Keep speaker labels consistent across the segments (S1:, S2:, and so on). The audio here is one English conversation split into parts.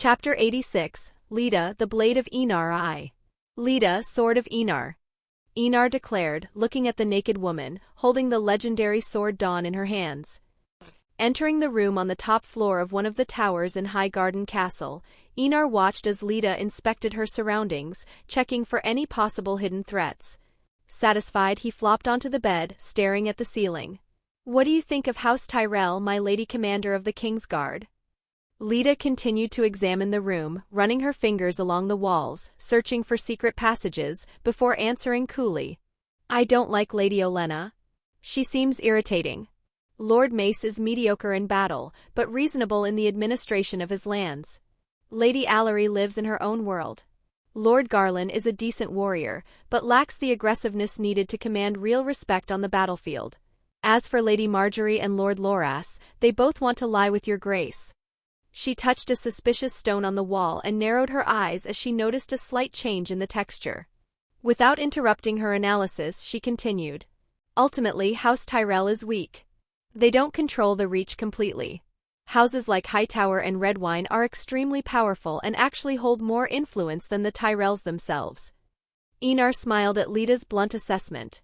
S1: Chapter 86, Leda, the Blade of Enar I. Leda, Sword of Enar. Enar declared, looking at the naked woman, holding the legendary sword Dawn in her hands. Entering the room on the top floor of one of the towers in High Garden Castle, Enar watched as Leda inspected her surroundings, checking for any possible hidden threats. Satisfied, he flopped onto the bed, staring at the ceiling. "What do you think of House Tyrell, my lady commander of the King's Guard?" Leda continued to examine the room, running her fingers along the walls, searching for secret passages, before answering coolly. "I don't like Lady Olenna. She seems irritating. Lord Mace is mediocre in battle, but reasonable in the administration of his lands. Lady Allery lives in her own world. Lord Garland is a decent warrior, but lacks the aggressiveness needed to command real respect on the battlefield. As for Lady Marjorie and Lord Loras, they both want to lie with your grace." She touched a suspicious stone on the wall and narrowed her eyes as she noticed a slight change in the texture. Without interrupting her analysis, she continued. "Ultimately, House Tyrell is weak. They don't control the Reach completely. Houses like Hightower and Redwyne are extremely powerful and actually hold more influence than the Tyrells themselves." Enar smiled at Leda's blunt assessment.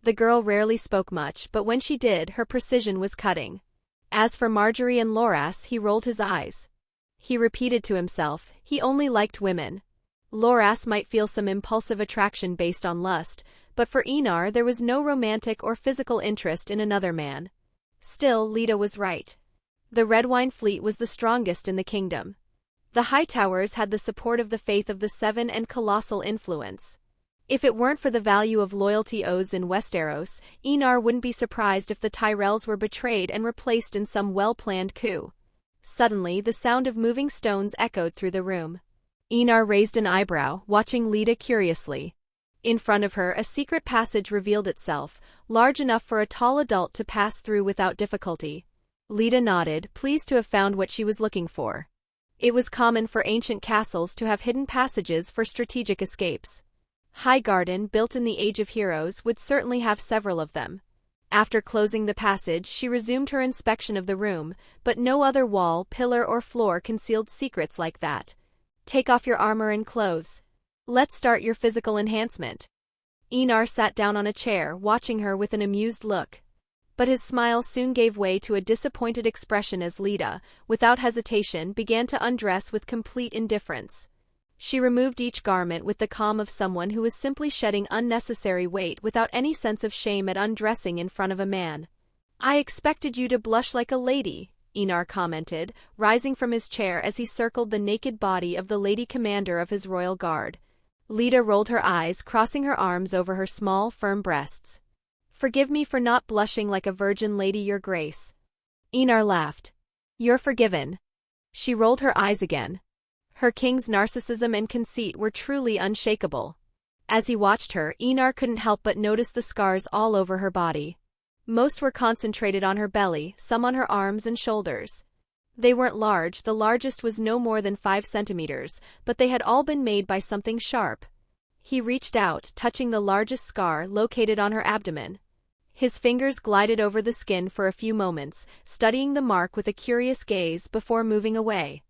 S1: The girl rarely spoke much, but when she did, her precision was cutting. As for Marjorie and Loras, he rolled his eyes. He repeated to himself, he only liked women. Loras might feel some impulsive attraction based on lust, but for Enar there was no romantic or physical interest in another man. Still, Leda was right. The Redwyne fleet was the strongest in the kingdom. The Hightowers had the support of the Faith of the Seven and colossal influence. If it weren't for the value of loyalty oaths in Westeros, Enar wouldn't be surprised if the Tyrells were betrayed and replaced in some well-planned coup. Suddenly, the sound of moving stones echoed through the room. Enar raised an eyebrow, watching Leda curiously. In front of her, a secret passage revealed itself, large enough for a tall adult to pass through without difficulty. Leda nodded, pleased to have found what she was looking for. It was common for ancient castles to have hidden passages for strategic escapes. Highgarden, built in the Age of Heroes, would certainly have several of them. After closing the passage, she resumed her inspection of the room, but no other wall, pillar or floor concealed secrets like that. "Take off your armor and clothes. Let's start your physical enhancement." Enar sat down on a chair, watching her with an amused look. But his smile soon gave way to a disappointed expression as Leda, without hesitation, began to undress with complete indifference. She removed each garment with the calm of someone who was simply shedding unnecessary weight without any sense of shame at undressing in front of a man. "I expected you to blush like a lady," Enar commented, rising from his chair as he circled the naked body of the lady commander of his royal guard. Leda rolled her eyes, crossing her arms over her small, firm breasts. "Forgive me for not blushing like a virgin, lady, your grace." Enar laughed. "You're forgiven." She rolled her eyes again. Her king's narcissism and conceit were truly unshakable. As he watched her, Enar couldn't help but notice the scars all over her body. Most were concentrated on her belly, some on her arms and shoulders. They weren't large, the largest was no more than 5 centimeters, but they had all been made by something sharp. He reached out, touching the largest scar located on her abdomen. His fingers glided over the skin for a few moments, studying the mark with a curious gaze before moving away.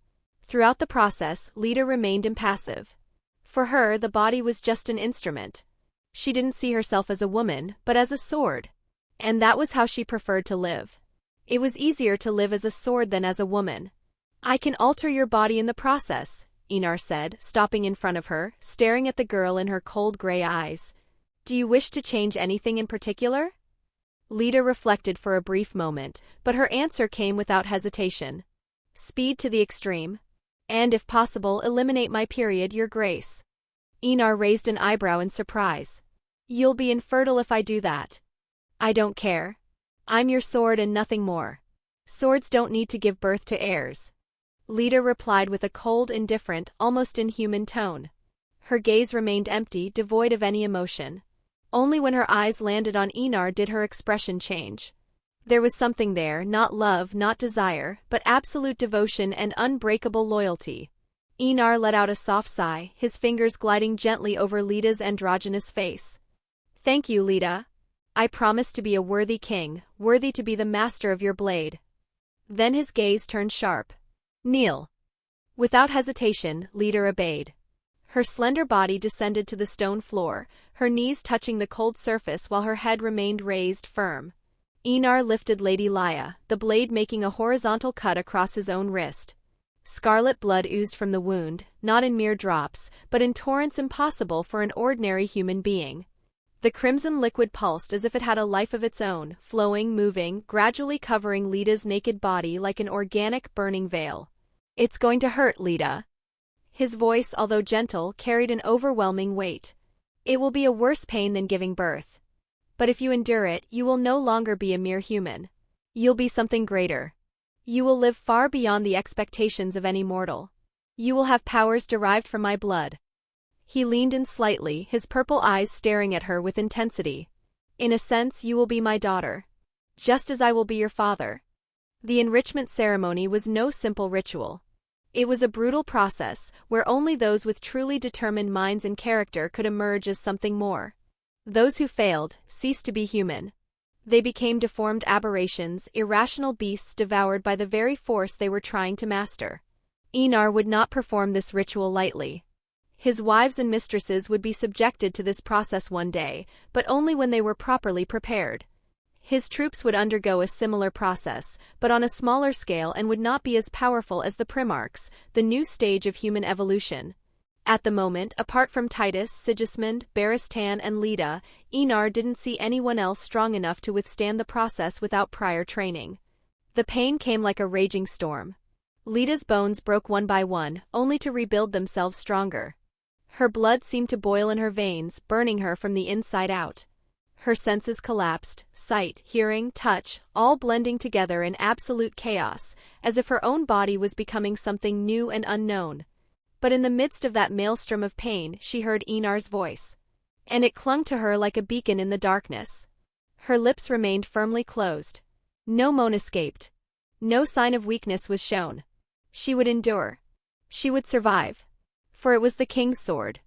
S1: Throughout the process, Leda remained impassive. For her, the body was just an instrument. She didn't see herself as a woman, but as a sword. And that was how she preferred to live. It was easier to live as a sword than as a woman. "I can alter your body in the process," Enar said, stopping in front of her, staring at the girl in her cold gray eyes. "Do you wish to change anything in particular?" Leda reflected for a brief moment, but her answer came without hesitation. "Speed to the extreme. And if possible, eliminate my period, your grace." Enar raised an eyebrow in surprise. "You'll be infertile if I do that." "I don't care. I'm your sword and nothing more. Swords don't need to give birth to heirs." Leda replied with a cold, indifferent, almost inhuman tone. Her gaze remained empty, devoid of any emotion. Only when her eyes landed on Enar did her expression change. There was something there, not love, not desire, but absolute devotion and unbreakable loyalty. Enar let out a soft sigh, his fingers gliding gently over Leda's androgynous face. "Thank you, Leda. I promise to be a worthy king, worthy to be the master of your blade." Then his gaze turned sharp. "Kneel." Without hesitation, Leda obeyed. Her slender body descended to the stone floor, her knees touching the cold surface while her head remained raised firm. Einar lifted Lady Lya, the blade making a horizontal cut across his own wrist. Scarlet blood oozed from the wound, not in mere drops, but in torrents impossible for an ordinary human being. The crimson liquid pulsed as if it had a life of its own, flowing, moving, gradually covering Leda's naked body like an organic, burning veil. "It's going to hurt, Leda." His voice, although gentle, carried an overwhelming weight. "It will be a worse pain than giving birth. But if you endure it, you will no longer be a mere human. You'll be something greater. You will live far beyond the expectations of any mortal. You will have powers derived from my blood." He leaned in slightly, his purple eyes staring at her with intensity. "In a sense, you will be my daughter. Just as I will be your father." The enrichment ceremony was no simple ritual. It was a brutal process, where only those with truly determined minds and character could emerge as something more. Those who failed ceased to be human. They became deformed aberrations, irrational beasts devoured by the very force they were trying to master. Einar would not perform this ritual lightly. His wives and mistresses would be subjected to this process one day, but only when they were properly prepared. His troops would undergo a similar process, but on a smaller scale, and would not be as powerful as the Primarchs, the new stage of human evolution. At the moment, apart from Titus, Sigismund, Barristan and Leda, Einar didn't see anyone else strong enough to withstand the process without prior training. The pain came like a raging storm. Leda's bones broke one by one, only to rebuild themselves stronger. Her blood seemed to boil in her veins, burning her from the inside out. Her senses collapsed, sight, hearing, touch, all blending together in absolute chaos, as if her own body was becoming something new and unknown. But in the midst of that maelstrom of pain, she heard Einar's voice. And it clung to her like a beacon in the darkness. Her lips remained firmly closed. No moan escaped. No sign of weakness was shown. She would endure. She would survive. For it was the king's sword.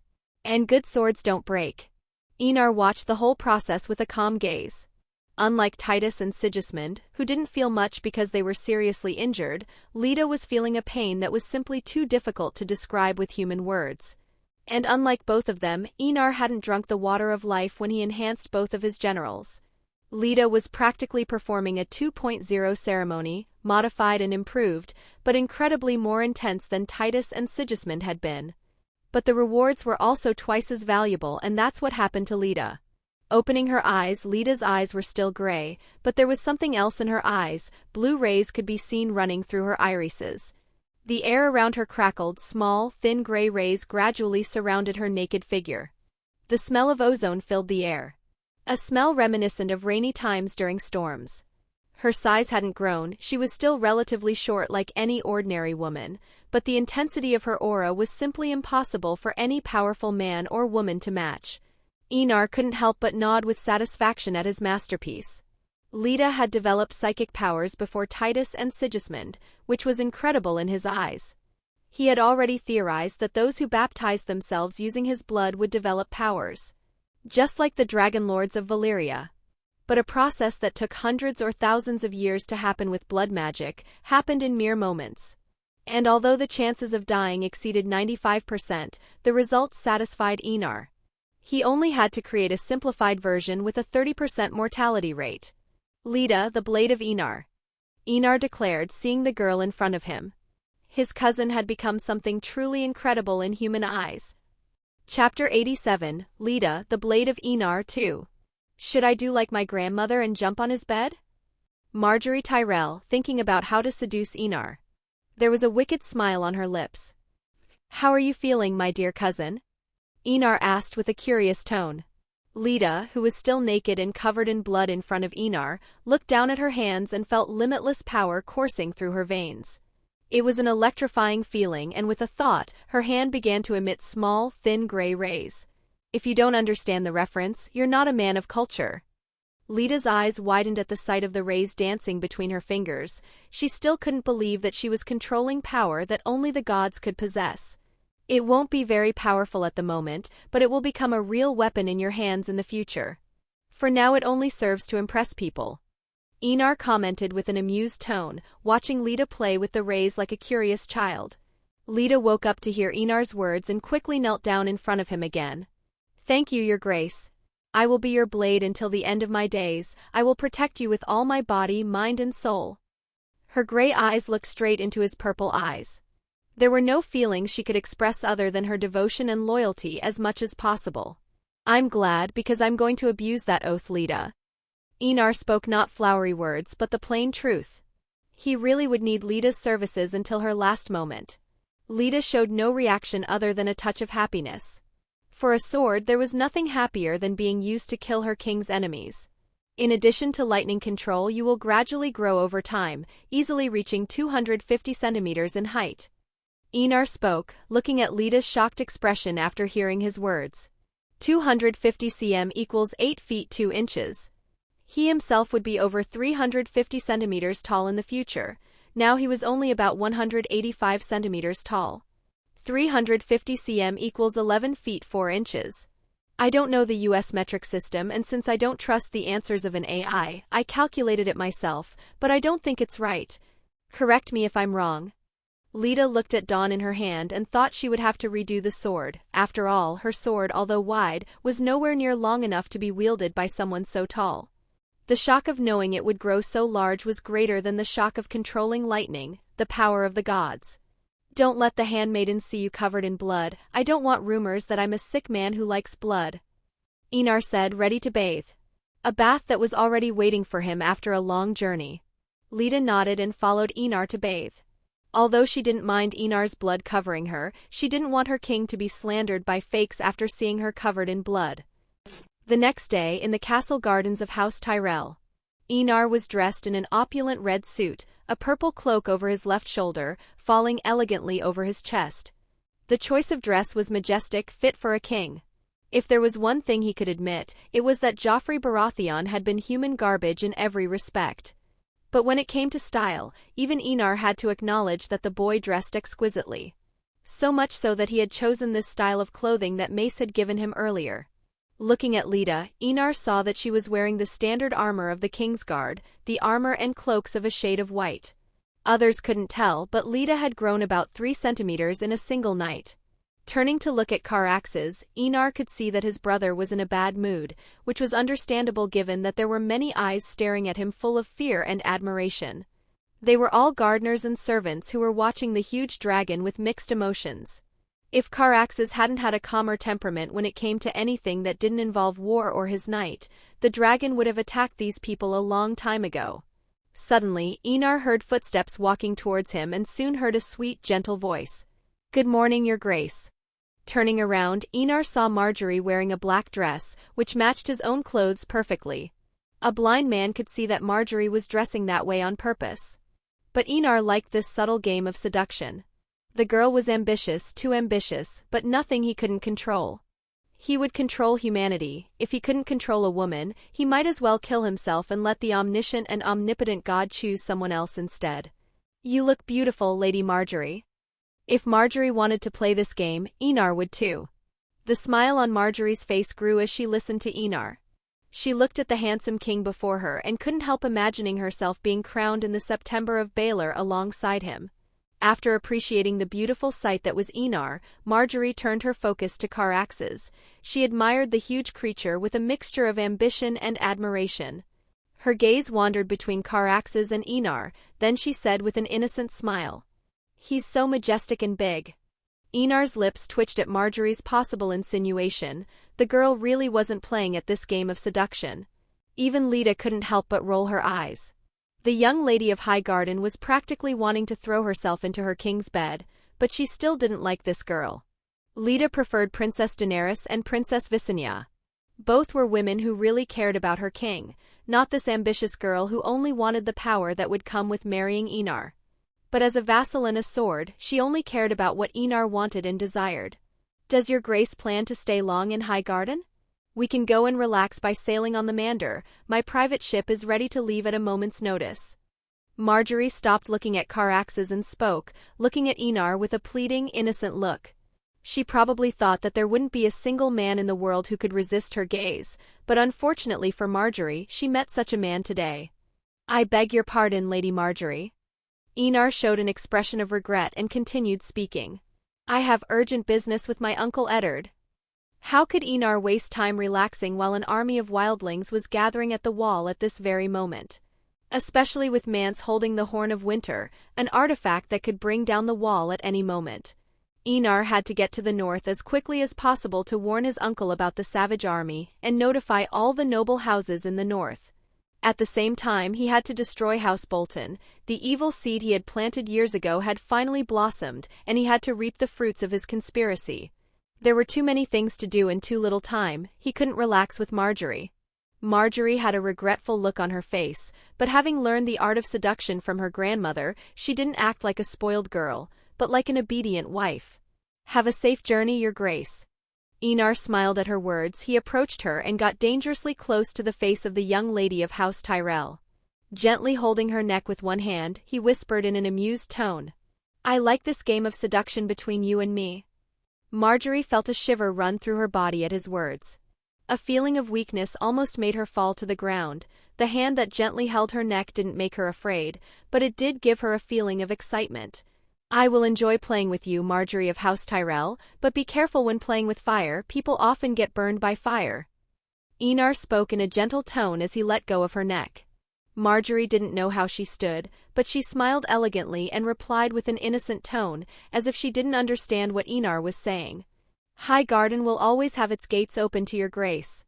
S1: And good swords don't break. Einar watched the whole process with a calm gaze. Unlike Titus and Sigismund, who didn't feel much because they were seriously injured, Leda was feeling a pain that was simply too difficult to describe with human words. And unlike both of them, Einar hadn't drunk the water of life when he enhanced both of his generals. Leda was practically performing a 2.0 ceremony, modified and improved, but incredibly more intense than Titus and Sigismund had been. But the rewards were also twice as valuable, and that's what happened to Leda. Opening her eyes, Leda's eyes were still gray, but there was something else in her eyes. Blue rays could be seen running through her irises. The air around her crackled, small, thin gray rays gradually surrounded her naked figure. The smell of ozone filled the air. A smell reminiscent of rainy times during storms. Her size hadn't grown, she was still relatively short like any ordinary woman, but the intensity of her aura was simply impossible for any powerful man or woman to match. Einar couldn't help but nod with satisfaction at his masterpiece. Leda had developed psychic powers before Titus and Sigismund, which was incredible in his eyes. He had already theorized that those who baptized themselves using his blood would develop powers. Just like the Dragon Lords of Valyria. But a process that took hundreds or thousands of years to happen with blood magic happened in mere moments. And although the chances of dying exceeded 95%, the results satisfied Einar. He only had to create a simplified version with a 30% mortality rate. "Leda, the blade of Einar," Einar declared, seeing the girl in front of him. His cousin had become something truly incredible in human eyes. Chapter 87, Leda, the blade of Einar 2. Should I do like my grandmother and jump on his bed? Marjorie Tyrell, thinking about how to seduce Einar. There was a wicked smile on her lips. "How are you feeling, my dear cousin?" Einar asked with a curious tone. Leda, who was still naked and covered in blood in front of Einar, looked down at her hands and felt limitless power coursing through her veins. It was an electrifying feeling, and with a thought, her hand began to emit small, thin gray rays. If you don't understand the reference, you're not a man of culture. Leda's eyes widened at the sight of the rays dancing between her fingers. She still couldn't believe that she was controlling power that only the gods could possess. It won't be very powerful at the moment, but it will become a real weapon in your hands in the future. For now it only serves to impress people. Einar commented with an amused tone, watching Leda play with the rays like a curious child. Lita woke up to hear Enar's words and quickly knelt down in front of him again. Thank you, your grace. I will be your blade until the end of my days. I will protect you with all my body, mind and soul. Her gray eyes looked straight into his purple eyes. There were no feelings she could express other than her devotion and loyalty as much as possible. I'm glad because I'm going to abuse that oath, Lita. Enar spoke not flowery words but the plain truth. He really would need Lita's services until her last moment. Lita showed no reaction other than a touch of happiness. For a sword, there was nothing happier than being used to kill her king's enemies. In addition to lightning control, you will gradually grow over time, easily reaching 250 centimeters in height. Enar spoke, looking at Lita's shocked expression after hearing his words. 250 cm equals 8 feet 2 inches. He himself would be over 350 centimeters tall in the future. Now he was only about 185 centimeters tall. 350 cm equals 11 feet 4 inches. I don't know the US metric system, and since I don't trust the answers of an AI, I calculated it myself, but I don't think it's right. Correct me if I'm wrong. Lita looked at Dawn in her hand and thought she would have to redo the sword. After all, her sword, although wide, was nowhere near long enough to be wielded by someone so tall. The shock of knowing it would grow so large was greater than the shock of controlling lightning, the power of the gods. Don't let the handmaidens see you covered in blood. I don't want rumors that I'm a sick man who likes blood. Enar said, ready to bathe. A bath that was already waiting for him after a long journey. Lita nodded and followed Enar to bathe. Although she didn't mind Enar's blood covering her, she didn't want her king to be slandered by fakes after seeing her covered in blood. The next day, in the castle gardens of House Tyrell, Enar was dressed in an opulent red suit, a purple cloak over his left shoulder, falling elegantly over his chest. The choice of dress was majestic, fit for a king. If there was one thing he could admit, it was that Joffrey Baratheon had been human garbage in every respect. But when it came to style, even Enar had to acknowledge that the boy dressed exquisitely. So much so that he had chosen this style of clothing that Mace had given him earlier. Looking at Lita, Enar saw that she was wearing the standard armor of the Kingsguard, the armor and cloaks of a shade of white. Others couldn't tell, but Lita had grown about 3 centimeters in a single night. Turning to look at Caraxes, Enar could see that his brother was in a bad mood, which was understandable given that there were many eyes staring at him full of fear and admiration. They were all gardeners and servants who were watching the huge dragon with mixed emotions. If Caraxes hadn't had a calmer temperament when it came to anything that didn't involve war or his knight, the dragon would have attacked these people a long time ago. Suddenly, Enar heard footsteps walking towards him and soon heard a sweet, gentle voice. Good morning, your grace. Turning around, Enar saw Marjorie wearing a black dress, which matched his own clothes perfectly. A blind man could see that Marjorie was dressing that way on purpose. But Enar liked this subtle game of seduction. The girl was ambitious, too ambitious, but nothing he couldn't control. He would control humanity. If he couldn't control a woman, he might as well kill himself and let the omniscient and omnipotent God choose someone else instead. You look beautiful, Lady Marjorie. If Marjorie wanted to play this game, Enar would too. The smile on Marjorie's face grew as she listened to Enar. She looked at the handsome king before her and couldn't help imagining herself being crowned in the September of Baelor alongside him. After appreciating the beautiful sight that was Enar, Marjorie turned her focus to Caraxes. She admired the huge creature with a mixture of ambition and admiration. Her gaze wandered between Caraxes and Enar, then she said with an innocent smile, "He's so majestic and big." Enar's lips twitched at Marjorie's possible insinuation. The girl really wasn't playing at this game of seduction. Even Lita couldn't help but roll her eyes. The young lady of Highgarden was practically wanting to throw herself into her king's bed, but she still didn't like this girl. Lita preferred Princess Daenerys and Princess Visenya. Both were women who really cared about her king, not this ambitious girl who only wanted the power that would come with marrying Enar. But as a vassal and a sword, she only cared about what Enar wanted and desired. Does your grace plan to stay long in Highgarden? We can go and relax by sailing on the Mander. My private ship is ready to leave at a moment's notice. Marjorie stopped looking at Caraxes and spoke, looking at Enar with a pleading, innocent look. She probably thought that there wouldn't be a single man in the world who could resist her gaze, but unfortunately for Marjorie, she met such a man today. I beg your pardon, Lady Marjorie. Enar showed an expression of regret and continued speaking. I have urgent business with my uncle Eddard. How could Enar waste time relaxing while an army of wildlings was gathering at the wall at this very moment? Especially with Mance holding the Horn of Winter, an artifact that could bring down the wall at any moment. Enar had to get to the north as quickly as possible to warn his uncle about the savage army and notify all the noble houses in the north. At the same time, he had to destroy House Bolton. The evil seed he had planted years ago had finally blossomed, and he had to reap the fruits of his conspiracy. There were too many things to do in too little time. He couldn't relax with Marjorie. Marjorie had a regretful look on her face, but having learned the art of seduction from her grandmother, she didn't act like a spoiled girl, but like an obedient wife. Have a safe journey, Your Grace. Enar smiled at her words. He approached her and got dangerously close to the face of the young lady of House Tyrell. Gently holding her neck with one hand, he whispered in an amused tone, I like this game of seduction between you and me. Marjorie felt a shiver run through her body at his words. A feeling of weakness almost made her fall to the ground. The hand that gently held her neck didn't make her afraid, but it did give her a feeling of excitement. I will enjoy playing with you, Marjorie of House Tyrell, but be careful when playing with fire. People often get burned by fire. Enar spoke in a gentle tone as he let go of her neck. Marjorie didn't know how she stood, but she smiled elegantly and replied with an innocent tone, as if she didn't understand what Enar was saying. High Garden will always have its gates open to Your Grace.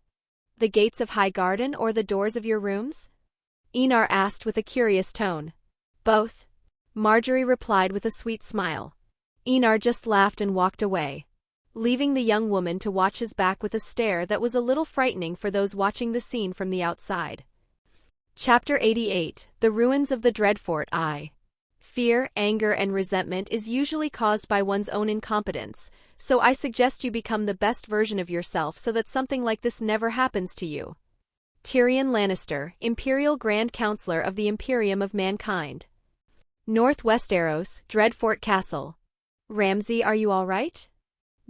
S1: The gates of High Garden or the doors of your rooms? Enar asked with a curious tone. Both. Marjorie replied with a sweet smile. Enar just laughed and walked away, leaving the young woman to watch his back with a stare that was a little frightening for those watching the scene from the outside. Chapter 88, The Ruins of the Dreadfort. Fear, anger, and resentment is usually caused by one's own incompetence, so I suggest you become the best version of yourself so that something like this never happens to you. Tyrion Lannister, Imperial Grand Counselor of the Imperium of Mankind. North Westeros, Dreadfort Castle. Ramsay, are you all right?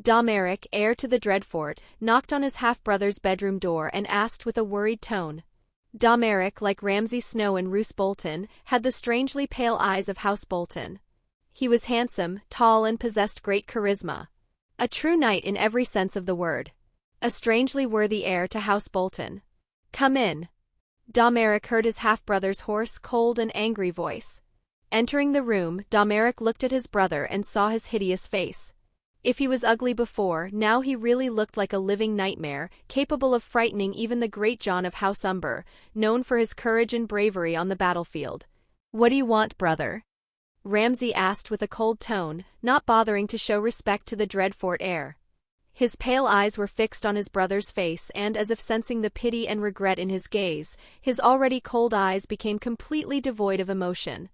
S1: Domeric, heir to the Dreadfort, knocked on his half-brother's bedroom door and asked with a worried tone. Domeric, like Ramsay Snow and Roose Bolton, had the strangely pale eyes of House Bolton. He was handsome, tall, and possessed great charisma. A true knight in every sense of the word. A strangely worthy heir to House Bolton. Come in. Domeric heard his half-brother's hoarse, cold, and angry voice. Entering the room, Domeric looked at his brother and saw his hideous face. If he was ugly before, now he really looked like a living nightmare, capable of frightening even the great Jon of House Umber, known for his courage and bravery on the battlefield. What do you want, brother? Ramsay asked with a cold tone, not bothering to show respect to the Dreadfort heir. His pale eyes were fixed on his brother's face and, as if sensing the pity and regret in his gaze, his already cold eyes became completely devoid of emotion.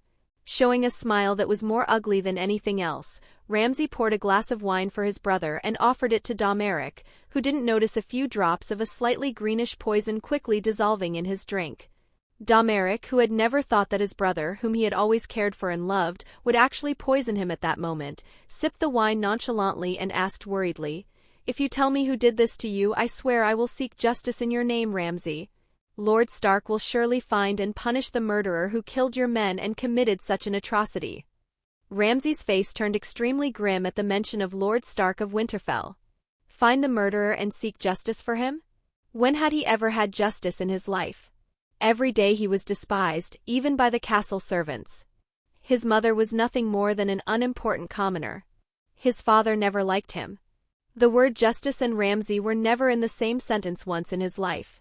S1: Showing a smile that was more ugly than anything else, Ramsay poured a glass of wine for his brother and offered it to Domeric, who didn't notice a few drops of a slightly greenish poison quickly dissolving in his drink. Domeric, who had never thought that his brother, whom he had always cared for and loved, would actually poison him at that moment, sipped the wine nonchalantly and asked worriedly, If you tell me who did this to you, I swear I will seek justice in your name, Ramsay. Lord Stark will surely find and punish the murderer who killed your men and committed such an atrocity. Ramsay's face turned extremely grim at the mention of Lord Stark of Winterfell. Find the murderer and seek justice for him? When had he ever had justice in his life? Every day he was despised, even by the castle servants. His mother was nothing more than an unimportant commoner. His father never liked him. The word justice and Ramsay were never in the same sentence once in his life.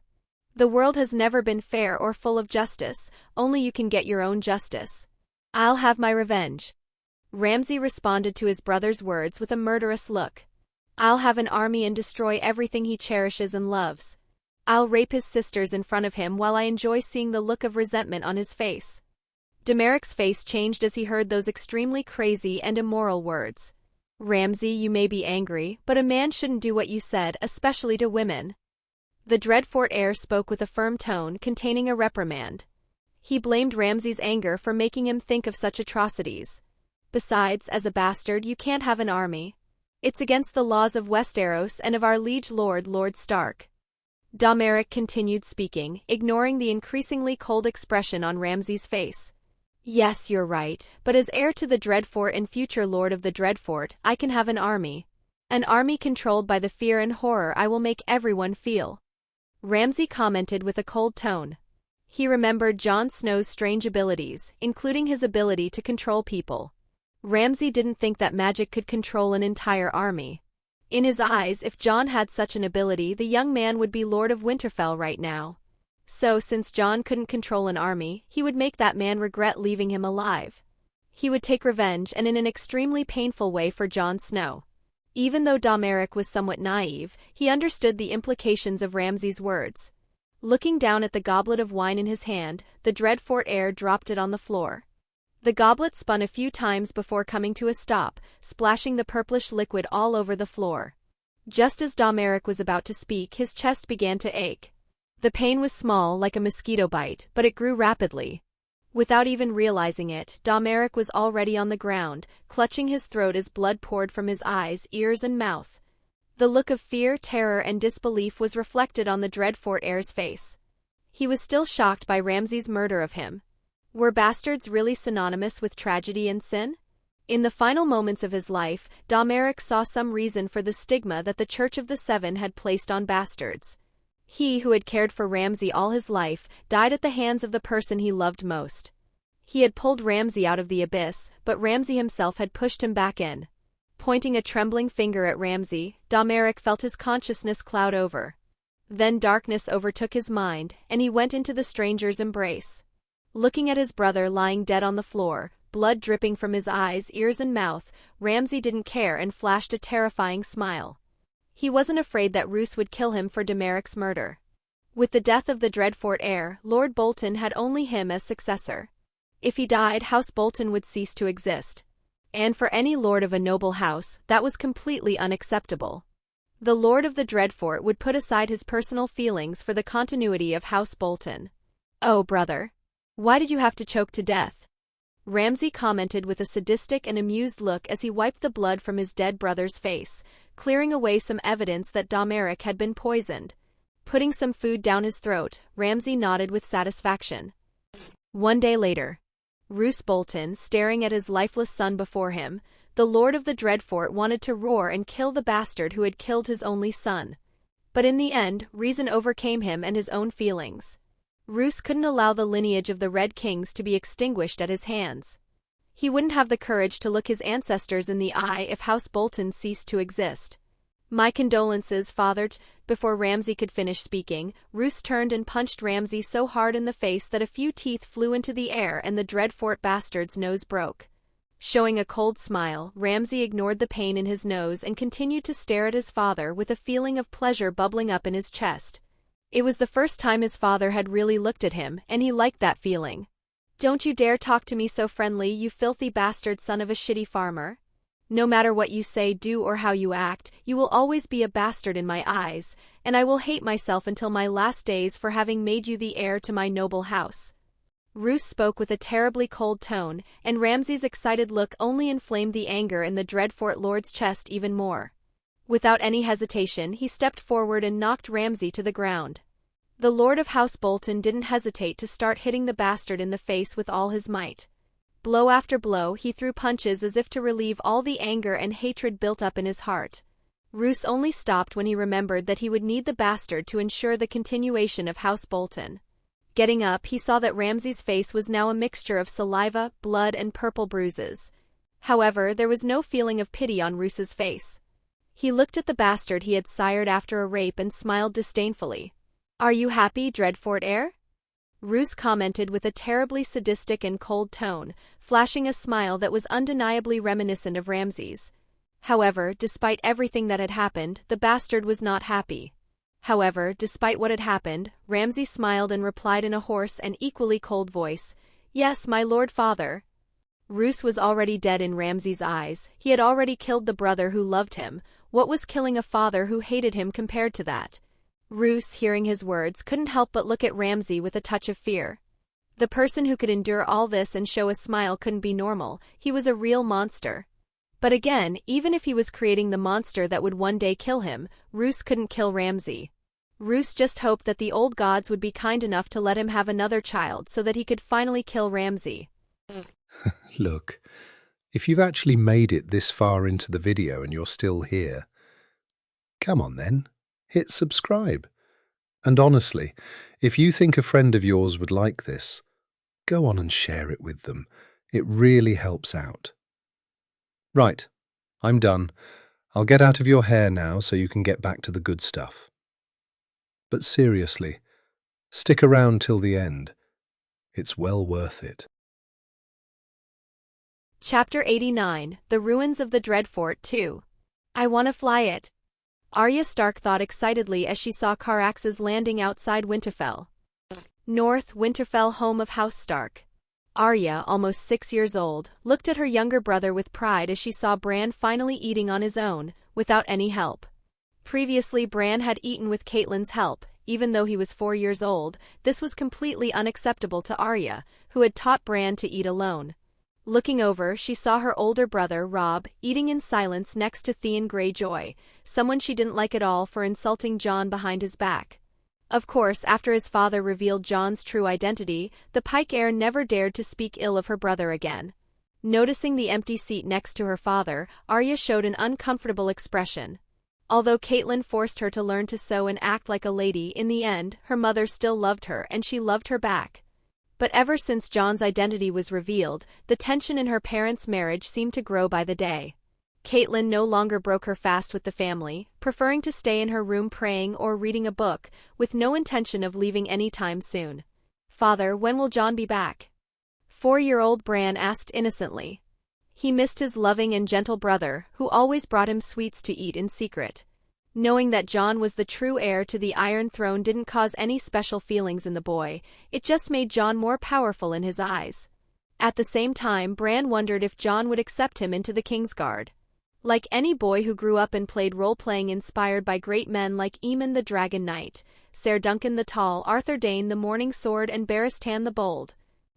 S1: The world has never been fair or full of justice, only you can get your own justice. I'll have my revenge. Ramsay responded to his brother's words with a murderous look. I'll have an army and destroy everything he cherishes and loves. I'll rape his sisters in front of him while I enjoy seeing the look of resentment on his face. Domeric's face changed as he heard those extremely crazy and immoral words. Ramsay, you may be angry, but a man shouldn't do what you said, especially to women. The Dreadfort heir spoke with a firm tone containing a reprimand. He blamed Ramsay's anger for making him think of such atrocities. Besides, as a bastard, you can't have an army. It's against the laws of Westeros and of our liege lord, Lord Stark. Domeric continued speaking, ignoring the increasingly cold expression on Ramsay's face. Yes, you're right, but as heir to the Dreadfort and future lord of the Dreadfort, I can have an army. An army controlled by the fear and horror I will make everyone feel. Ramsay commented with a cold tone. He remembered Jon Snow's strange abilities, including his ability to control people. Ramsay didn't think that magic could control an entire army. In his eyes, if Jon had such an ability, the young man would be Lord of Winterfell right now. So, since Jon couldn't control an army, he would make that man regret leaving him alive. He would take revenge, and in an extremely painful way, for Jon Snow. Even though Domeric was somewhat naive, he understood the implications of Ramsay's words. Looking down at the goblet of wine in his hand, the Dreadfort heir dropped it on the floor. The goblet spun a few times before coming to a stop, splashing the purplish liquid all over the floor. Just as Domeric was about to speak, his chest began to ache. The pain was small, like a mosquito bite, but it grew rapidly. Without even realizing it, Domeric was already on the ground, clutching his throat as blood poured from his eyes, ears and mouth. The look of fear, terror and disbelief was reflected on the Dreadfort heir's face. He was still shocked by Ramsay's murder of him. Were bastards really synonymous with tragedy and sin? In the final moments of his life, Domeric saw some reason for the stigma that the Church of the Seven had placed on bastards. He, who had cared for Ramsay all his life, died at the hands of the person he loved most. He had pulled Ramsay out of the abyss, but Ramsay himself had pushed him back in. Pointing a trembling finger at Ramsay, Domeric felt his consciousness cloud over. Then darkness overtook his mind, and he went into the stranger's embrace. Looking at his brother lying dead on the floor, blood dripping from his eyes, ears and mouth, Ramsay didn't care and flashed a terrifying smile. He wasn't afraid that Roose would kill him for Domeric's murder. With the death of the Dreadfort heir, Lord Bolton had only him as successor. If he died, House Bolton would cease to exist. And for any lord of a noble house, that was completely unacceptable. The Lord of the Dreadfort would put aside his personal feelings for the continuity of House Bolton. "Oh, brother. Why did you have to choke to death?" Ramsay commented with a sadistic and amused look as he wiped the blood from his dead brother's face, clearing away some evidence that Domeric had been poisoned. Putting some food down his throat, Ramsay nodded with satisfaction. One day later, Roose Bolton, staring at his lifeless son before him, the Lord of the Dreadfort wanted to roar and kill the bastard who had killed his only son. But in the end, reason overcame him and his own feelings. Roose couldn't allow the lineage of the Red Kings to be extinguished at his hands. He wouldn't have the courage to look his ancestors in the eye if House Bolton ceased to exist. "My condolences, father." Before Ramsay could finish speaking, Roose turned and punched Ramsay so hard in the face that a few teeth flew into the air and the Dreadfort bastard's nose broke. Showing a cold smile, Ramsay ignored the pain in his nose and continued to stare at his father with a feeling of pleasure bubbling up in his chest. It was the first time his father had really looked at him, and he liked that feeling. "Don't you dare talk to me so friendly, you filthy bastard son of a shitty farmer. No matter what you say, do or how you act, you will always be a bastard in my eyes, and I will hate myself until my last days for having made you the heir to my noble house." Roose spoke with a terribly cold tone, and Ramsay's excited look only inflamed the anger in the Dreadfort lord's chest even more. Without any hesitation, he stepped forward and knocked Ramsay to the ground. The Lord of House Bolton didn't hesitate to start hitting the bastard in the face with all his might. Blow after blow, he threw punches as if to relieve all the anger and hatred built up in his heart. Roose only stopped when he remembered that he would need the bastard to ensure the continuation of House Bolton. Getting up, he saw that Ramsay's face was now a mixture of saliva, blood and purple bruises. However, there was no feeling of pity on Roose's face. He looked at the bastard he had sired after a rape and smiled disdainfully. "Are you happy, Dreadfort heir?" Roose commented with a terribly sadistic and cold tone, flashing a smile that was undeniably reminiscent of Ramsay's. However, despite everything that had happened, the bastard was not happy. However, despite what had happened, Ramsay smiled and replied in a hoarse and equally cold voice, "Yes, my lord father." Roose was already dead in Ramsay's eyes. He had already killed the brother who loved him. What was killing a father who hated him compared to that? Roose, hearing his words, couldn't help but look at Ramsay with a touch of fear. The person who could endure all this and show a smile couldn't be normal. He was a real monster. But again, even if he was creating the monster that would one day kill him, Roose couldn't kill Ramsay. Roose just hoped that the old gods would be kind enough to let him have another child so that he could finally kill Ramsay.
S2: Look, if you've actually made it this far into the video and you're still here, come on then, hit subscribe. And honestly, if you think a friend of yours would like this, go on and share it with them. It really helps out. Right, I'm done. I'll get out of your hair now so you can get back to the good stuff. But seriously, stick around till the end. It's well worth it.
S1: Chapter 89, The Ruins of the Dreadfort 2. I wanna fly it. Arya Stark thought excitedly as she saw Caraxes landing outside Winterfell. North Winterfell, home of House Stark. Arya, almost 6 years old, looked at her younger brother with pride as she saw Bran finally eating on his own, without any help. Previously, Bran had eaten with Catelyn's help. Even though he was 4 years old, this was completely unacceptable to Arya, who had taught Bran to eat alone. Looking over, she saw her older brother, Robb, eating in silence next to Theon Greyjoy, someone she didn't like at all for insulting Jon behind his back. Of course, after his father revealed Jon's true identity, the Pike heir never dared to speak ill of her brother again. Noticing the empty seat next to her father, Arya showed an uncomfortable expression. Although Catelyn forced her to learn to sew and act like a lady, in the end, her mother still loved her and she loved her back. But ever since Jon's identity was revealed, the tension in her parents' marriage seemed to grow by the day. Catelyn no longer broke her fast with the family, preferring to stay in her room praying or reading a book, with no intention of leaving any time soon. "Father, when will Jon be back?" 4-year-old Bran asked innocently. He missed his loving and gentle brother, who always brought him sweets to eat in secret. Knowing that Jon was the true heir to the Iron Throne didn't cause any special feelings in the boy, it just made Jon more powerful in his eyes. At the same time, Bran wondered if Jon would accept him into the Kingsguard. Like any boy who grew up and played role-playing inspired by great men like Aemon the Dragon Knight, Ser Duncan the Tall, Arthur Dayne the Morning Sword and Barristan the Bold,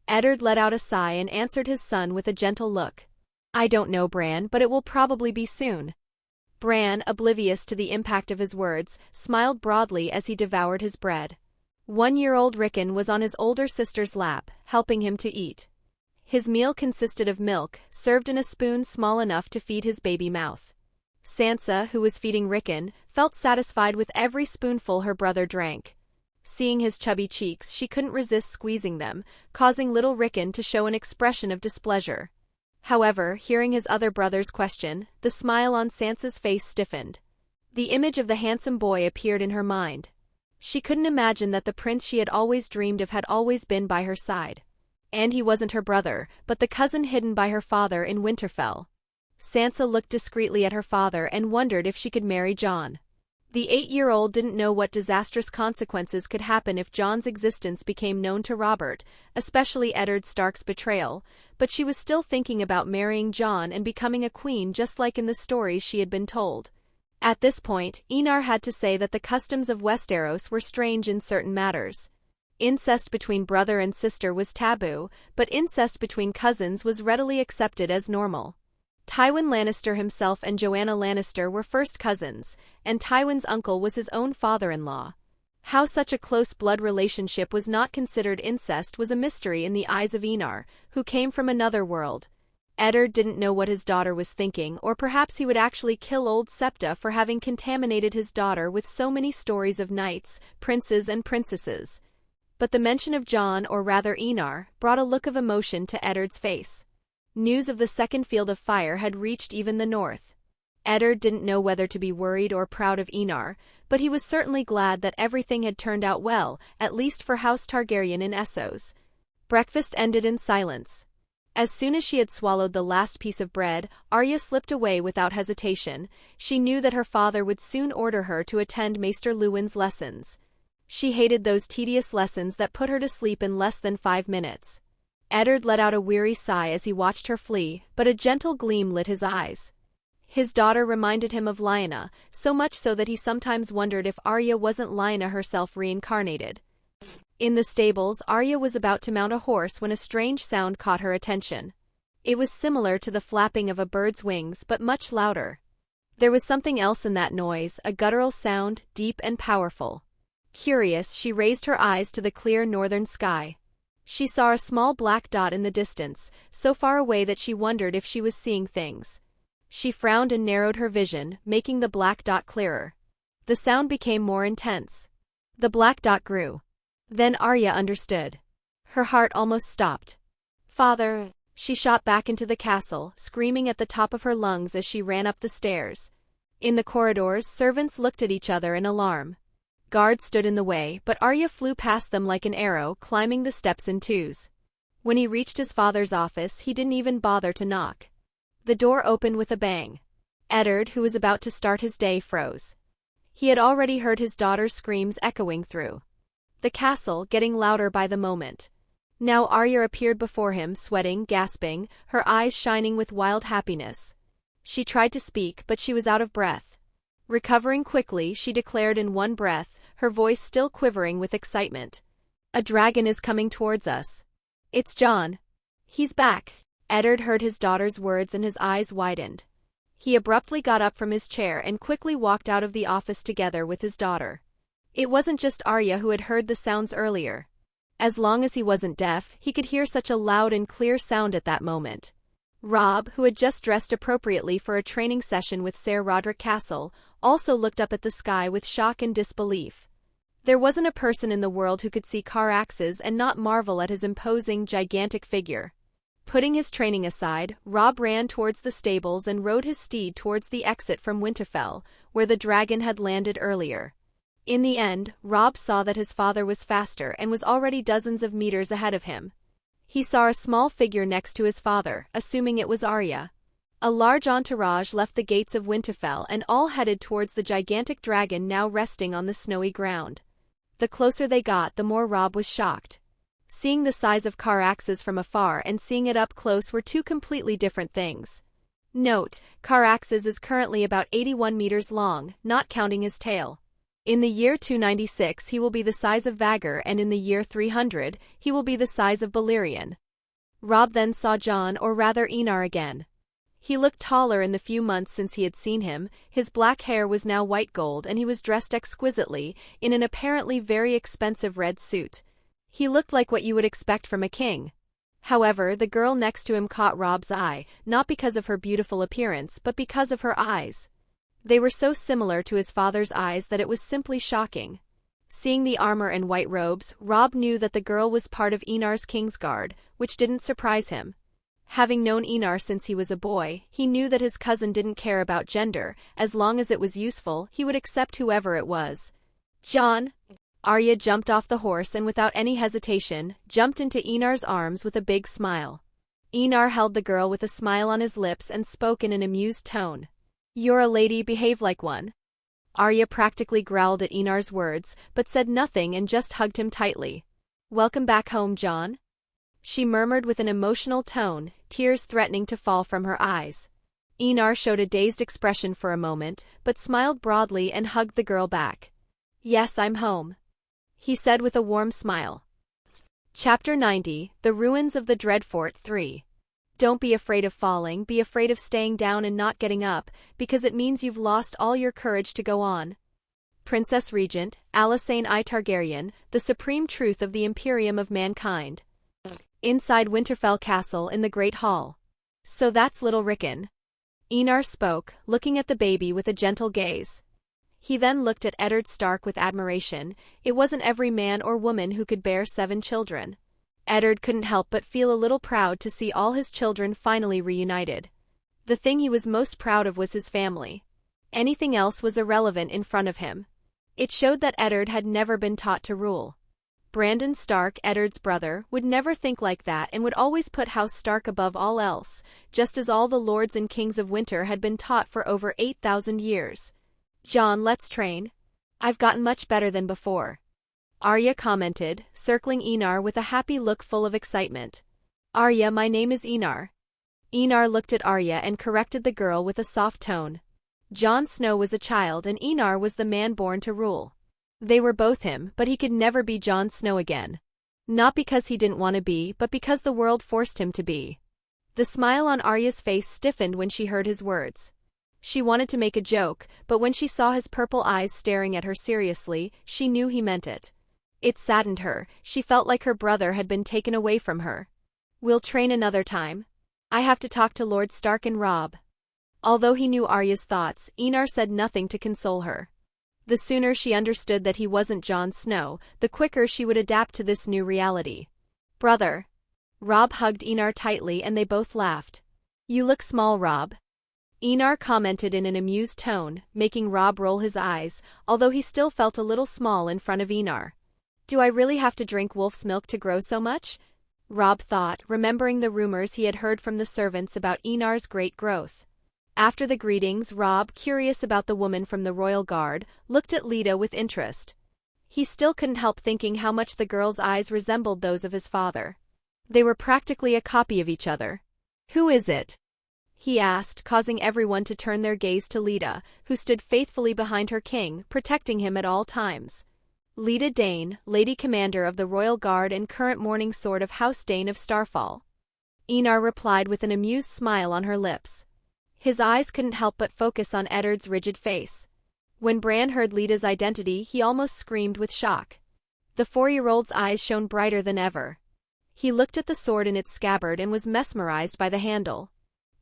S1: Eddard let out a sigh and answered his son with a gentle look. "I don't know, Bran, but it will probably be soon." Bran, oblivious to the impact of his words, smiled broadly as he devoured his bread. 1-year-old Rickon was on his older sister's lap, helping him to eat. His meal consisted of milk, served in a spoon small enough to feed his baby mouth. Sansa, who was feeding Rickon, felt satisfied with every spoonful her brother drank. Seeing his chubby cheeks, she couldn't resist squeezing them, causing little Rickon to show an expression of displeasure. However, hearing his other brother's question, the smile on Sansa's face stiffened. The image of the handsome boy appeared in her mind. She couldn't imagine that the prince she had always dreamed of had always been by her side. And he wasn't her brother, but the cousin hidden by her father in Winterfell. Sansa looked discreetly at her father and wondered if she could marry Jon. The 8-year-old didn't know what disastrous consequences could happen if Jon's existence became known to Robert, especially Eddard Stark's betrayal, but she was still thinking about marrying Jon and becoming a queen just like in the stories she had been told. At this point, Enar had to say that the customs of Westeros were strange in certain matters. Incest between brother and sister was taboo, but incest between cousins was readily accepted as normal. Tywin Lannister himself and Joanna Lannister were first cousins, and Tywin's uncle was his own father-in-law. How such a close blood relationship was not considered incest was a mystery in the eyes of Enar, who came from another world. Eddard didn't know what his daughter was thinking, or perhaps he would actually kill old Septa for having contaminated his daughter with so many stories of knights, princes and princesses. But the mention of Jon, or rather Enar, brought a look of emotion to Eddard's face. News of the second field of fire had reached even the north. Eddard didn't know whether to be worried or proud of Enar, but he was certainly glad that everything had turned out well, at least for House Targaryen in Essos. Breakfast ended in silence. As soon as she had swallowed the last piece of bread, Arya slipped away without hesitation. She knew that her father would soon order her to attend Maester Luwin's lessons. She hated those tedious lessons that put her to sleep in less than 5 minutes. Eddard let out a weary sigh as he watched her flee, but a gentle gleam lit his eyes. His daughter reminded him of Lyanna, so much so that he sometimes wondered if Arya wasn't Lyanna herself reincarnated. In the stables, Arya was about to mount a horse when a strange sound caught her attention. It was similar to the flapping of a bird's wings but much louder. There was something else in that noise, a guttural sound, deep and powerful. Curious, she raised her eyes to the clear northern sky. She saw a small black dot in the distance, so far away that she wondered if she was seeing things. She frowned and narrowed her vision, making the black dot clearer. The sound became more intense. The black dot grew. Then Arya understood. Her heart almost stopped. "Father!" She shot back into the castle, screaming at the top of her lungs as she ran up the stairs. In the corridors, servants looked at each other in alarm. Guards stood in the way, but Arya flew past them like an arrow, climbing the steps in twos. When he reached his father's office, he didn't even bother to knock. The door opened with a bang. Eddard, who was about to start his day, froze. He had already heard his daughter's screams echoing through the castle, getting louder by the moment. Now Arya appeared before him, sweating, gasping, her eyes shining with wild happiness. She tried to speak, but she was out of breath. Recovering quickly, she declared in one breath, her voice still quivering with excitement. "A dragon is coming towards us. It's Jon. He's back." Eddard heard his daughter's words and his eyes widened. He abruptly got up from his chair and quickly walked out of the office together with his daughter. It wasn't just Arya who had heard the sounds earlier. As long as he wasn't deaf, he could hear such a loud and clear sound at that moment. Robb, who had just dressed appropriately for a training session with Ser Roderick Castle, also looked up at the sky with shock and disbelief. There wasn't a person in the world who could see Caraxes and not marvel at his imposing, gigantic figure. Putting his training aside, Robb ran towards the stables and rode his steed towards the exit from Winterfell, where the dragon had landed earlier. In the end, Robb saw that his father was faster and was already dozens of meters ahead of him. He saw a small figure next to his father, assuming it was Arya. A large entourage left the gates of Winterfell and all headed towards the gigantic dragon now resting on the snowy ground. The closer they got, the more Robb was shocked. Seeing the size of Caraxes from afar and seeing it up close were two completely different things. Note, Caraxes is currently about 81 meters long, not counting his tail. In the year 296 he will be the size of Vhagar, and in the year 300, he will be the size of Balerion. Robb then saw Jon, or rather Enar, again. He looked taller in the few months since he had seen him, his black hair was now white gold and he was dressed exquisitely, in an apparently very expensive red suit. He looked like what you would expect from a king. However, the girl next to him caught Robb's eye, not because of her beautiful appearance but because of her eyes. They were so similar to his father's eyes that it was simply shocking. Seeing the armor and white robes, Robb knew that the girl was part of Enar's Kingsguard, which didn't surprise him. Having known Enar since he was a boy, he knew that his cousin didn't care about gender. As long as it was useful, he would accept whoever it was. "Jon!" Arya jumped off the horse and without any hesitation, jumped into Enar's arms with a big smile. Enar held the girl with a smile on his lips and spoke in an amused tone. "You're a lady, behave like one." Arya practically growled at Enar's words, but said nothing and just hugged him tightly. "Welcome back home, Jon," she murmured with an emotional tone, tears threatening to fall from her eyes. Enar showed a dazed expression for a moment, but smiled broadly and hugged the girl back. "Yes, I'm home," he said with a warm smile. Chapter 90, The Ruins of the Dreadfort 3. Don't be afraid of falling, be afraid of staying down and not getting up, because it means you've lost all your courage to go on. Princess Regent, Alysanne I Targaryen, the supreme truth of the Imperium of mankind. Inside Winterfell Castle in the Great Hall. "So that's little Rickon." Enar spoke, looking at the baby with a gentle gaze. He then looked at Eddard Stark with admiration. It wasn't every man or woman who could bear 7 children. Eddard couldn't help but feel a little proud to see all his children finally reunited. The thing he was most proud of was his family. Anything else was irrelevant in front of him. It showed that Eddard had never been taught to rule. Brandon Stark, Eddard's brother, would never think like that and would always put House Stark above all else, just as all the lords and kings of Winter had been taught for over 8,000 years. "Jon, let's train. I've gotten much better than before," Arya commented, circling Enar with a happy look full of excitement. "Arya, my name is Enar." Enar looked at Arya and corrected the girl with a soft tone. Jon Snow was a child and Enar was the man born to rule. They were both him, but he could never be Jon Snow again. Not because he didn't want to be, but because the world forced him to be. The smile on Arya's face stiffened when she heard his words. She wanted to make a joke, but when she saw his purple eyes staring at her seriously, she knew he meant it. It saddened her. She felt like her brother had been taken away from her. "We'll train another time. I have to talk to Lord Stark and Robb." Although he knew Arya's thoughts, Enar said nothing to console her. The sooner she understood that he wasn't Jon Snow, the quicker she would adapt to this new reality. "Brother." Robb hugged Enar tightly and they both laughed. "You look small, Robb." Enar commented in an amused tone, making Robb roll his eyes, although he still felt a little small in front of Enar. "Do I really have to drink wolf's milk to grow so much?" Robb thought, remembering the rumors he had heard from the servants about Enar's great growth. After the greetings, Robb, curious about the woman from the royal guard, looked at Lita with interest. He still couldn't help thinking how much the girl's eyes resembled those of his father. They were practically a copy of each other. "Who is it?" he asked, causing everyone to turn their gaze to Lita, who stood faithfully behind her king, protecting him at all times. Lita Dane, Lady Commander of the Royal Guard and current Morning Sword of House Dane of Starfall. Enar replied with an amused smile on her lips. His eyes couldn't help but focus on Eddard's rigid face. When Bran heard Lita's identity, he almost screamed with shock. The 4-year-old's eyes shone brighter than ever. He looked at the sword in its scabbard and was mesmerized by the handle,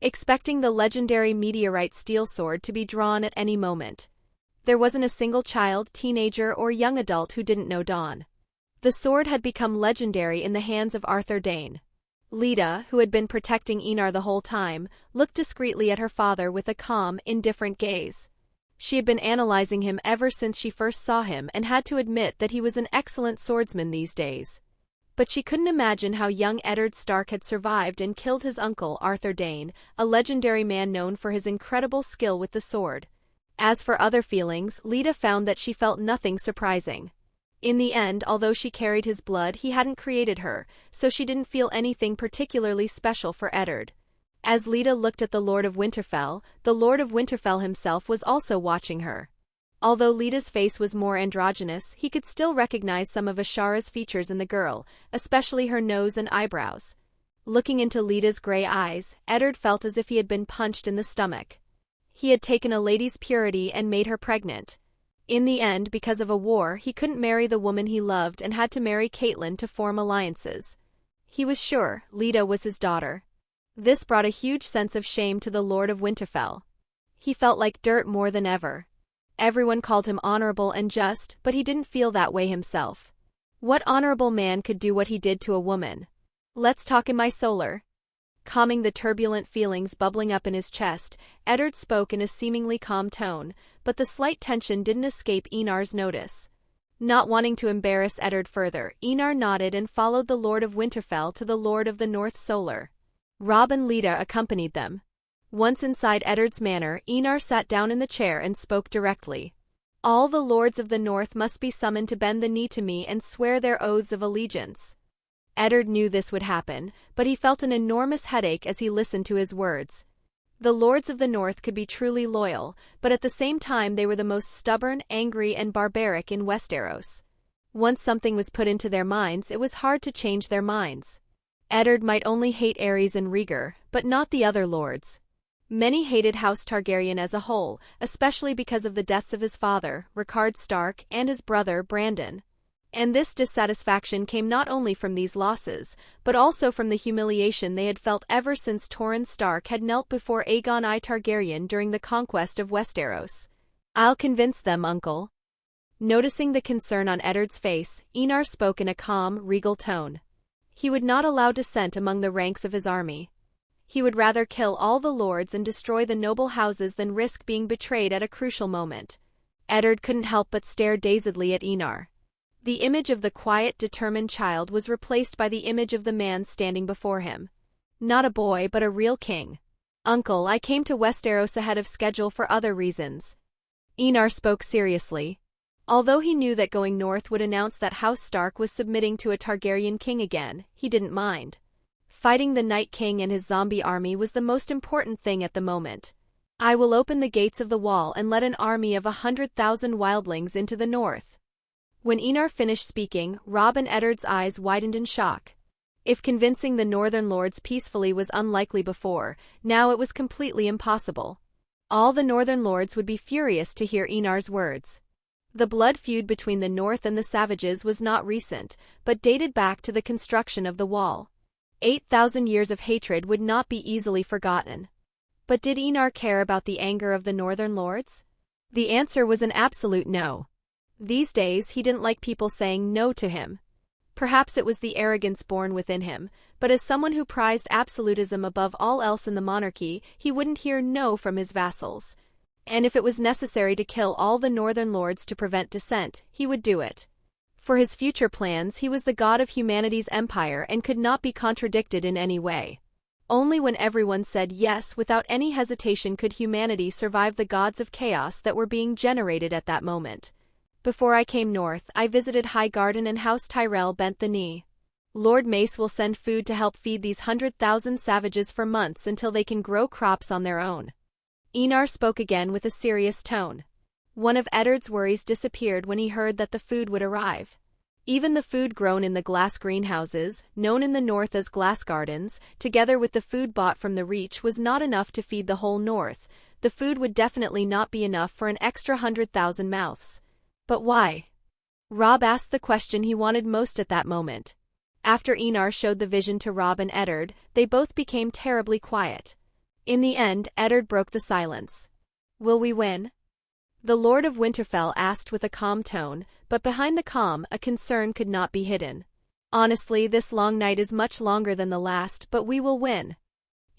S1: expecting the legendary meteorite steel sword to be drawn at any moment. There wasn't a single child, teenager, or young adult who didn't know Dawn. The sword had become legendary in the hands of Arthur Dayne. Lita, who had been protecting Enar the whole time, looked discreetly at her father with a calm, indifferent gaze. She had been analyzing him ever since she first saw him and had to admit that he was an excellent swordsman these days. But she couldn't imagine how young Eddard Stark had survived and killed his uncle, Arthur Dayne, a legendary man known for his incredible skill with the sword. As for other feelings, Lita found that she felt nothing surprising. In the end, although she carried his blood, he hadn't created her, so she didn't feel anything particularly special for Eddard. As Lita looked at the Lord of Winterfell, the Lord of Winterfell himself was also watching her. Although Lita's face was more androgynous, he could still recognize some of Ashara's features in the girl, especially her nose and eyebrows. Looking into Lita's gray eyes, Eddard felt as if he had been punched in the stomach. He had taken a lady's purity and made her pregnant. In the end, because of a war, he couldn't marry the woman he loved and had to marry Catelyn to form alliances. He was sure Lita was his daughter. This brought a huge sense of shame to the Lord of Winterfell. He felt like dirt more than ever. Everyone called him honorable and just, but he didn't feel that way himself. What honorable man could do what he did to a woman? "Let's talk in my solar." Calming the turbulent feelings bubbling up in his chest, Eddard spoke in a seemingly calm tone, but the slight tension didn't escape Enar's notice. Not wanting to embarrass Eddard further, Enar nodded and followed the Lord of Winterfell to the Lord of the North Solar. Robb and Lita accompanied them. Once inside Eddard's manor, Enar sat down in the chair and spoke directly. "All the lords of the North must be summoned to bend the knee to me and swear their oaths of allegiance." Eddard knew this would happen, but he felt an enormous headache as he listened to his words. The lords of the North could be truly loyal, but at the same time they were the most stubborn, angry, and barbaric in Westeros. Once something was put into their minds, it was hard to change their minds. Eddard might only hate Aerys and Rhaegar, but not the other lords. Many hated House Targaryen as a whole, especially because of the deaths of his father, Rickard Stark, and his brother, Brandon. And this dissatisfaction came not only from these losses, but also from the humiliation they had felt ever since Torrhen Stark had knelt before Aegon I Targaryen during the conquest of Westeros. "I'll convince them, uncle." Noticing the concern on Eddard's face, Enar spoke in a calm, regal tone. He would not allow dissent among the ranks of his army. He would rather kill all the lords and destroy the noble houses than risk being betrayed at a crucial moment. Eddard couldn't help but stare dazedly at Enar. The image of the quiet, determined child was replaced by the image of the man standing before him. Not a boy, but a real king. "Uncle, I came to Westeros ahead of schedule for other reasons." Enar spoke seriously. Although he knew that going north would announce that House Stark was submitting to a Targaryen king again, he didn't mind. Fighting the Night King and his zombie army was the most important thing at the moment. "I will open the gates of the wall and let an army of 100,000 wildlings into the north." When Enar finished speaking, Robb and Eddard's eyes widened in shock. If convincing the northern lords peacefully was unlikely before, now it was completely impossible. All the northern lords would be furious to hear Enar's words. The blood feud between the North and the Savages was not recent, but dated back to the construction of the Wall. 8,000 years of hatred would not be easily forgotten. But did Enar care about the anger of the Northern Lords? The answer was an absolute no. These days he didn't like people saying no to him. Perhaps it was the arrogance born within him, but as someone who prized absolutism above all else in the monarchy, he wouldn't hear no from his vassals. And if it was necessary to kill all the Northern Lords to prevent dissent, he would do it. For his future plans, he was the god of humanity's empire and could not be contradicted in any way. Only when everyone said yes without any hesitation could humanity survive the gods of chaos that were being generated at that moment. Before I came north, I visited Highgarden and House Tyrell bent the knee. Lord Mace will send food to help feed these 100,000 savages for months until they can grow crops on their own. Enar spoke again with a serious tone. One of Eddard's worries disappeared when he heard that the food would arrive. Even the food grown in the glass greenhouses, known in the north as glass gardens, together with the food bought from the Reach was not enough to feed the whole north. The food would definitely not be enough for an extra 100,000 mouths. But why? Robb asked the question he wanted most at that moment. After Enar showed the vision to Robb and Eddard, they both became terribly quiet. In the end, Eddard broke the silence. Will we win? The Lord of Winterfell asked with a calm tone, but behind the calm, a concern could not be hidden. Honestly, this long night is much longer than the last, but we will win.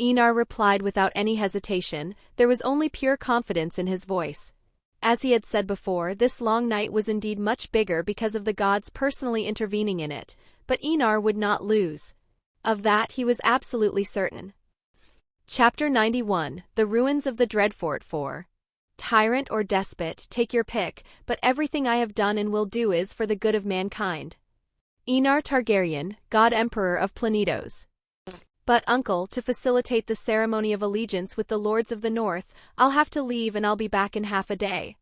S1: Enar replied without any hesitation, there was only pure confidence in his voice. As he had said before, this long night was indeed much bigger because of the gods personally intervening in it, but Enar would not lose. Of that he was absolutely certain. Chapter 91, The Ruins of the Dreadfort 4. Tyrant or despot, take your pick, but everything I have done and will do is for the good of mankind. Enar Targaryen, God Emperor of Planetos. But uncle, to facilitate the ceremony of allegiance with the Lords of the North, I'll have to leave and I'll be back in half a day.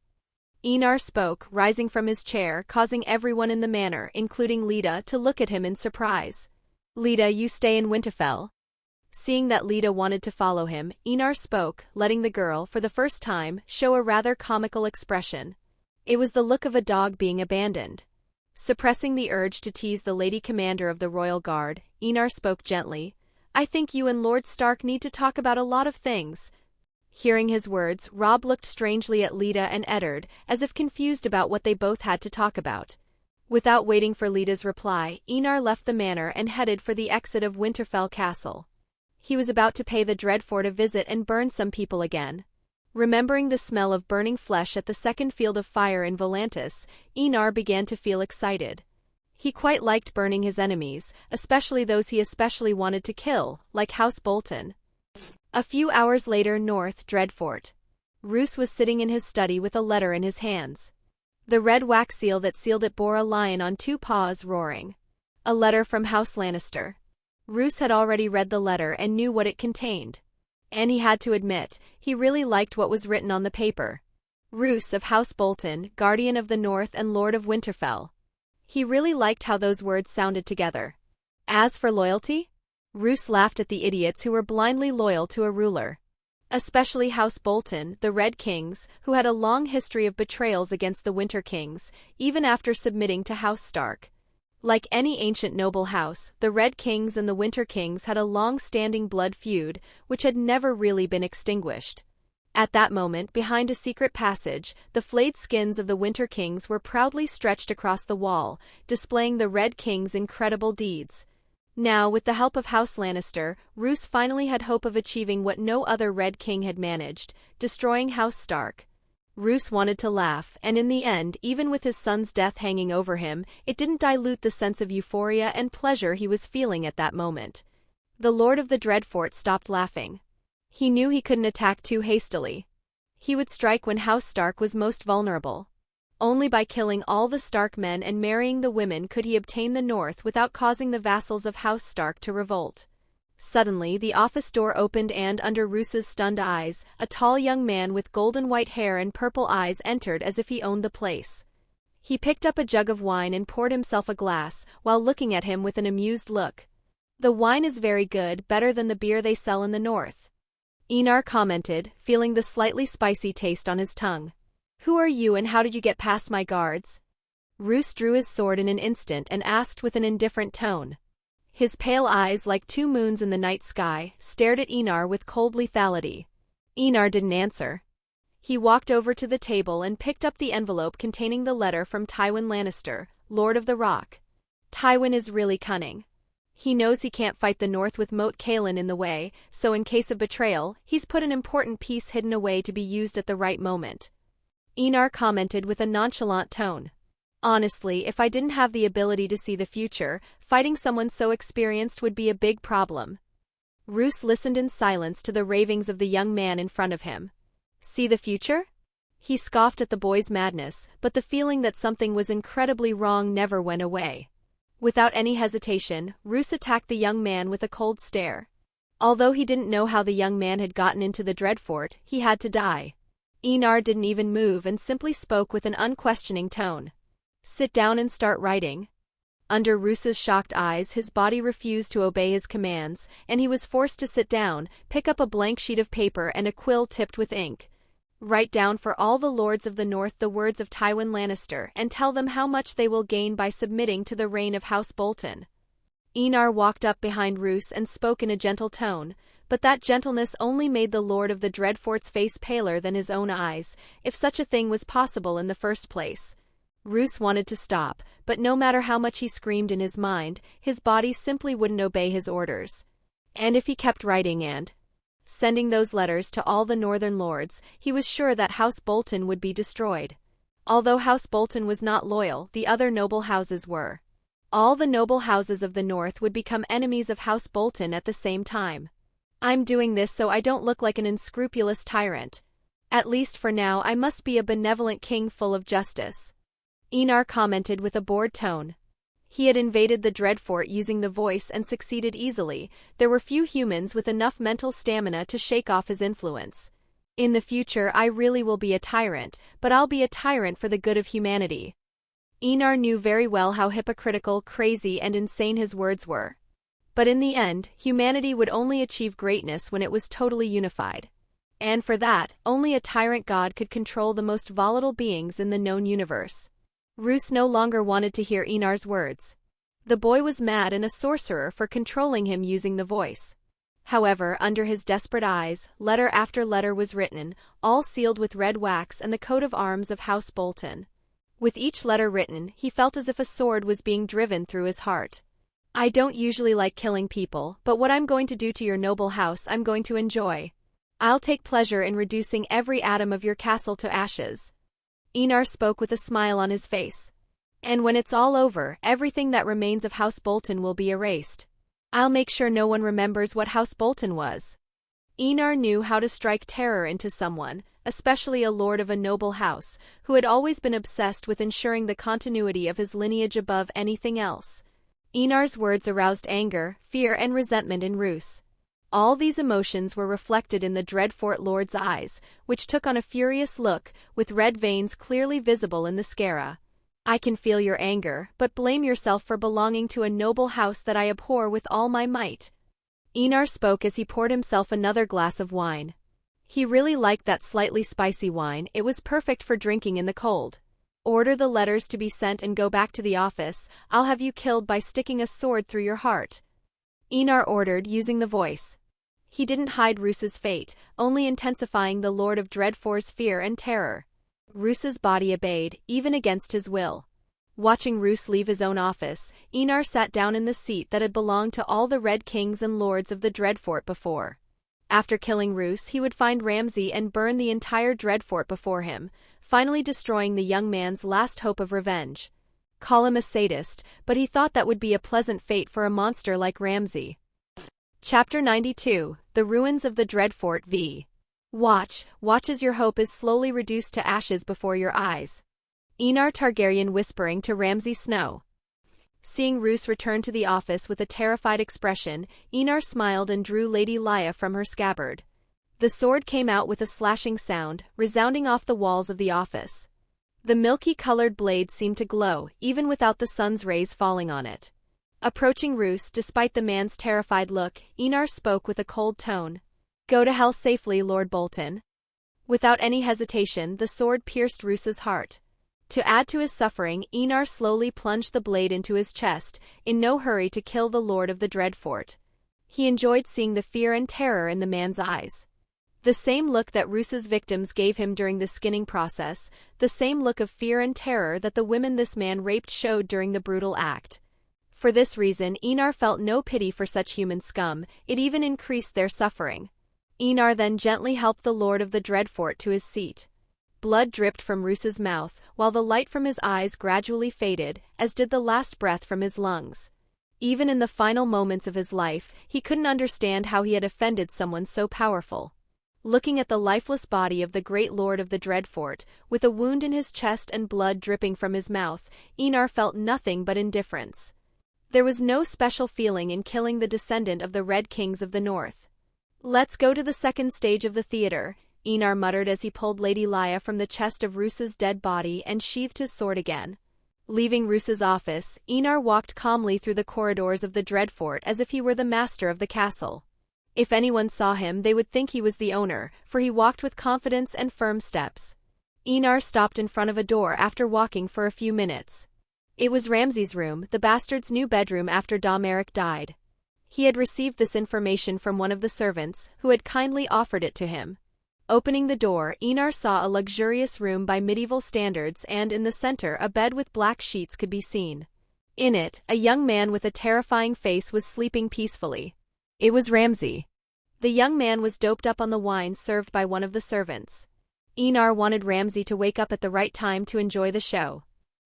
S1: Enar spoke, rising from his chair, causing everyone in the manor, including Leda, to look at him in surprise. Leda, you stay in Winterfell. Seeing that Leda wanted to follow him, Enar spoke, letting the girl, for the first time, show a rather comical expression. It was the look of a dog being abandoned. Suppressing the urge to tease the Lady Commander of the Royal Guard, Enar spoke gently. I think you and Lord Stark need to talk about a lot of things. Hearing his words, Robb looked strangely at Leda and Eddard, as if confused about what they both had to talk about. Without waiting for Leda's reply, Enar left the manor and headed for the exit of Winterfell Castle. He was about to pay the Dreadfort a visit and burn some people again. Remembering the smell of burning flesh at the second field of fire in Volantis, Enar began to feel excited. He quite liked burning his enemies, especially those he especially wanted to kill, like House Bolton. A few hours later, North Dreadfort. Roose was sitting in his study with a letter in his hands. The red wax seal that sealed it bore a lion on two paws roaring. A letter from House Lannister. Roose had already read the letter and knew what it contained. And he had to admit, he really liked what was written on the paper. Roose of House Bolton, Guardian of the North and Lord of Winterfell. He really liked how those words sounded together. As for loyalty? Roose laughed at the idiots who were blindly loyal to a ruler. Especially House Bolton, the Red Kings, who had a long history of betrayals against the Winter Kings, even after submitting to House Stark. Like any ancient noble house, the Red Kings and the Winter Kings had a long-standing blood feud, which had never really been extinguished. At that moment, behind a secret passage, the flayed skins of the Winter Kings were proudly stretched across the wall, displaying the Red King's incredible deeds. Now, with the help of House Lannister, Roose finally had hope of achieving what no other Red King had managed, destroying House Stark. Roose wanted to laugh, and in the end, even with his son's death hanging over him, it didn't dilute the sense of euphoria and pleasure he was feeling at that moment. The Lord of the Dreadfort stopped laughing. He knew he couldn't attack too hastily. He would strike when House Stark was most vulnerable. Only by killing all the Stark men and marrying the women could he obtain the North without causing the vassals of House Stark to revolt. Suddenly, the office door opened and, under Roose's stunned eyes, a tall young man with golden white hair and purple eyes entered as if he owned the place. He picked up a jug of wine and poured himself a glass, while looking at him with an amused look. The wine is very good, better than the beer they sell in the north. Enar commented, feeling the slightly spicy taste on his tongue. Who are you and how did you get past my guards? Roose drew his sword in an instant and asked with an indifferent tone. His pale eyes, like two moons in the night sky, stared at Enar with cold lethality. Enar didn't answer. He walked over to the table and picked up the envelope containing the letter from Tywin Lannister, Lord of the Rock. Tywin is really cunning. He knows he can't fight the North with Moat Cailin in the way, so in case of betrayal, he's put an important piece hidden away to be used at the right moment. Enar commented with a nonchalant tone. Honestly, if I didn't have the ability to see the future, fighting someone so experienced would be a big problem. Roose listened in silence to the ravings of the young man in front of him. See the future? He scoffed at the boy's madness, but the feeling that something was incredibly wrong never went away. Without any hesitation, Roose attacked the young man with a cold stare. Although he didn't know how the young man had gotten into the Dreadfort, he had to die. Enar didn't even move and simply spoke with an unquestioning tone. Sit down and start writing. Under Roose's shocked eyes, his body refused to obey his commands, and he was forced to sit down, pick up a blank sheet of paper and a quill tipped with ink. Write down for all the lords of the North the words of Tywin Lannister and tell them how much they will gain by submitting to the reign of House Bolton. Enar walked up behind Roose and spoke in a gentle tone, but that gentleness only made the Lord of the Dreadfort's face paler than his own eyes, if such a thing was possible in the first place. Roose wanted to stop, but no matter how much he screamed in his mind, his body simply wouldn't obey his orders. And if he kept writing and sending those letters to all the northern lords, he was sure that House Bolton would be destroyed. Although House Bolton was not loyal, the other noble houses were. All the noble houses of the North would become enemies of House Bolton at the same time. I'm doing this so I don't look like an unscrupulous tyrant. At least for now I must be a benevolent king full of justice. Enar commented with a bored tone. He had invaded the Dreadfort using the voice and succeeded easily. There were few humans with enough mental stamina to shake off his influence. In the future I really will be a tyrant, but I'll be a tyrant for the good of humanity. Enar knew very well how hypocritical, crazy, and insane his words were. But in the end, humanity would only achieve greatness when it was totally unified. And for that, only a tyrant god could control the most volatile beings in the known universe. Roose no longer wanted to hear Enar's words. The boy was mad and a sorcerer for controlling him using the voice. However, under his desperate eyes, letter after letter was written, all sealed with red wax and the coat of arms of House Bolton. With each letter written, he felt as if a sword was being driven through his heart. I don't usually like killing people, but what I'm going to do to your noble house I'm going to enjoy. I'll take pleasure in reducing every atom of your castle to ashes. Enar spoke with a smile on his face. And when it's all over, everything that remains of House Bolton will be erased. I'll make sure no one remembers what House Bolton was. Enar knew how to strike terror into someone, especially a lord of a noble house, who had always been obsessed with ensuring the continuity of his lineage above anything else. Enar's words aroused anger, fear, and resentment in Roose. All these emotions were reflected in the Dreadfort Lord's eyes, which took on a furious look, with red veins clearly visible in the scara. I can feel your anger, but blame yourself for belonging to a noble house that I abhor with all my might. Enar spoke as he poured himself another glass of wine. He really liked that slightly spicy wine, it was perfect for drinking in the cold. Order the letters to be sent and go back to the office. I'll have you killed by sticking a sword through your heart. Enar ordered, using the voice. He didn't hide Roose's fate, only intensifying the Lord of Dreadfort's fear and terror. Roose's body obeyed, even against his will. Watching Roose leave his own office, Enar sat down in the seat that had belonged to all the Red Kings and Lords of the Dreadfort before. After killing Roose, he would find Ramsay and burn the entire Dreadfort before him, finally destroying the young man's last hope of revenge. Call him a sadist, but he thought that would be a pleasant fate for a monster like Ramsay. Chapter 92, The Ruins of the Dreadfort v. Watch as your hope is slowly reduced to ashes before your eyes. Enar Targaryen whispering to Ramsay Snow. Seeing Roose return to the office with a terrified expression, Enar smiled and drew Lady Lya from her scabbard. The sword came out with a slashing sound, resounding off the walls of the office. The milky-colored blade seemed to glow, even without the sun's rays falling on it. Approaching Roose, despite the man's terrified look, Enar spoke with a cold tone. Go to hell safely, Lord Bolton. Without any hesitation, the sword pierced Roos's heart. To add to his suffering, Enar slowly plunged the blade into his chest, in no hurry to kill the Lord of the Dreadfort. He enjoyed seeing the fear and terror in the man's eyes. The same look that Roos's victims gave him during the skinning process, the same look of fear and terror that the women this man raped showed during the brutal act. For this reason, Enar felt no pity for such human scum, it even increased their suffering. Enar then gently helped the Lord of the Dreadfort to his seat. Blood dripped from Roos's mouth, while the light from his eyes gradually faded, as did the last breath from his lungs. Even in the final moments of his life, he couldn't understand how he had offended someone so powerful. Looking at the lifeless body of the great Lord of the Dreadfort, with a wound in his chest and blood dripping from his mouth, Enar felt nothing but indifference. There was no special feeling in killing the descendant of the Red Kings of the North. "Let's go to the second stage of the theater," Enar muttered as he pulled Lady Laia from the chest of Roos's dead body and sheathed his sword again. Leaving Roos's office, Enar walked calmly through the corridors of the Dreadfort as if he were the master of the castle. If anyone saw him, they would think he was the owner, for he walked with confidence and firm steps. Enar stopped in front of a door after walking for a few minutes. It was Ramsay's room, the bastard's new bedroom after Domeric died. He had received this information from one of the servants, who had kindly offered it to him. Opening the door, Enar saw a luxurious room by medieval standards and in the center a bed with black sheets could be seen. In it, a young man with a terrifying face was sleeping peacefully. It was Ramsay. The young man was doped up on the wine served by one of the servants. Enar wanted Ramsay to wake up at the right time to enjoy the show.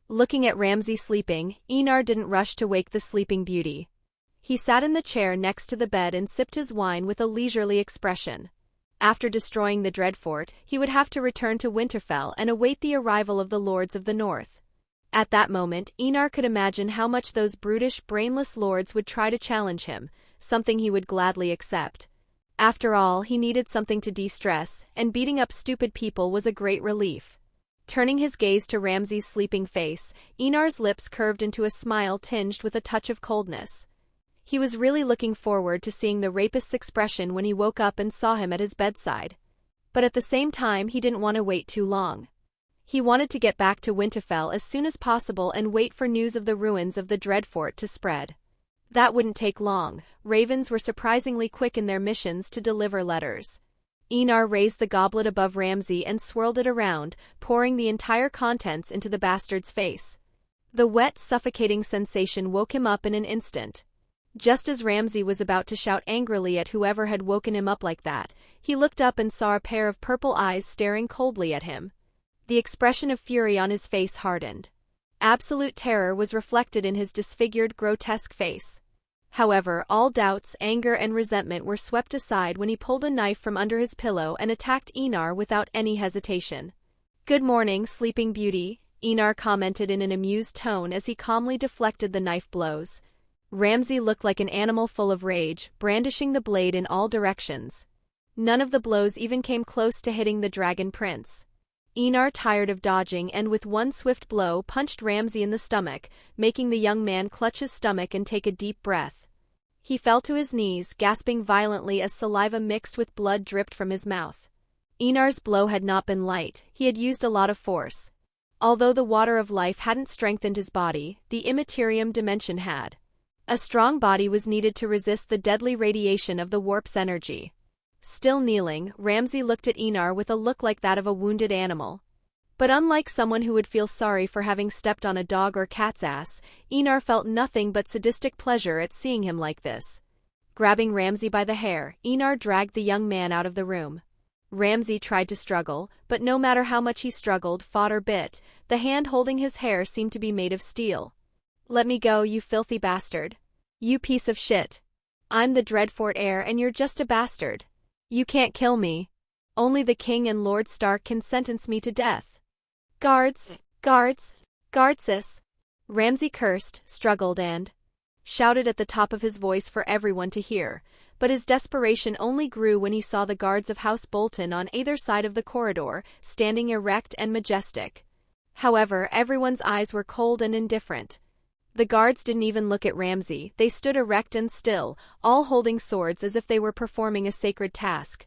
S1: Looking at Ramsay sleeping, Enar didn't rush to wake the sleeping beauty. He sat in the chair next to the bed and sipped his wine with a leisurely expression. After destroying the Dreadfort, he would have to return to Winterfell and await the arrival of the Lords of the North. At that moment, Enar could imagine how much those brutish, brainless lords would try to challenge him, something he would gladly accept. After all, he needed something to de-stress, and beating up stupid people was a great relief. Turning his gaze to Ramsay's sleeping face, Enar's lips curved into a smile tinged with a touch of coldness. He was really looking forward to seeing the rapist's expression when he woke up and saw him at his bedside. But at the same time, he didn't want to wait too long. He wanted to get back to Winterfell as soon as possible and wait for news of the ruins of the Dreadfort to spread. That wouldn't take long. Ravens were surprisingly quick in their missions to deliver letters. Enar raised the goblet above Ramsay and swirled it around, pouring the entire contents into the bastard's face. The wet, suffocating sensation woke him up in an instant. Just as Ramsay was about to shout angrily at whoever had woken him up like that, he looked up and saw a pair of purple eyes staring coldly at him. The expression of fury on his face hardened. Absolute terror was reflected in his disfigured, grotesque face. However, all doubts, anger, and resentment were swept aside when he pulled a knife from under his pillow and attacked Enar without any hesitation. "Good morning, sleeping beauty," Enar commented in an amused tone as he calmly deflected the knife blows. Ramsay looked like an animal full of rage, brandishing the blade in all directions. None of the blows even came close to hitting the Dragon Prince. Enar tired of dodging and with one swift blow punched Ramsay in the stomach, making the young man clutch his stomach and take a deep breath. He fell to his knees, gasping violently as saliva mixed with blood dripped from his mouth. Enar's blow had not been light, he had used a lot of force. Although the water of life hadn't strengthened his body, the immaterium dimension had. A strong body was needed to resist the deadly radiation of the warp's energy. Still kneeling, Ramsay looked at Enar with a look like that of a wounded animal. But unlike someone who would feel sorry for having stepped on a dog or cat's ass, Enar felt nothing but sadistic pleasure at seeing him like this. Grabbing Ramsay by the hair, Enar dragged the young man out of the room. Ramsay tried to struggle, but no matter how much he struggled, fought or bit, the hand holding his hair seemed to be made of steel. "Let me go, you filthy bastard. You piece of shit. I'm the Dreadfort heir and you're just a bastard. You can't kill me. Only the king and Lord Stark can sentence me to death. Guards, guards, guardsis." Ramsay cursed, struggled and shouted at the top of his voice for everyone to hear, but his desperation only grew when he saw the guards of House Bolton on either side of the corridor, standing erect and majestic. However, everyone's eyes were cold and indifferent. The guards didn't even look at Ramsay, they stood erect and still, all holding swords as if they were performing a sacred task.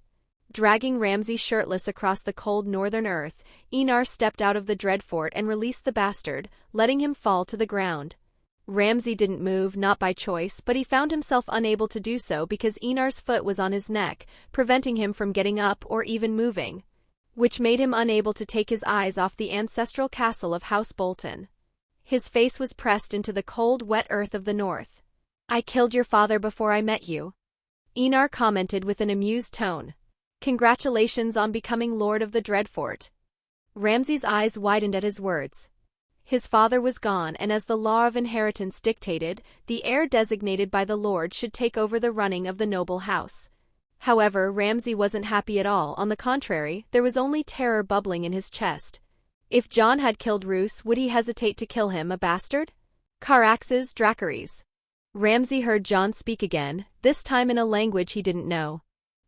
S1: Dragging Ramsay shirtless across the cold northern earth, Enar stepped out of the Dreadfort and released the bastard, letting him fall to the ground. Ramsay didn't move, not by choice, but he found himself unable to do so because Enar's foot was on his neck, preventing him from getting up or even moving, which made him unable to take his eyes off the ancestral castle of House Bolton. His face was pressed into the cold, wet earth of the north. "I killed your father before I met you," Enar commented with an amused tone. "Congratulations on becoming Lord of the Dreadfort." Ramsay's eyes widened at his words. His father was gone, and as the law of inheritance dictated, the heir designated by the Lord should take over the running of the noble house. However, Ramsay wasn't happy at all. On the contrary, there was only terror bubbling in his chest. If Jon had killed Roose, would he hesitate to kill him, a bastard? Caraxes, Dracarys. Ramsay heard Jon speak again, this time in a language he didn't know.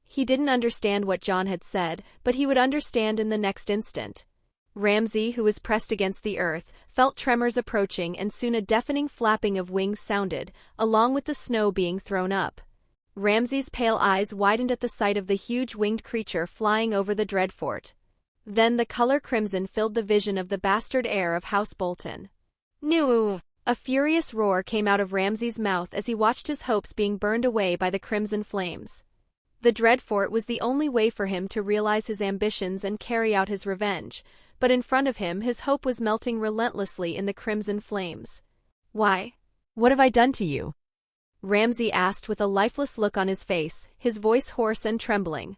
S1: He didn't understand what Jon had said, but he would understand in the next instant. Ramsay, who was pressed against the earth, felt tremors approaching, and soon a deafening flapping of wings sounded, along with the snow being thrown up. Ramsay's pale eyes widened at the sight of the huge winged creature flying over the Dreadfort. Then the color crimson filled the vision of the bastard heir of House Bolton. "No!" A furious roar came out of Ramsay's mouth as he watched his hopes being burned away by the crimson flames. The Dreadfort was the only way for him to realize his ambitions and carry out his revenge, but in front of him his hope was melting relentlessly in the crimson flames. "Why? What have I done to you?" Ramsay asked with a lifeless look on his face, his voice hoarse and trembling.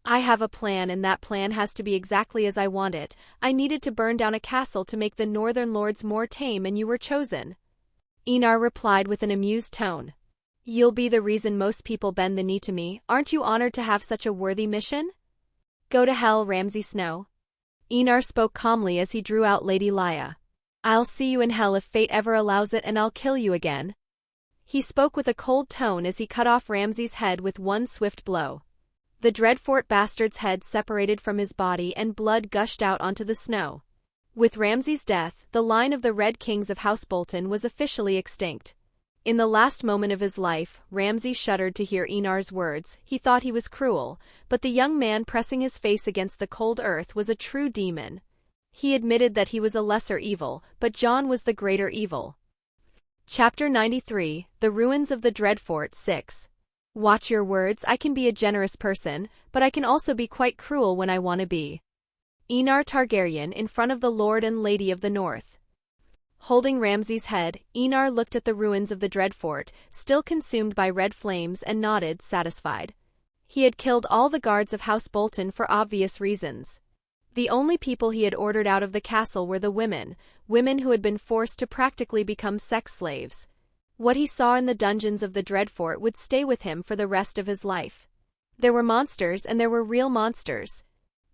S1: "I have a plan, and that plan has to be exactly as I want it. I needed to burn down a castle to make the Northern Lords more tame, and you were chosen." Enar replied with an amused tone. "You'll be the reason most people bend the knee to me. Aren't you honored to have such a worthy mission?" "Go to hell, Ramsay Snow." Enar spoke calmly as he drew out Lady Lya. "I'll see you in hell if fate ever allows it, and I'll kill you again." He spoke with a cold tone as he cut off Ramsay's head with one swift blow. The Dreadfort bastard's head separated from his body and blood gushed out onto the snow. With Ramsay's death, the line of the Red Kings of House Bolton was officially extinct. In the last moment of his life, Ramsay shuddered to hear Enar's words. He thought he was cruel, but the young man pressing his face against the cold earth was a true demon. He admitted that he was a lesser evil, but Jon was the greater evil. Chapter 93, The Ruins of the Dreadfort 6. Watch your words. I can be a generous person, but I can also be quite cruel when I want to be. Enar Targaryen in front of the Lord and Lady of the North. Holding Ramsay's head, Enar looked at the ruins of the Dreadfort, still consumed by red flames, and nodded, satisfied. He had killed all the guards of House Bolton for obvious reasons. The only people he had ordered out of the castle were the women who had been forced to practically become sex slaves. What he saw in the dungeons of the Dreadfort would stay with him for the rest of his life. There were monsters, and there were real monsters.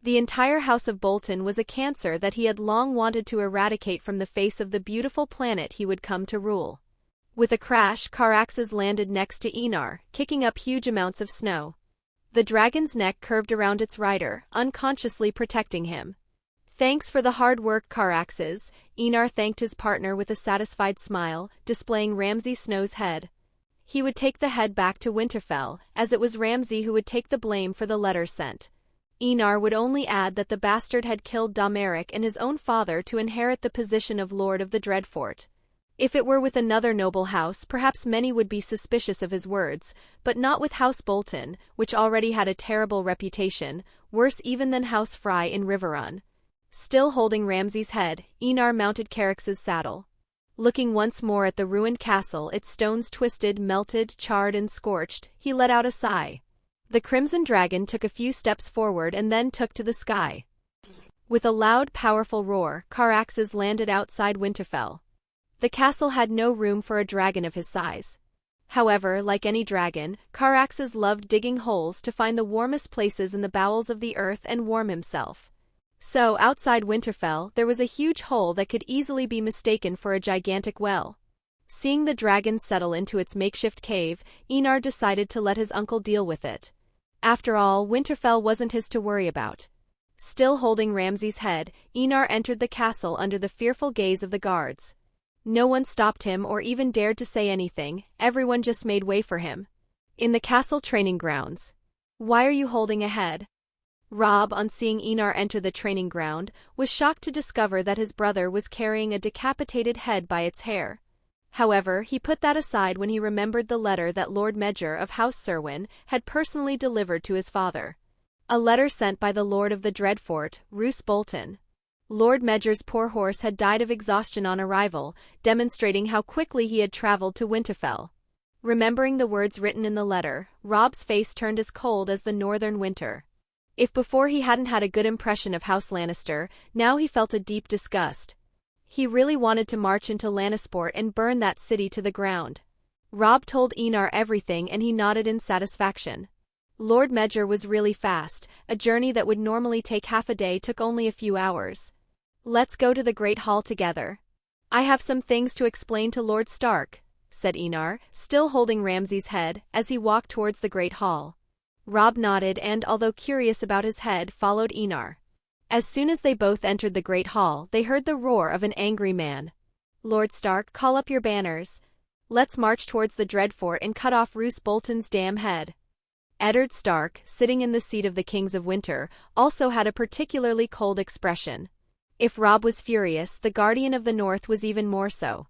S1: The entire House of Bolton was a cancer that he had long wanted to eradicate from the face of the beautiful planet he would come to rule. With a crash, Caraxes landed next to Enar, kicking up huge amounts of snow. The dragon's neck curved around its rider, unconsciously protecting him. "Thanks for the hard work, Caraxes," Enar thanked his partner with a satisfied smile, displaying Ramsay Snow's head. He would take the head back to Winterfell, as it was Ramsay who would take the blame for the letter sent. Enar would only add that the bastard had killed Domeric and his own father to inherit the position of Lord of the Dreadfort. If it were with another noble house, perhaps many would be suspicious of his words, but not with House Bolton, which already had a terrible reputation, worse even than House Frye in Riverrun. Still holding Ramsay's head, Enar mounted Caraxes' saddle. Looking once more at the ruined castle, its stones twisted, melted, charred, and scorched, he let out a sigh. The crimson dragon took a few steps forward and then took to the sky. With a loud, powerful roar, Caraxes landed outside Winterfell. The castle had no room for a dragon of his size. However, like any dragon, Caraxes loved digging holes to find the warmest places in the bowels of the earth and warm himself. So, outside Winterfell, there was a huge hole that could easily be mistaken for a gigantic well. Seeing the dragon settle into its makeshift cave, Enar decided to let his uncle deal with it. After all, Winterfell wasn't his to worry about. Still holding Ramsay's head, Enar entered the castle under the fearful gaze of the guards. No one stopped him or even dared to say anything, everyone just made way for him. In the castle training grounds. "Why are you holding a head?" Robb, on seeing Enar enter the training ground, was shocked to discover that his brother was carrying a decapitated head by its hair. However, he put that aside when he remembered the letter that Lord Medger of House Serwyn had personally delivered to his father. A letter sent by the Lord of the Dreadfort, Roose Bolton. Lord Medger's poor horse had died of exhaustion on arrival, demonstrating how quickly he had traveled to Winterfell. Remembering the words written in the letter, Robb's face turned as cold as the northern winter. If before he hadn't had a good impression of House Lannister, now he felt a deep disgust. He really wanted to march into Lannisport and burn that city to the ground. Robb told Enar everything and he nodded in satisfaction. Lord Medger was really fast, a journey that would normally take half a day took only a few hours. "Let's go to the Great Hall together. I have some things to explain to Lord Stark," said Enar, still holding Ramsay's head, as he walked towards the Great Hall. Robb nodded and, although curious about his head, followed Enar. As soon as they both entered the Great Hall, they heard the roar of an angry man. "Lord Stark, call up your banners. Let's march towards the Dreadfort and cut off Roose Bolton's damn head." Eddard Stark, sitting in the seat of the Kings of Winter, also had a particularly cold expression. If Robb was furious, the Guardian of the North was even more so.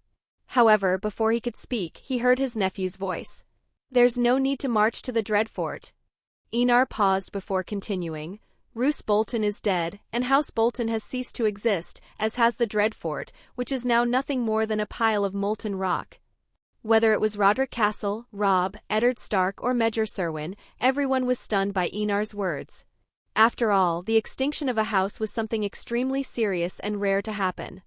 S1: However, before he could speak, he heard his nephew's voice. "There's no need to march to the Dreadfort." Enar paused before continuing. "Roose Bolton is dead, and House Bolton has ceased to exist, as has the Dreadfort, which is now nothing more than a pile of molten rock." Whether it was Roderick Castle, Robb, Eddard Stark, or Medger Serwyn, everyone was stunned by Enar's words. After all, the extinction of a house was something extremely serious and rare to happen.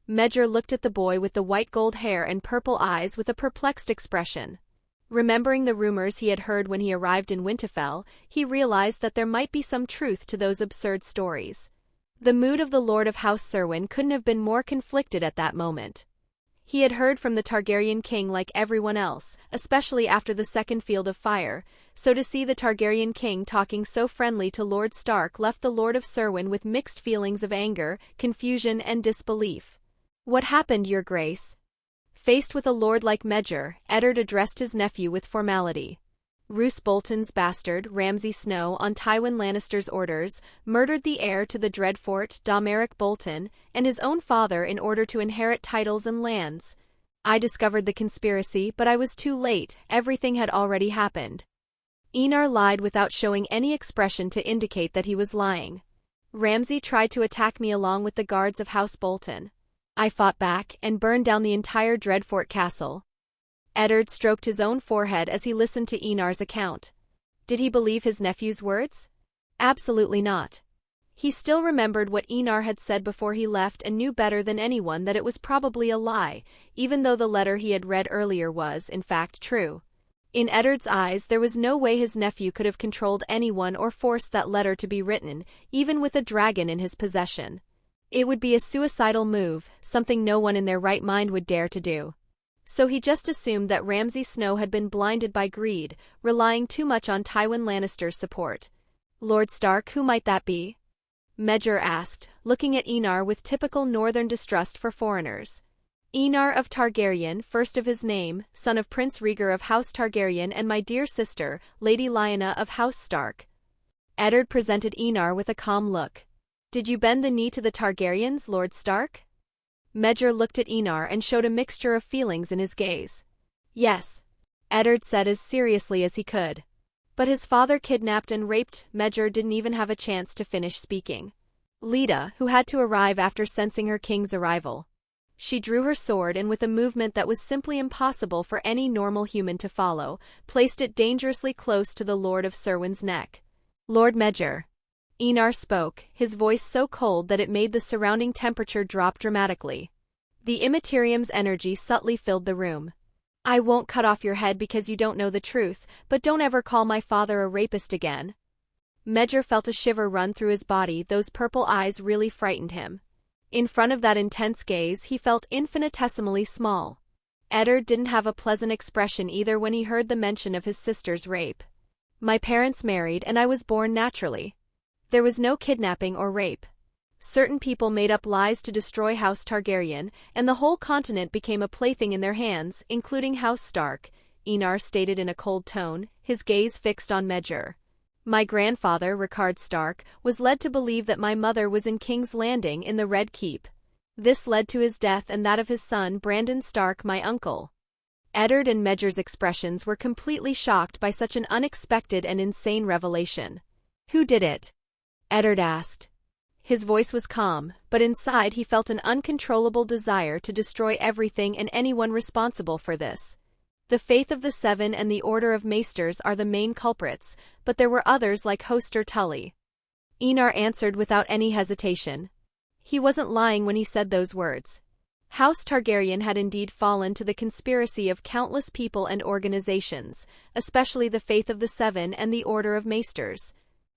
S1: Medger looked at the boy with the white gold hair and purple eyes with a perplexed expression. Remembering the rumors he had heard when he arrived in Winterfell, he realized that there might be some truth to those absurd stories. The mood of the Lord of House Serwyn couldn't have been more conflicted at that moment. He had heard from the Targaryen king like everyone else, especially after the Second Field of Fire, so to see the Targaryen king talking so friendly to Lord Stark left the Lord of Serwyn with mixed feelings of anger, confusion, and disbelief. "What happened, Your Grace?" Faced with a lord like Medger, Eddard addressed his nephew with formality. "Roose Bolton's bastard, Ramsay Snow, on Tywin Lannister's orders, murdered the heir to the Dreadfort, Domeric Bolton, and his own father in order to inherit titles and lands. I discovered the conspiracy, but I was too late, everything had already happened." Enar lied without showing any expression to indicate that he was lying. "Ramsay tried to attack me along with the guards of House Bolton. I fought back and burned down the entire Dreadfort castle." Eddard stroked his own forehead as he listened to Enar's account. Did he believe his nephew's words? Absolutely not. He still remembered what Enar had said before he left and knew better than anyone that it was probably a lie, even though the letter he had read earlier was, in fact, true. In Eddard's eyes, there was no way his nephew could have controlled anyone or forced that letter to be written, even with a dragon in his possession. It would be a suicidal move, something no one in their right mind would dare to do. So he just assumed that Ramsay Snow had been blinded by greed, relying too much on Tywin Lannister's support. "Lord Stark, who might that be?" Medger asked, looking at Enar with typical northern distrust for foreigners. "Enar of Targaryen, first of his name, son of Prince Rhaegar of House Targaryen and my dear sister, Lady Lyanna of House Stark." Eddard presented Enar with a calm look. "Did you bend the knee to the Targaryens, Lord Stark?" Medger looked at Enar and showed a mixture of feelings in his gaze. "Yes," Eddard said as seriously as he could. "But his father kidnapped and raped." Medger didn't even have a chance to finish speaking. Lita, who had to arrive after sensing her king's arrival. She drew her sword and with a movement that was simply impossible for any normal human to follow, placed it dangerously close to the Lord of Serwyn's neck. "Lord Medger." Enar spoke, his voice so cold that it made the surrounding temperature drop dramatically. The Immaterium's energy subtly filled the room. "I won't cut off your head because you don't know the truth, but don't ever call my father a rapist again." Medger felt a shiver run through his body, those purple eyes really frightened him. In front of that intense gaze, he felt infinitesimally small. Eddard didn't have a pleasant expression either when he heard the mention of his sister's rape. "My parents married and I was born naturally. There was no kidnapping or rape. Certain people made up lies to destroy House Targaryen, and the whole continent became a plaything in their hands, including House Stark," Enar stated in a cold tone, his gaze fixed on Medger. My grandfather, Rickard Stark, was led to believe that my mother was in King's Landing in the Red Keep. This led to his death and that of his son, Brandon Stark, my uncle. Eddard and Medger's expressions were completely shocked by such an unexpected and insane revelation. Who did it? Eddard asked. His voice was calm, but inside he felt an uncontrollable desire to destroy everything and anyone responsible for this. The Faith of the Seven and the Order of Maesters are the main culprits, but there were others like Hoster Tully. Enar answered without any hesitation. He wasn't lying when he said those words. House Targaryen had indeed fallen to the conspiracy of countless people and organizations, especially the Faith of the Seven and the Order of Maesters.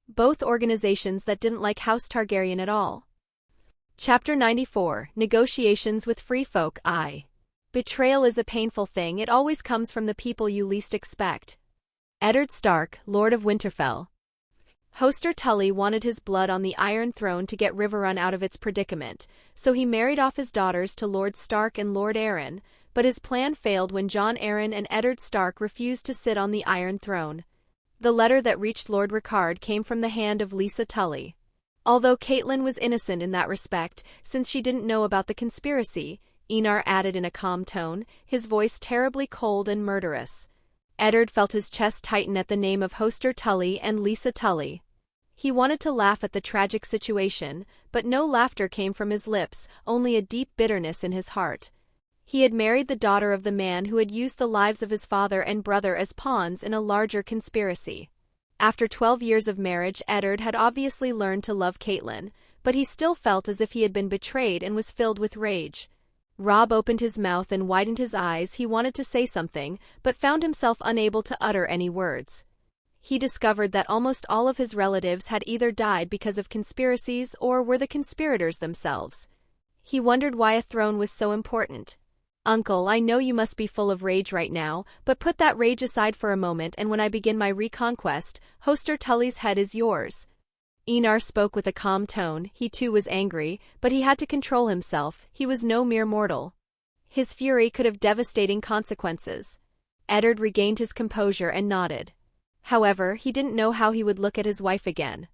S1: Both organizations that didn't like House Targaryen at all. Chapter 94, Negotiations with Free Folk. Betrayal is a painful thing. It always comes from the people you least expect. Eddard Stark, Lord of Winterfell. Hoster Tully wanted his blood on the Iron Throne to get Riverrun out of its predicament, so he married off his daughters to Lord Stark and Lord Arryn, but his plan failed when Jon Arryn and Eddard Stark refused to sit on the Iron Throne. The letter that reached Lord Rickard came from the hand of Lysa Tully. Although Catelyn was innocent in that respect, since she didn't know about the conspiracy, Enar added in a calm tone, his voice terribly cold and murderous. Eddard felt his chest tighten at the name of Hoster Tully and Lysa Tully. He wanted to laugh at the tragic situation, but no laughter came from his lips, only a deep bitterness in his heart. He had married the daughter of the man who had used the lives of his father and brother as pawns in a larger conspiracy. After 12 years of marriage, Eddard had obviously learned to love Catelyn, but he still felt as if he had been betrayed and was filled with rage. Robb opened his mouth and widened his eyes. He wanted to say something, but found himself unable to utter any words. He discovered that almost all of his relatives had either died because of conspiracies or were the conspirators themselves. He wondered why a throne was so important. Uncle, I know you must be full of rage right now, but put that rage aside for a moment, and when I begin my reconquest, Hoster Tully's head is yours. Enar spoke with a calm tone. He too was angry, but he had to control himself. He was no mere mortal. His fury could have devastating consequences. Eddard regained his composure and nodded. However, he didn't know how he would look at his wife again.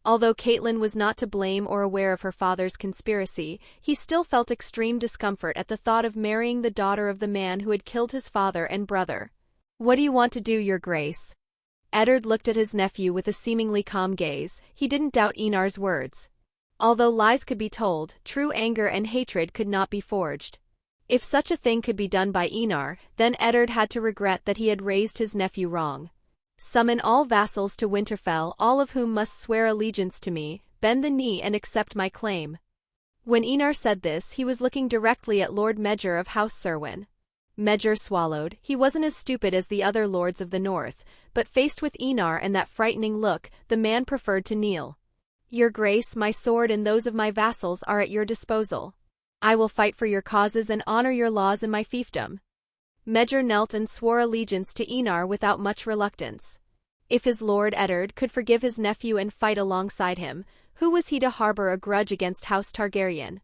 S1: Although Catelyn was not to blame or aware of her father's conspiracy, he still felt extreme discomfort at the thought of marrying the daughter of the man who had killed his father and brother. What do you want to do, Your Grace? Eddard looked at his nephew with a seemingly calm gaze. He didn't doubt Enar's words. Although lies could be told, true anger and hatred could not be forged. If such a thing could be done by Enar, then Eddard had to regret that he had raised his nephew wrong. Summon all vassals to Winterfell, all of whom must swear allegiance to me, bend the knee and accept my claim. When Enar said this, he was looking directly at Lord Medger of House Serwyn. Medger swallowed. He wasn't as stupid as the other lords of the north, but faced with Enar and that frightening look, the man preferred to kneel. Your Grace, my sword and those of my vassals are at your disposal. I will fight for your causes and honor your laws in my fiefdom. Medger knelt and swore allegiance to Enar without much reluctance. If his lord Eddard could forgive his nephew and fight alongside him, who was he to harbor a grudge against House Targaryen?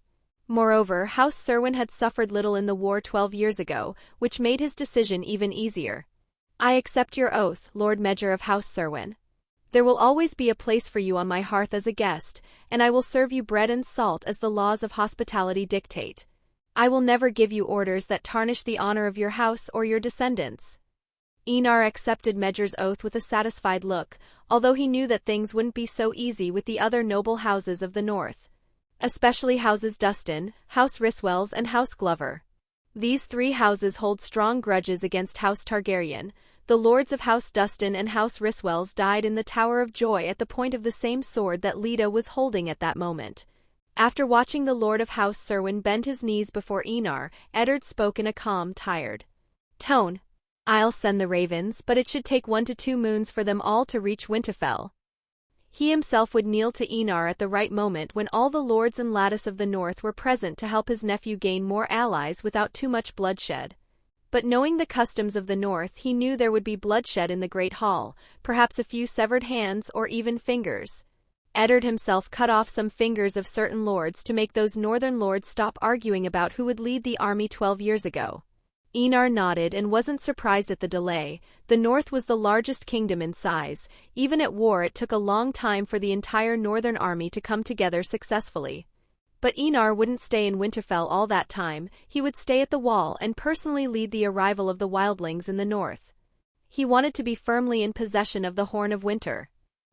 S1: Moreover, House Serwyn had suffered little in the war 12 years ago, which made his decision even easier. I accept your oath, Lord Medger of House Serwyn. There will always be a place for you on my hearth as a guest, and I will serve you bread and salt as the laws of hospitality dictate. I will never give you orders that tarnish the honor of your house or your descendants. Enar accepted Medger's oath with a satisfied look, although he knew that things wouldn't be so easy with the other noble houses of the north. Especially Houses Dustin, House Ryswells and House Glover. These three houses hold strong grudges against House Targaryen. The lords of House Dustin and House Ryswells died in the Tower of Joy at the point of the same sword that Leda was holding at that moment. After watching the Lord of House Serwyn bend his knees before Enar, Eddard spoke in a calm, tired tone. I'll send the ravens, but it should take 1 to 2 moons for them all to reach Winterfell. He himself would kneel to Enar at the right moment when all the lords and lattice of the north were present to help his nephew gain more allies without too much bloodshed. But knowing the customs of the north, he knew there would be bloodshed in the Great Hall, perhaps a few severed hands or even fingers. Eddard himself cut off some fingers of certain lords to make those northern lords stop arguing about who would lead the army 12 years ago. Enar nodded and wasn't surprised at the delay. The North was the largest kingdom in size. Even at war, it took a long time for the entire northern army to come together successfully. But Enar wouldn't stay in Winterfell all that time. He would stay at the wall and personally lead the arrival of the wildlings in the north. He wanted to be firmly in possession of the Horn of Winter.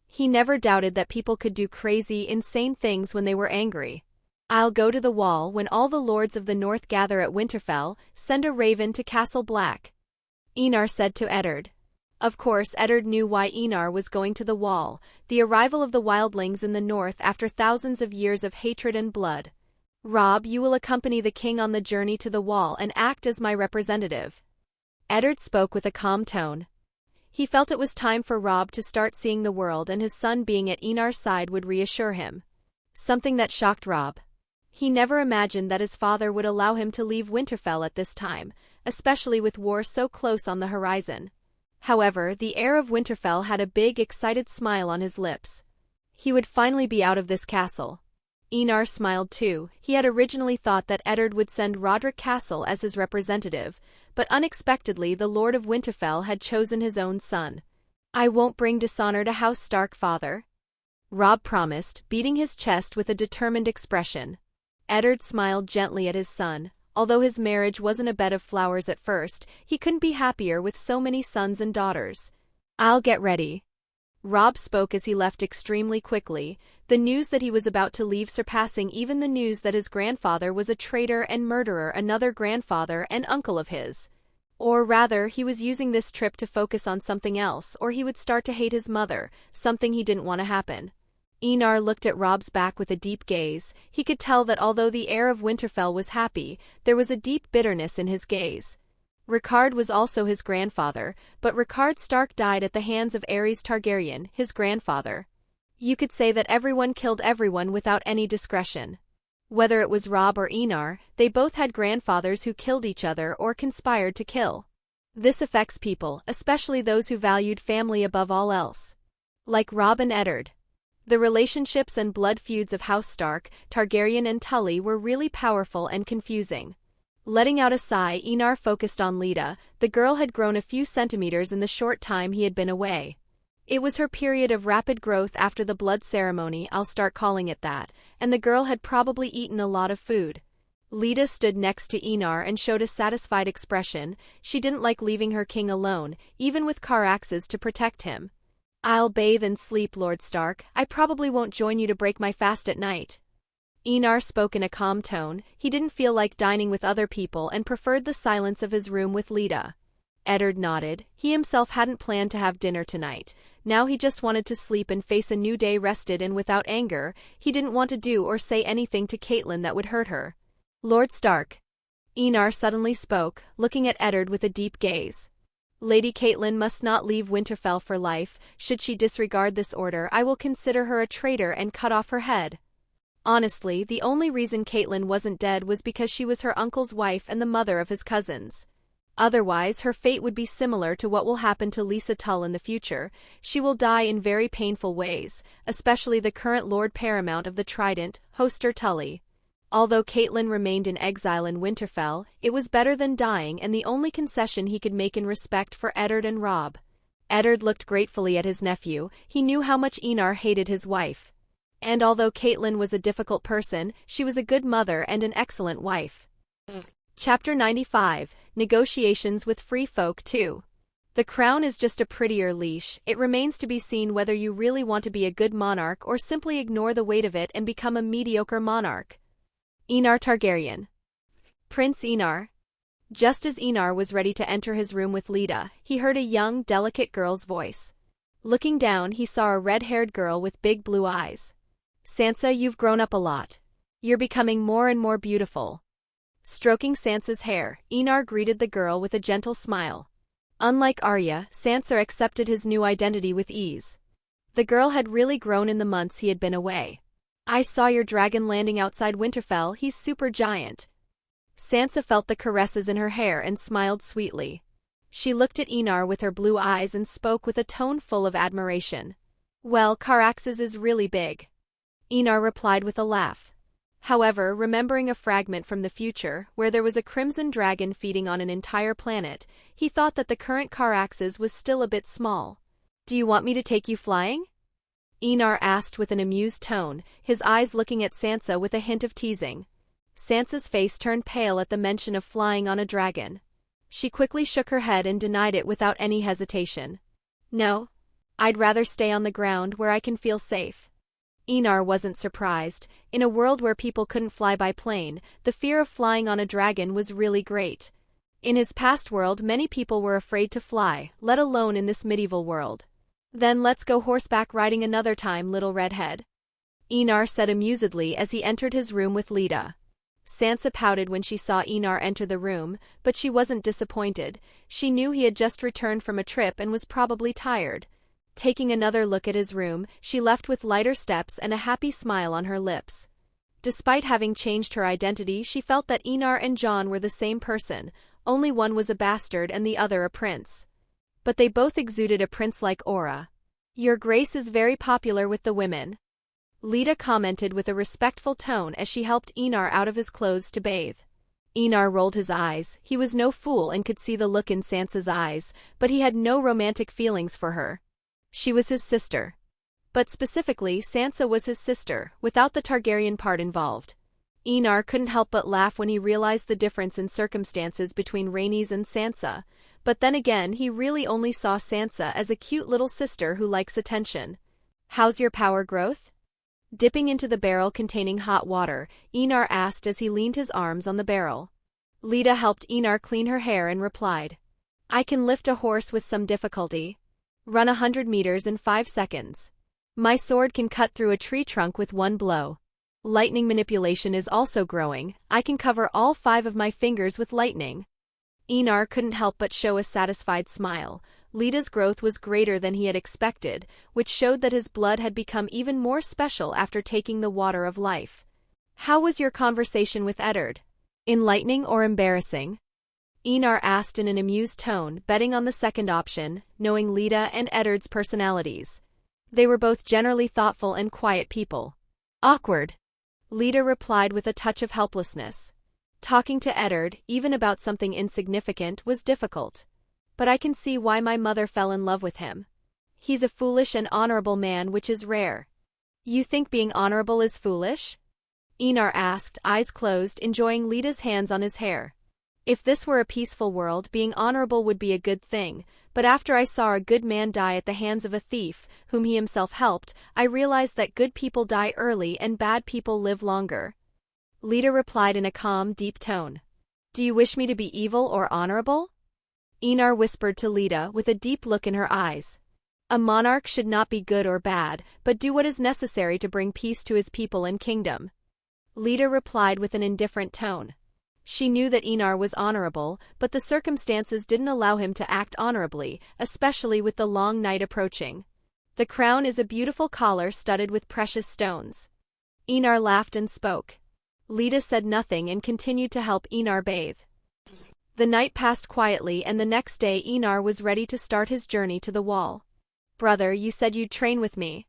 S1: He never doubted that people could do crazy, insane things when they were angry. "I'll go to the wall when all the lords of the north gather at Winterfell. Send a raven to Castle Black," Enar said to Eddard. Of course, Eddard knew why Enar was going to the wall, the arrival of the wildlings in the north after thousands of years of hatred and blood. "Robb, you will accompany the king on the journey to the wall and act as my representative." Eddard spoke with a calm tone. He felt it was time for Robb to start seeing the world, and his son being at Enar's side would reassure him. Something that shocked Robb. He never imagined that his father would allow him to leave Winterfell at this time, especially with war so close on the horizon. However, the heir of Winterfell had a big, excited smile on his lips. He would finally be out of this castle. Enar smiled too. He had originally thought that Eddard would send Roderick Castle as his representative, but unexpectedly the Lord of Winterfell had chosen his own son. "I won't bring dishonor to House Stark, father," Robb promised, beating his chest with a determined expression. Eddard smiled gently at his son. Although his marriage wasn't a bed of flowers at first, he couldn't be happier with so many sons and daughters. "I'll get ready." Robb spoke as he left extremely quickly, the news that he was about to leave surpassing even the news that his grandfather was a traitor and murderer, another grandfather and uncle of his. Or rather, he was using this trip to focus on something else, or he would start to hate his mother, something he didn't want to happen. Enar looked at Robb's back with a deep gaze. He could tell that although the heir of Winterfell was happy, there was a deep bitterness in his gaze. Rickard was also his grandfather, but Rickard Stark died at the hands of Aerys Targaryen, his grandfather. You could say that everyone killed everyone without any discretion. Whether it was Robb or Enar, they both had grandfathers who killed each other or conspired to kill. This affects people, especially those who valued family above all else. Like Robb and Eddard. The relationships and blood feuds of House Stark, Targaryen and Tully were really powerful and confusing. Letting out a sigh, Enar focused on Leda. The girl had grown a few centimeters in the short time he had been away. It was her period of rapid growth after the blood ceremony, I'll start calling it that, and the girl had probably eaten a lot of food. Leda stood next to Enar and showed a satisfied expression. She didn't like leaving her king alone, even with Caraxes to protect him. "I'll bathe and sleep, Lord Stark. I probably won't join you to break my fast at night." Enar spoke in a calm tone. He didn't feel like dining with other people and preferred the silence of his room with Leda. Eddard nodded. He himself hadn't planned to have dinner tonight. Now he just wanted to sleep and face a new day rested and without anger. He didn't want to do or say anything to Catelyn that would hurt her. "Lord Stark." Enar suddenly spoke, looking at Eddard with a deep gaze. "Lady Catelyn must not leave Winterfell for life. Should she disregard this order, I will consider her a traitor and cut off her head." Honestly, the only reason Catelyn wasn't dead was because she was her uncle's wife and the mother of his cousins. Otherwise, her fate would be similar to what will happen to Lisa Tull in the future. She will die in very painful ways, especially the current Lord Paramount of the Trident, Hoster Tully. Although Catelyn remained in exile in Winterfell, it was better than dying and the only concession he could make in respect for Eddard and Robb. Eddard looked gratefully at his nephew. He knew how much Enar hated his wife. And although Catelyn was a difficult person, she was a good mother and an excellent wife. Chapter 95, Negotiations with Free Folk 2. The crown is just a prettier leash. It remains to be seen whether you really want to be a good monarch or simply ignore the weight of it and become a mediocre monarch. Enar Targaryen. Prince Enar. Just as Enar was ready to enter his room with Leda, he heard a young, delicate girl's voice. Looking down, he saw a red-haired girl with big blue eyes. "Sansa, you've grown up a lot. You're becoming more and more beautiful." Stroking Sansa's hair, Enar greeted the girl with a gentle smile. Unlike Arya, Sansa accepted his new identity with ease. The girl had really grown in the months he had been away. "I saw your dragon landing outside Winterfell. He's super giant." Sansa felt the caresses in her hair and smiled sweetly. She looked at Enar with her blue eyes and spoke with a tone full of admiration. "Well, Caraxes is really big." Enar replied with a laugh. However, remembering a fragment from the future, where there was a crimson dragon feeding on an entire planet, he thought that the current Caraxes was still a bit small. "Do you want me to take you flying?" Enar asked with an amused tone, his eyes looking at Sansa with a hint of teasing. Sansa's face turned pale at the mention of flying on a dragon. She quickly shook her head and denied it without any hesitation. "No. I'd rather stay on the ground where I can feel safe." Enar wasn't surprised. In a world where people couldn't fly by plane, the fear of flying on a dragon was really great. In his past world, many people were afraid to fly, let alone in this medieval world. "Then let's go horseback riding another time, little redhead," Enar said amusedly as he entered his room with Lita. Sansa pouted when she saw Enar enter the room, but she wasn't disappointed. She knew he had just returned from a trip and was probably tired. Taking another look at his room, she left with lighter steps and a happy smile on her lips. Despite having changed her identity, she felt that Enar and Jon were the same person, only one was a bastard and the other a prince. But they both exuded a prince-like aura. "Your Grace is very popular with the women," Lita commented with a respectful tone as she helped Enar out of his clothes to bathe. Enar rolled his eyes. He was no fool and could see the look in Sansa's eyes, but he had no romantic feelings for her. She was his sister. But specifically, Sansa was his sister, without the Targaryen part involved. Enar couldn't help but laugh when he realized the difference in circumstances between Rhaenys and Sansa, but then again he really only saw Sansa as a cute little sister who likes attention. "How's your power growth?" Dipping into the barrel containing hot water, Enar asked as he leaned his arms on the barrel. Lita helped Enar clean her hair and replied, "I can lift a horse with some difficulty. Run 100 meters in 5 seconds. My sword can cut through a tree trunk with one blow. Lightning manipulation is also growing. I can cover all 5 of my fingers with lightning." Enar couldn't help but show a satisfied smile. Lita's growth was greater than he had expected, which showed that his blood had become even more special after taking the water of life. "How was your conversation with Eddard? Enlightening or embarrassing?" Enar asked in an amused tone, betting on the second option, knowing Lita and Eddard's personalities. They were both generally thoughtful and quiet people. "Awkward," Lita replied with a touch of helplessness. "Talking to Eddard, even about something insignificant, was difficult. But I can see why my mother fell in love with him. He's a foolish and honorable man, which is rare." "You think being honorable is foolish?" Enar asked, eyes closed, enjoying Lita's hands on his hair. "If this were a peaceful world, being honorable would be a good thing, but after I saw a good man die at the hands of a thief, whom he himself helped, I realized that good people die early and bad people live longer." Lita replied in a calm, deep tone. "Do you wish me to be evil or honorable?" Enar whispered to Lita with a deep look in her eyes. "A monarch should not be good or bad, but do what is necessary to bring peace to his people and kingdom." Lita replied with an indifferent tone. She knew that Enar was honorable, but the circumstances didn't allow him to act honorably, especially with the long night approaching. "The crown is a beautiful collar studded with precious stones." Enar laughed and spoke. Lita said nothing and continued to help Enar bathe. The night passed quietly, and the next day Enar was ready to start his journey to the Wall. "Brother, you said you'd train with me,"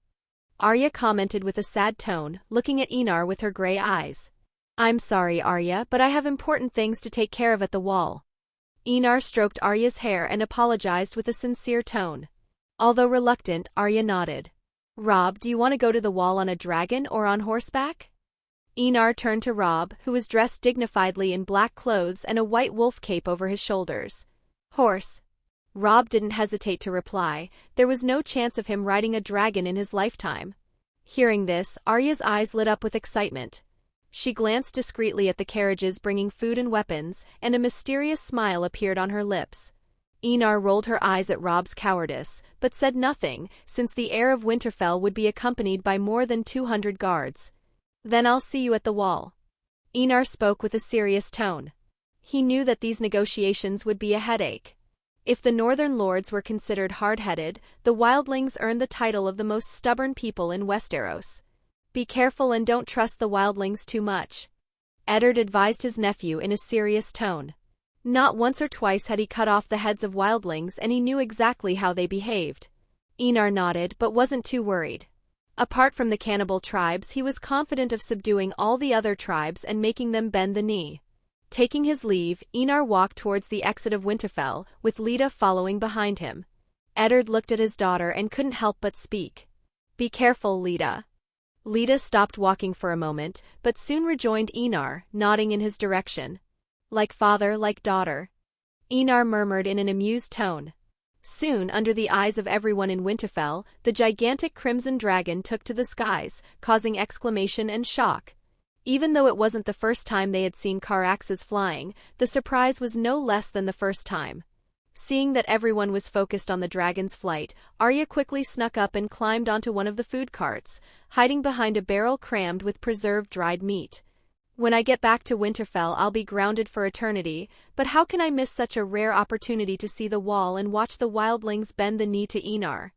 S1: Arya commented with a sad tone, looking at Enar with her gray eyes. "I'm sorry, Arya, but I have important things to take care of at the Wall." Enar stroked Arya's hair and apologized with a sincere tone. Although reluctant, Arya nodded. "Robb, do you want to go to the Wall on a dragon or on horseback?" Enar turned to Robb, who was dressed dignifiedly in black clothes and a white wolf cape over his shoulders. "Horse." Robb didn't hesitate to reply. There was no chance of him riding a dragon in his lifetime. Hearing this, Arya's eyes lit up with excitement. She glanced discreetly at the carriages bringing food and weapons, and a mysterious smile appeared on her lips. Enar rolled her eyes at Robb's cowardice, but said nothing, since the heir of Winterfell would be accompanied by more than 200 guards. "Then I'll see you at the Wall." Enar spoke with a serious tone. He knew that these negotiations would be a headache. If the northern lords were considered hard-headed, the wildlings earned the title of the most stubborn people in Westeros. "Be careful and don't trust the wildlings too much," Eddard advised his nephew in a serious tone. Not once or twice had he cut off the heads of wildlings, and he knew exactly how they behaved. Enar nodded but wasn't too worried. Apart from the cannibal tribes, he was confident of subduing all the other tribes and making them bend the knee. Taking his leave, Enar walked towards the exit of Winterfell, with Leda following behind him. Eddard looked at his daughter and couldn't help but speak. "Be careful, Leda." Leda stopped walking for a moment, but soon rejoined Enar, nodding in his direction. "Like father, like daughter," Enar murmured in an amused tone. Soon, under the eyes of everyone in Winterfell, the gigantic crimson dragon took to the skies, causing exclamation and shock. Even though it wasn't the first time they had seen Caraxes flying, the surprise was no less than the first time. Seeing that everyone was focused on the dragon's flight, Arya quickly snuck up and climbed onto one of the food carts, hiding behind a barrel crammed with preserved dried meat. "When I get back to Winterfell, I'll be grounded for eternity, but how can I miss such a rare opportunity to see the wall and watch the wildlings bend the knee to Enar?"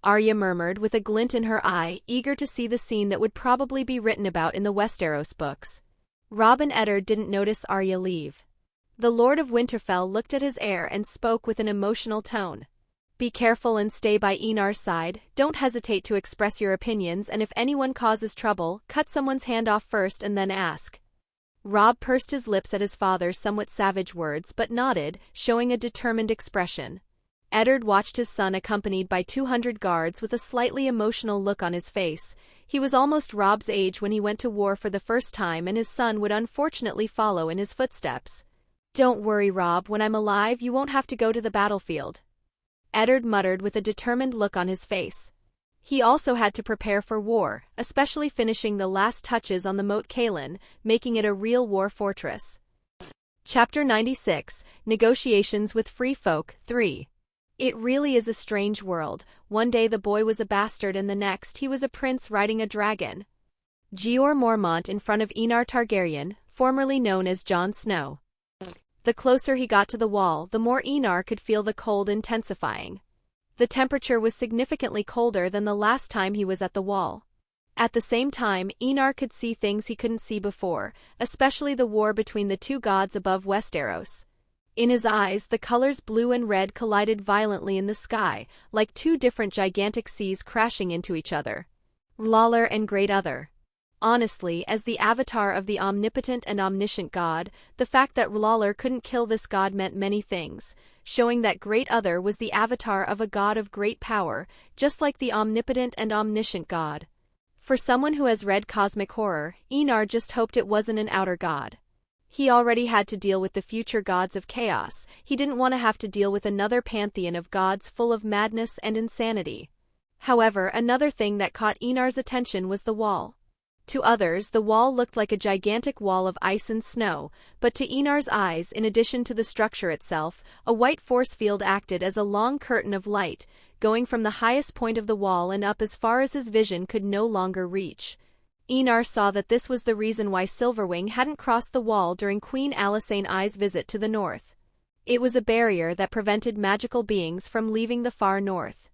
S1: Arya murmured with a glint in her eye, eager to see the scene that would probably be written about in the Westeros books. Robb and Eddard didn't notice Arya leave. The Lord of Winterfell looked at his heir and spoke with an emotional tone. "Be careful and stay by Enar's side, don't hesitate to express your opinions, and if anyone causes trouble, cut someone's hand off first and then ask." Robb pursed his lips at his father's somewhat savage words but nodded, showing a determined expression. Eddard watched his son accompanied by 200 guards with a slightly emotional look on his face. He was almost Robb's age when he went to war for the first time, and his son would unfortunately follow in his footsteps. "Don't worry, Robb, when I'm alive you won't have to go to the battlefield," Eddard muttered with a determined look on his face. He also had to prepare for war, especially finishing the last touches on the Moat Cailin, making it a real war fortress. Chapter 96, Negotiations with Free Folk, 3. It really is a strange world. One day the boy was a bastard and the next he was a prince riding a dragon. Jeor Mormont in front of Enar Targaryen, formerly known as Jon Snow. The closer he got to the wall, the more Enar could feel the cold intensifying. The temperature was significantly colder than the last time he was at the wall. At the same time, Enar could see things he couldn't see before, especially the war between the two gods above Westeros. In his eyes, the colors blue and red collided violently in the sky, like two different gigantic seas crashing into each other. R'hllor and Great Other. Honestly, as the avatar of the Omnipotent and Omniscient God, the fact that R'hllor couldn't kill this god meant many things, showing that Great Other was the avatar of a god of great power, just like the Omnipotent and Omniscient God. For someone who has read cosmic horror, Enar just hoped it wasn't an outer god. He already had to deal with the future gods of chaos. He didn't want to have to deal with another pantheon of gods full of madness and insanity. However, another thing that caught Enar's attention was the wall. To others, the wall looked like a gigantic wall of ice and snow, but to Enar's eyes, in addition to the structure itself, a white force field acted as a long curtain of light, going from the highest point of the wall and up as far as his vision could no longer reach. Enar saw that this was the reason why Silverwing hadn't crossed the wall during Queen Alysanne Ai's visit to the north. It was a barrier that prevented magical beings from leaving the far north.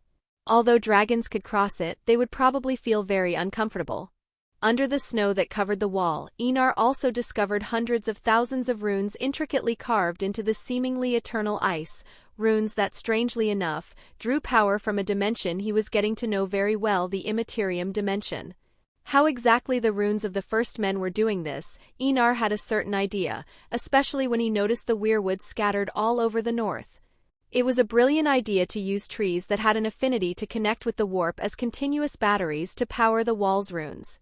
S1: Although dragons could cross it, they would probably feel very uncomfortable. Under the snow that covered the wall, Enar also discovered hundreds of thousands of runes intricately carved into the seemingly eternal ice, runes that, strangely enough, drew power from a dimension he was getting to know very well, the Immaterium dimension. How exactly the runes of the First Men were doing this, Enar had a certain idea, especially when he noticed the weirwood scattered all over the north. It was a brilliant idea to use trees that had an affinity to connect with the warp as continuous batteries to power the wall's runes.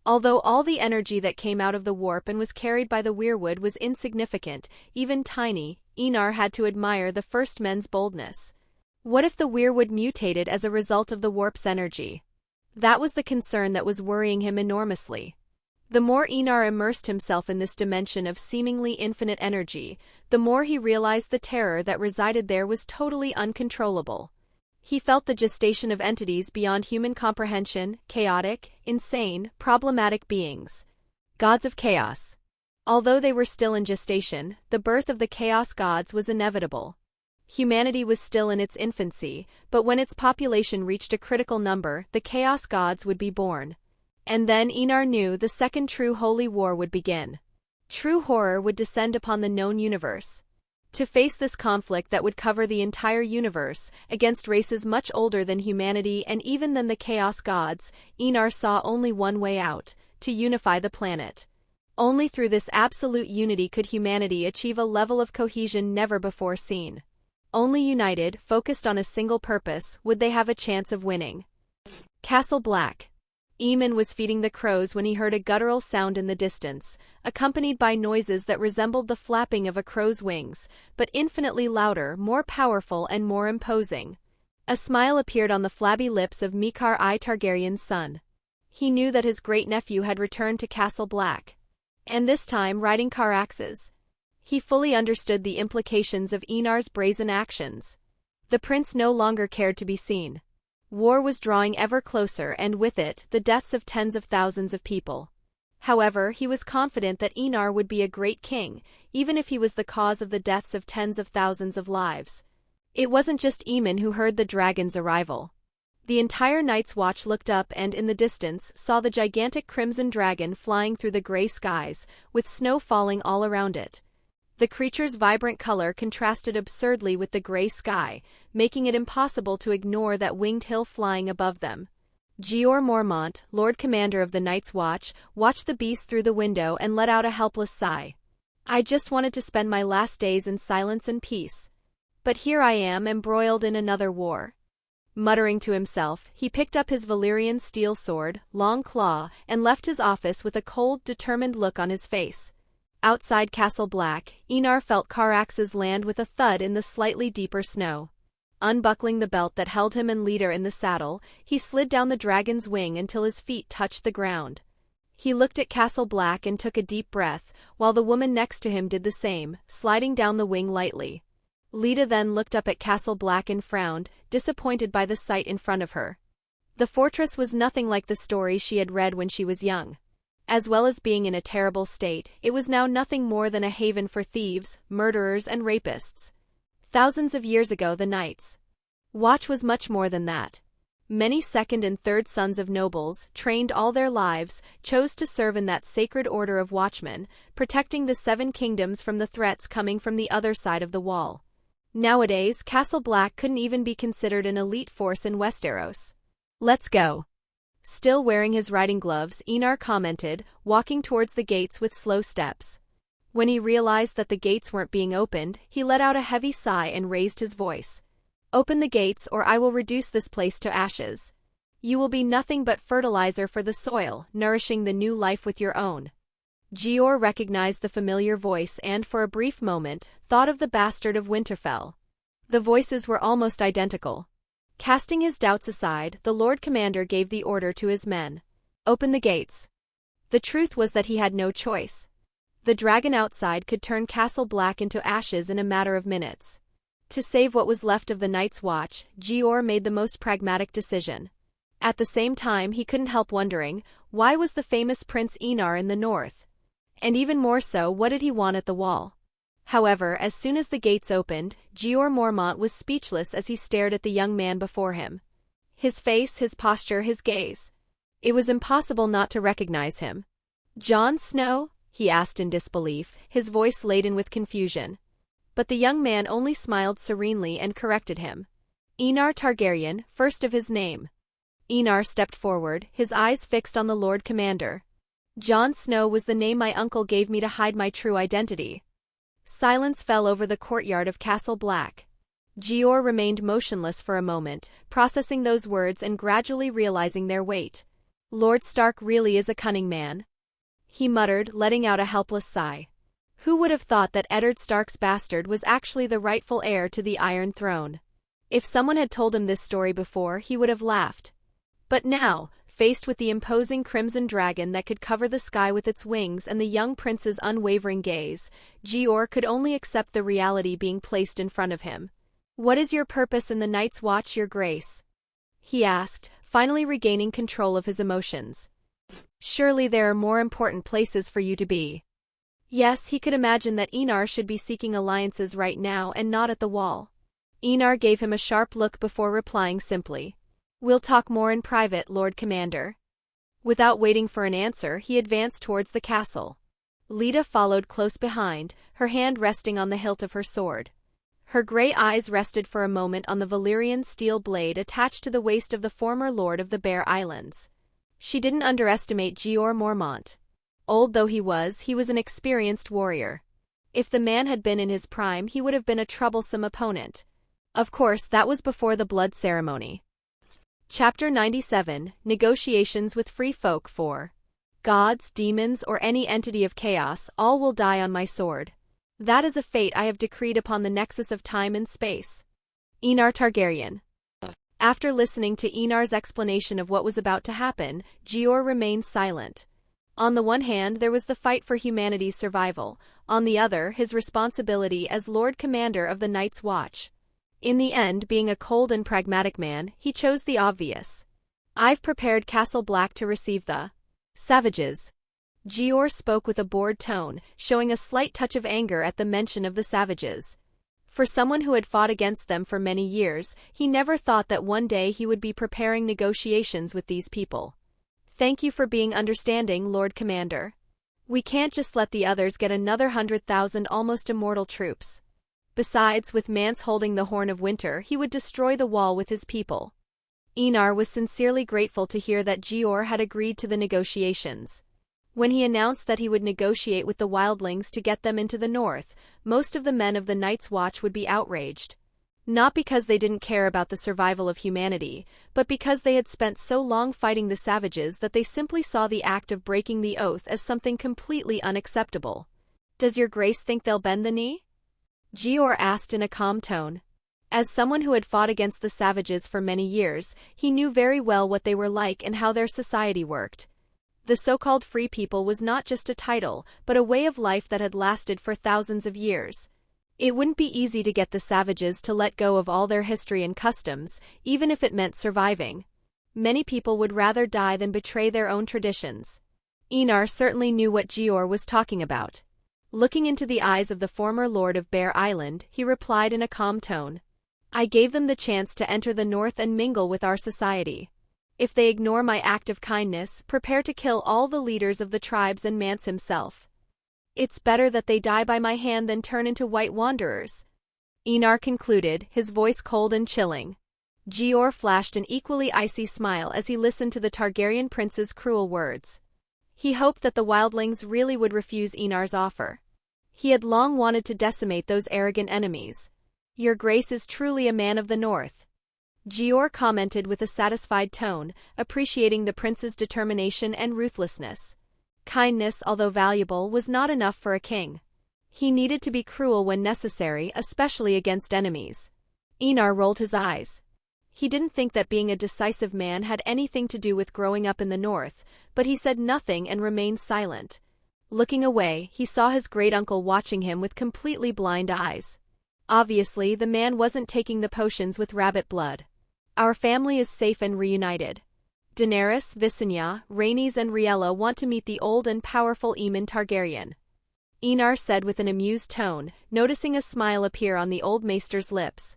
S1: Although all the energy that came out of the warp and was carried by the weirwood was insignificant, even tiny, Enar had to admire the First Men's boldness. What if the weirwood mutated as a result of the warp's energy? That was the concern that was worrying him enormously. The more Enar immersed himself in this dimension of seemingly infinite energy, the more he realized the terror that resided there was totally uncontrollable. He felt the gestation of entities beyond human comprehension, chaotic, insane, problematic beings. Gods of chaos. Although they were still in gestation, the birth of the chaos gods was inevitable. Humanity was still in its infancy, but when its population reached a critical number, the chaos gods would be born. And then Enar knew the second true holy war would begin. True horror would descend upon the known universe. To face this conflict that would cover the entire universe, against races much older than humanity and even than the Chaos Gods, Enar saw only one way out: to unify the planet. Only through this absolute unity could humanity achieve a level of cohesion never before seen. Only united, focused on a single purpose, would they have a chance of winning. Castle Black. Eamon was feeding the crows when he heard a guttural sound in the distance, accompanied by noises that resembled the flapping of a crow's wings, but infinitely louder, more powerful and more imposing. A smile appeared on the flabby lips of Mikar I Targaryen's son. He knew that his great-nephew had returned to Castle Black. And this time riding Caraxes. He fully understood the implications of Enar's brazen actions. The prince no longer cared to be seen. War was drawing ever closer and with it, the deaths of tens of thousands of people. However, he was confident that Enar would be a great king, even if he was the cause of the deaths of tens of thousands of lives. It wasn't just Eamon who heard the dragon's arrival. The entire Night's Watch looked up and, in the distance, saw the gigantic crimson dragon flying through the gray skies, with snow falling all around it. The creature's vibrant color contrasted absurdly with the gray sky, making it impossible to ignore that winged hill flying above them. Jeor Mormont, Lord Commander of the Night's Watch, watched the beast through the window and let out a helpless sigh. "I just wanted to spend my last days in silence and peace. But here I am embroiled in another war." Muttering to himself, he picked up his Valyrian steel sword, Long Claw, and left his office with a cold, determined look on his face. Outside Castle Black, Enar felt Caraxes land with a thud in the slightly deeper snow. Unbuckling the belt that held him and Leader in the saddle, he slid down the dragon's wing until his feet touched the ground. He looked at Castle Black and took a deep breath, while the woman next to him did the same, sliding down the wing lightly. Lita then looked up at Castle Black and frowned, disappointed by the sight in front of her. The fortress was nothing like the stories she had read when she was young. As well as being in a terrible state, it was now nothing more than a haven for thieves, murderers and rapists. Thousands of years ago the Night's Watch was much more than that. Many second and third sons of nobles, trained all their lives, chose to serve in that sacred order of watchmen, protecting the Seven Kingdoms from the threats coming from the other side of the wall. Nowadays, Castle Black couldn't even be considered an elite force in Westeros. "Let's go." Still wearing his riding gloves, Enar commented, walking towards the gates with slow steps. When he realized that the gates weren't being opened, he let out a heavy sigh and raised his voice. "Open the gates or I will reduce this place to ashes. You will be nothing but fertilizer for the soil, nourishing the new life with your own." Jeor recognized the familiar voice and, for a brief moment, thought of the bastard of Winterfell. The voices were almost identical. Casting his doubts aside, the Lord Commander gave the order to his men. "Open the gates." The truth was that he had no choice. The dragon outside could turn Castle Black into ashes in a matter of minutes. To save what was left of the Night's Watch, Jeor made the most pragmatic decision. At the same time, he couldn't help wondering, why was the famous Prince Enar in the north? And even more so, what did he want at the wall? However, as soon as the gates opened, Jeor Mormont was speechless as he stared at the young man before him. His face, his posture, his gaze. It was impossible not to recognize him. "Jon Snow?" he asked in disbelief, his voice laden with confusion. But the young man only smiled serenely and corrected him. "Enar Targaryen, first of his name." Enar stepped forward, his eyes fixed on the Lord Commander. "Jon Snow was the name my uncle gave me to hide my true identity." Silence fell over the courtyard of Castle Black. Jeor remained motionless for a moment, processing those words and gradually realizing their weight. "Lord Stark really is a cunning man," he muttered, letting out a helpless sigh. Who would have thought that Eddard Stark's bastard was actually the rightful heir to the Iron Throne? If someone had told him this story before, he would have laughed. But now, faced with the imposing crimson dragon that could cover the sky with its wings and the young prince's unwavering gaze, Jeor could only accept the reality being placed in front of him. "What is your purpose in the Night's Watch, your grace?" he asked, finally regaining control of his emotions. "Surely there are more important places for you to be." Yes, he could imagine that Enar should be seeking alliances right now and not at the wall. Enar gave him a sharp look before replying simply, "We'll talk more in private, Lord Commander." Without waiting for an answer, he advanced towards the castle. Lita followed close behind, her hand resting on the hilt of her sword. Her gray eyes rested for a moment on the Valyrian steel blade attached to the waist of the former lord of the Bear Islands. She didn't underestimate Jeor Mormont. Old though he was an experienced warrior. If the man had been in his prime, he would have been a troublesome opponent. Of course, that was before the blood ceremony. Chapter 97, Negotiations with Free Folk. 4. Gods, demons, or any entity of chaos, all will die on my sword. That is a fate I have decreed upon the nexus of time and space. Enar Targaryen. After listening to Enar's explanation of what was about to happen, Jeor remained silent. On the one hand, there was the fight for humanity's survival, on the other, his responsibility as Lord Commander of the Night's Watch. In the end, being a cold and pragmatic man, he chose the obvious. I've prepared Castle Black to receive the savages. Jeor spoke with a bored tone, showing a slight touch of anger at the mention of the savages. For someone who had fought against them for many years, he never thought that one day he would be preparing negotiations with these people. Thank you for being understanding, Lord Commander. We can't just let the others get another 100,000 almost immortal troops. Besides, with Mance holding the Horn of Winter, he would destroy the wall with his people. Enar was sincerely grateful to hear that Jeor had agreed to the negotiations. When he announced that he would negotiate with the wildlings to get them into the north, most of the men of the Night's Watch would be outraged. Not because they didn't care about the survival of humanity, but because they had spent so long fighting the savages that they simply saw the act of breaking the oath as something completely unacceptable. Does your grace think they'll bend the knee? Jeor asked in a calm tone. As someone who had fought against the savages for many years, he knew very well what they were like and how their society worked. The so-called free people was not just a title, but a way of life that had lasted for thousands of years. It wouldn't be easy to get the savages to let go of all their history and customs, even if it meant surviving. Many people would rather die than betray their own traditions. Enar certainly knew what Jeor was talking about. Looking into the eyes of the former lord of Bear Island, he replied in a calm tone. I gave them the chance to enter the north and mingle with our society. If they ignore my act of kindness, prepare to kill all the leaders of the tribes and Mance himself. It's better that they die by my hand than turn into white wanderers. Enar concluded, his voice cold and chilling. Jeor flashed an equally icy smile as he listened to the Targaryen prince's cruel words. He hoped that the wildlings really would refuse Enar's offer. He had long wanted to decimate those arrogant enemies. Your grace is truly a man of the north. Jeor commented with a satisfied tone, appreciating the prince's determination and ruthlessness. Kindness, although valuable, was not enough for a king. He needed to be cruel when necessary, especially against enemies. Enar rolled his eyes. He didn't think that being a decisive man had anything to do with growing up in the north, but he said nothing and remained silent. Looking away, he saw his great-uncle watching him with completely blind eyes. Obviously, the man wasn't taking the potions with rabbit blood. Our family is safe and reunited. Daenerys, Visenya, Rhaenys and Riella want to meet the old and powerful Aemon Targaryen. Enar said with an amused tone, noticing a smile appear on the old maester's lips.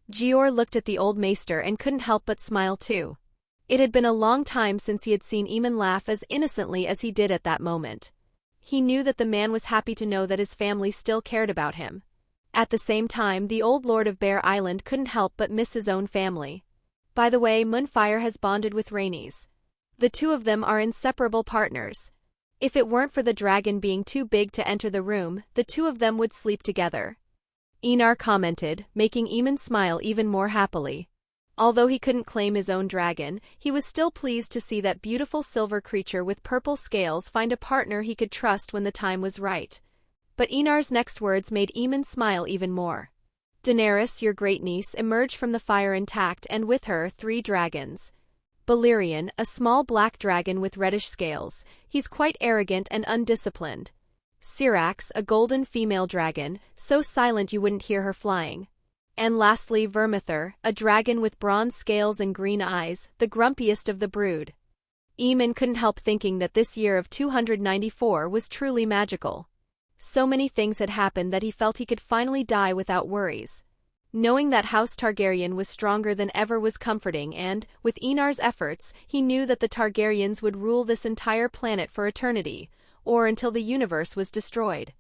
S1: Jeor looked at the old maester and couldn't help but smile too. It had been a long time since he had seen Aemon laugh as innocently as he did at that moment. He knew that the man was happy to know that his family still cared about him. At the same time, the old lord of Bear Island couldn't help but miss his own family. By the way, Moonfire has bonded with Rhaenys. The two of them are inseparable partners. If it weren't for the dragon being too big to enter the room, the two of them would sleep together. Enar commented, making Aemon smile even more happily. Although he couldn't claim his own dragon, he was still pleased to see that beautiful silver creature with purple scales find a partner he could trust when the time was right. But Enar's next words made Aemon smile even more. Daenerys, your great-niece, emerged from the fire intact and with her 3 dragons. Balerion, a small black dragon with reddish scales. He's quite arrogant and undisciplined. Syrax, a golden female dragon, so silent you wouldn't hear her flying. And lastly Vermithor, a dragon with bronze scales and green eyes, the grumpiest of the brood. Aemon couldn't help thinking that this year of 294 was truly magical. So many things had happened that he felt he could finally die without worries. Knowing that House Targaryen was stronger than ever was comforting and, with Enar's efforts, he knew that the Targaryens would rule this entire planet for eternity, or until the universe was destroyed.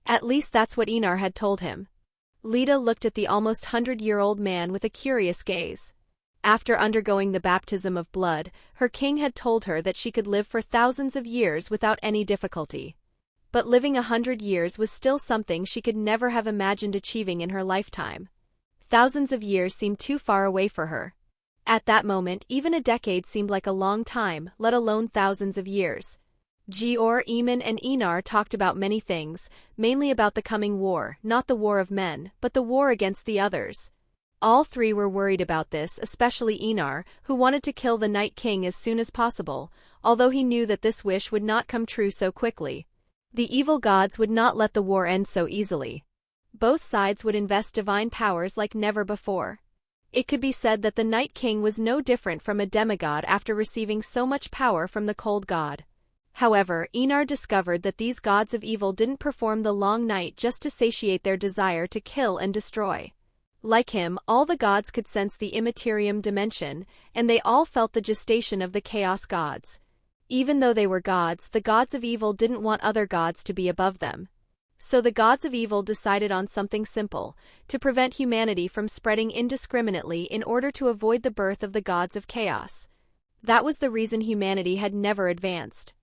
S1: At least that's what Enar had told him. Leda looked at the almost 100-year-old man with a curious gaze. After undergoing the baptism of blood, her king had told her that she could live for thousands of years without any difficulty. But living 100 years was still something she could never have imagined achieving in her lifetime. Thousands of years seemed too far away for her. At that moment, even a decade seemed like a long time, let alone thousands of years. Gior, Eamon, and Enar talked about many things, mainly about the coming war, not the war of men, but the war against the others. All three were worried about this, especially Enar, who wanted to kill the Night King as soon as possible, although he knew that this wish would not come true so quickly. The evil gods would not let the war end so easily. Both sides would invest divine powers like never before. It could be said that the Night King was no different from a demigod after receiving so much power from the cold god. However, Enar discovered that these gods of evil didn't perform the long night just to satiate their desire to kill and destroy. Like him, all the gods could sense the immaterium dimension, and they all felt the gestation of the chaos gods. Even though they were gods, the gods of evil didn't want other gods to be above them. So the gods of evil decided on something simple, to prevent humanity from spreading indiscriminately in order to avoid the birth of the gods of chaos. That was the reason humanity had never advanced.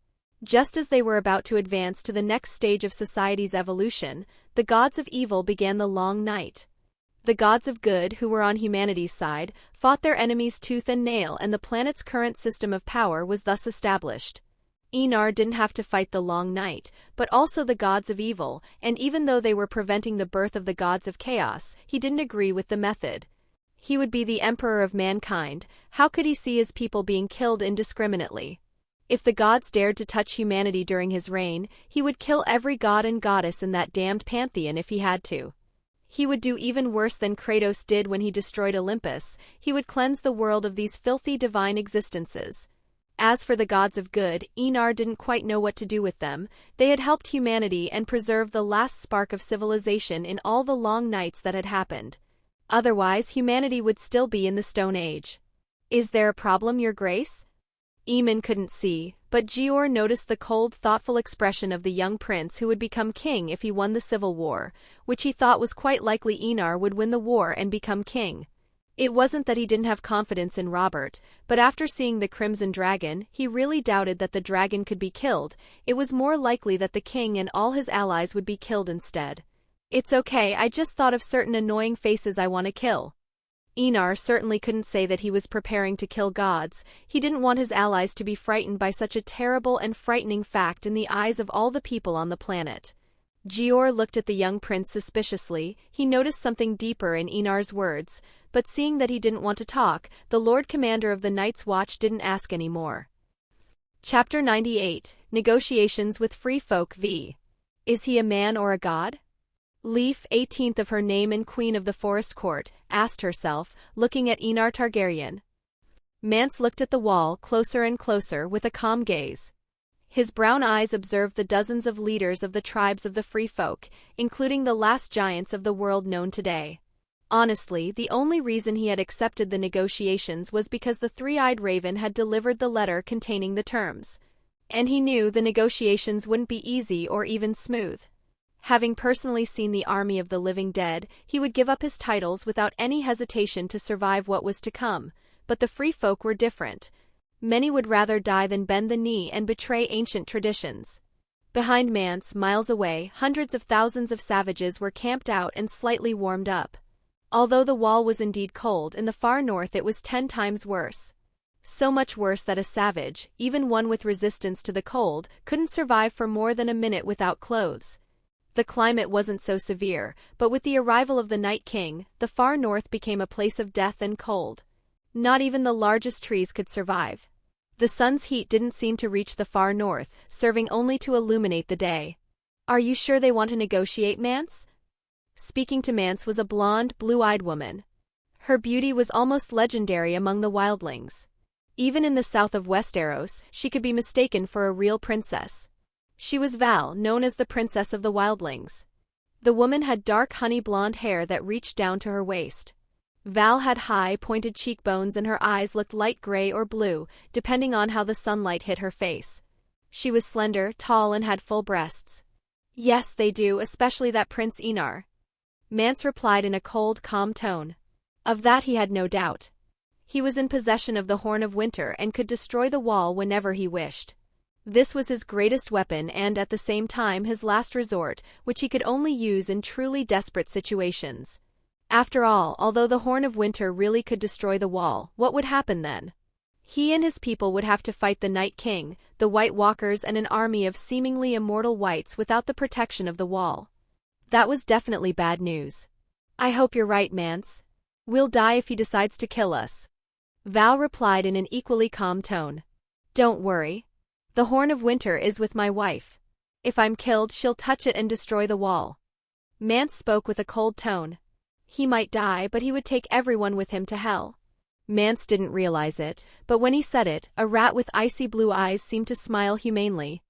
S1: Just as they were about to advance to the next stage of society's evolution, the gods of evil began the long night. The gods of good, who were on humanity's side, fought their enemies tooth and nail, and the planet's current system of power was thus established. Enar didn't have to fight the long night, but also the gods of evil, and even though they were preventing the birth of the gods of chaos, he didn't agree with the method. He would be the emperor of mankind. How could he see his people being killed indiscriminately? If the gods dared to touch humanity during his reign, he would kill every god and goddess in that damned pantheon if he had to. He would do even worse than Kratos did when he destroyed Olympus. He would cleanse the world of these filthy divine existences. As for the gods of good, Enar didn't quite know what to do with them. They had helped humanity and preserved the last spark of civilization in all the long nights that had happened. Otherwise, humanity would still be in the Stone Age. Is there a problem, Your Grace? Eamon couldn't see, but Gior noticed the cold, thoughtful expression of the young prince who would become king if he won the civil war, which he thought was quite likely Enar would win the war and become king. It wasn't that he didn't have confidence in Robert, but after seeing the Crimson Dragon, he really doubted that the dragon could be killed. It was more likely that the king and all his allies would be killed instead. It's okay, I just thought of certain annoying faces I want to kill. Enar certainly couldn't say that he was preparing to kill gods. He didn't want his allies to be frightened by such a terrible and frightening fact in the eyes of all the people on the planet. Gior looked at the young prince suspiciously. He noticed something deeper in Enar's words, but seeing that he didn't want to talk, the Lord Commander of the Night's Watch didn't ask any more. Chapter 98, Negotiations with Free Folk v. Is he a man or a god? Leaf, 18th of her name and queen of the forest court, asked herself, looking at Enar Targaryen. Mance looked at the wall, closer and closer, with a calm gaze. His brown eyes observed the dozens of leaders of the tribes of the free folk, including the last giants of the world known today. Honestly, the only reason he had accepted the negotiations was because the three-eyed raven had delivered the letter containing the terms. And he knew the negotiations wouldn't be easy or even smooth. Having personally seen the army of the living dead, he would give up his titles without any hesitation to survive what was to come, but the free folk were different. Many would rather die than bend the knee and betray ancient traditions. Behind Mance, miles away, hundreds of thousands of savages were camped out and slightly warmed up. Although the wall was indeed cold, in the far north it was 10 times worse. So much worse that a savage, even one with resistance to the cold, couldn't survive for more than a minute without clothes. The climate wasn't so severe, but with the arrival of the Night King, the far north became a place of death and cold. Not even the largest trees could survive. The sun's heat didn't seem to reach the far north, serving only to illuminate the day. Are you sure they want to negotiate, Mance? Speaking to Mance was a blonde, blue-eyed woman. Her beauty was almost legendary among the wildlings. Even in the south of Westeros, she could be mistaken for a real princess. She was Val, known as the Princess of the Wildlings. The woman had dark honey-blonde hair that reached down to her waist. Val had high, pointed cheekbones and her eyes looked light gray or blue, depending on how the sunlight hit her face. She was slender, tall, and had full breasts. Yes, they do, especially that Prince Enar. Mance replied in a cold, calm tone. Of that he had no doubt. He was in possession of the Horn of Winter and could destroy the wall whenever he wished. This was his greatest weapon and at the same time his last resort, which he could only use in truly desperate situations. After all, although the Horn of Winter really could destroy the wall, what would happen then? He and his people would have to fight the Night King, the White Walkers, and an army of seemingly immortal whites without the protection of the wall. That was definitely bad news. I hope you're right, Mance. We'll die if he decides to kill us. Val replied in an equally calm tone. Don't worry. The Horn of Winter is with my wife. If I'm killed, she'll touch it and destroy the wall. Mance spoke with a cold tone. He might die, but he would take everyone with him to hell. Mance didn't realize it, but when he said it, a rat with icy blue eyes seemed to smile humanely.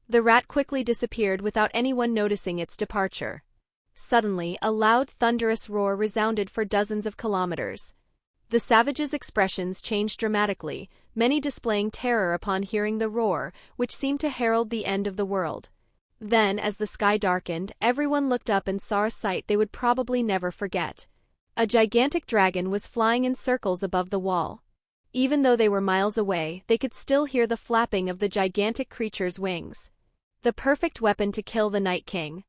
S1: The rat quickly disappeared without anyone noticing its departure. Suddenly, a loud, thunderous roar resounded for dozens of kilometers. The savages' expressions changed dramatically, many displaying terror upon hearing the roar, which seemed to herald the end of the world. Then, as the sky darkened, everyone looked up and saw a sight they would probably never forget. A gigantic dragon was flying in circles above the wall. Even though they were miles away, they could still hear the flapping of the gigantic creature's wings. The perfect weapon to kill the Night King.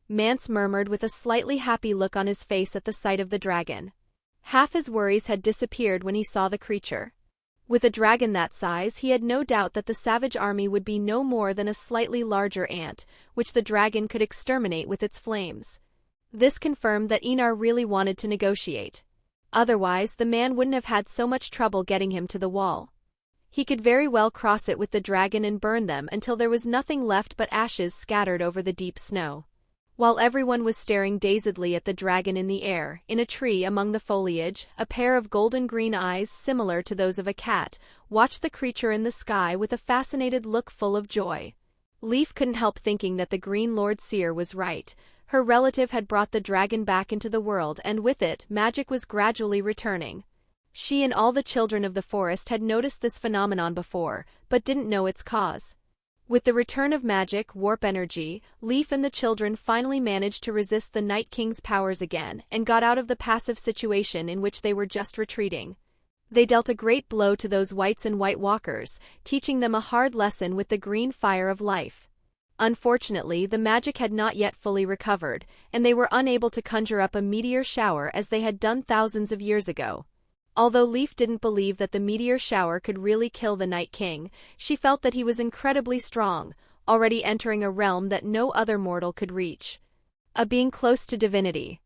S1: Mance murmured with a slightly happy look on his face at the sight of the dragon. Half his worries had disappeared when he saw the creature. With a dragon that size, he had no doubt that the savage army would be no more than a slightly larger ant, which the dragon could exterminate with its flames. This confirmed that Enar really wanted to negotiate. Otherwise, the man wouldn't have had so much trouble getting him to the wall. He could very well cross it with the dragon and burn them until there was nothing left but ashes scattered over the deep snow. While everyone was staring dazedly at the dragon in the air, in a tree among the foliage, a pair of golden-green eyes similar to those of a cat watched the creature in the sky with a fascinated look full of joy. Leaf couldn't help thinking that the Green Lord Seer was right. Her relative had brought the dragon back into the world and with it, magic was gradually returning. She and all the children of the forest had noticed this phenomenon before, but didn't know its cause. With the return of magic, warp energy, Leaf and the children finally managed to resist the Night King's powers again and got out of the passive situation in which they were just retreating. They dealt a great blow to those whites and White Walkers, teaching them a hard lesson with the green fire of life. Unfortunately, the magic had not yet fully recovered, and they were unable to conjure up a meteor shower as they had done thousands of years ago. Although Leaf didn't believe that the meteor shower could really kill the Night King, she felt that he was incredibly strong, already entering a realm that no other mortal could reach. A being close to divinity.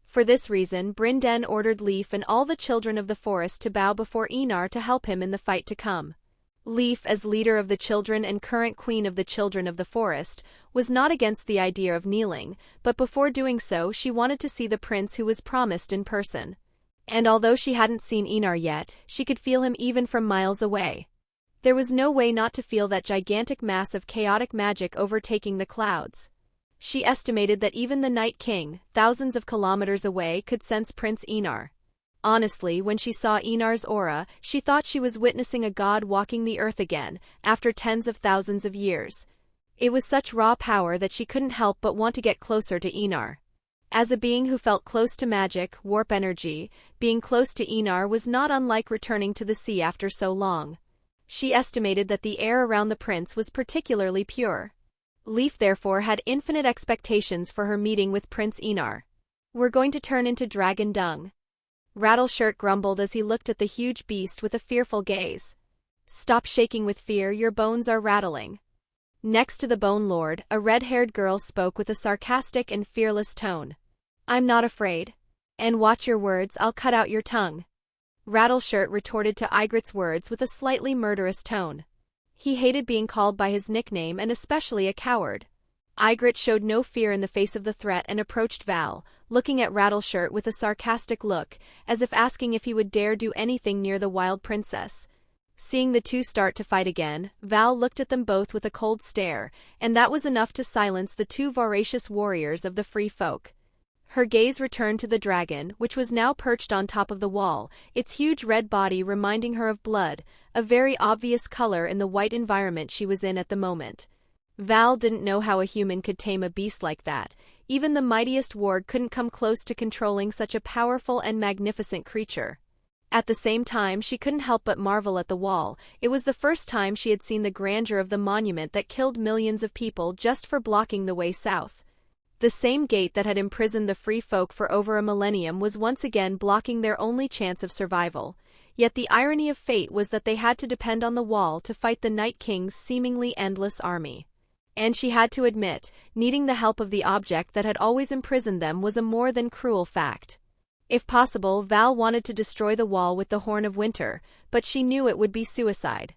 S1: For this reason, Brinden ordered Leaf and all the children of the forest to bow before Enar to help him in the fight to come. Leaf, as leader of the children and current queen of the children of the forest, was not against the idea of kneeling, but before doing so she wanted to see the prince who was promised in person. And although she hadn't seen Enar yet, she could feel him even from miles away. There was no way not to feel that gigantic mass of chaotic magic overtaking the clouds. She estimated that even the Night King, thousands of kilometers away, could sense Prince Enar. Honestly, when she saw Enar's aura, she thought she was witnessing a god walking the earth again, after tens of thousands of years. It was such raw power that she couldn't help but want to get closer to Enar. As a being who felt close to magic, warp energy, being close to Enar was not unlike returning to the sea after so long. She estimated that the air around the prince was particularly pure. Leaf therefore had infinite expectations for her meeting with Prince Enar. "We're going to turn into dragon dung." Rattleshirt grumbled as he looked at the huge beast with a fearful gaze. "Stop shaking with fear, your bones are rattling." Next to the Bone Lord, a red-haired girl spoke with a sarcastic and fearless tone. "I'm not afraid. And watch your words, I'll cut out your tongue." Rattleshirt retorted to Ygritte's words with a slightly murderous tone. He hated being called by his nickname and especially a coward. Ygritte showed no fear in the face of the threat and approached Val, looking at Rattleshirt with a sarcastic look, as if asking if he would dare do anything near the wild princess. Seeing the two start to fight again, Val looked at them both with a cold stare, and that was enough to silence the two voracious warriors of the free folk. Her gaze returned to the dragon, which was now perched on top of the wall, its huge red body reminding her of blood, a very obvious color in the white environment she was in at the moment. Val didn't know how a human could tame a beast like that. Even the mightiest warg couldn't come close to controlling such a powerful and magnificent creature. At the same time, she couldn't help but marvel at the wall. It was the first time she had seen the grandeur of the monument that killed millions of people just for blocking the way south. The same gate that had imprisoned the free folk for over a millennium was once again blocking their only chance of survival. Yet the irony of fate was that they had to depend on the wall to fight the Night King's seemingly endless army. And she had to admit, needing the help of the object that had always imprisoned them was a more than cruel fact. If possible, Val wanted to destroy the wall with the Horn of Winter, but she knew it would be suicide.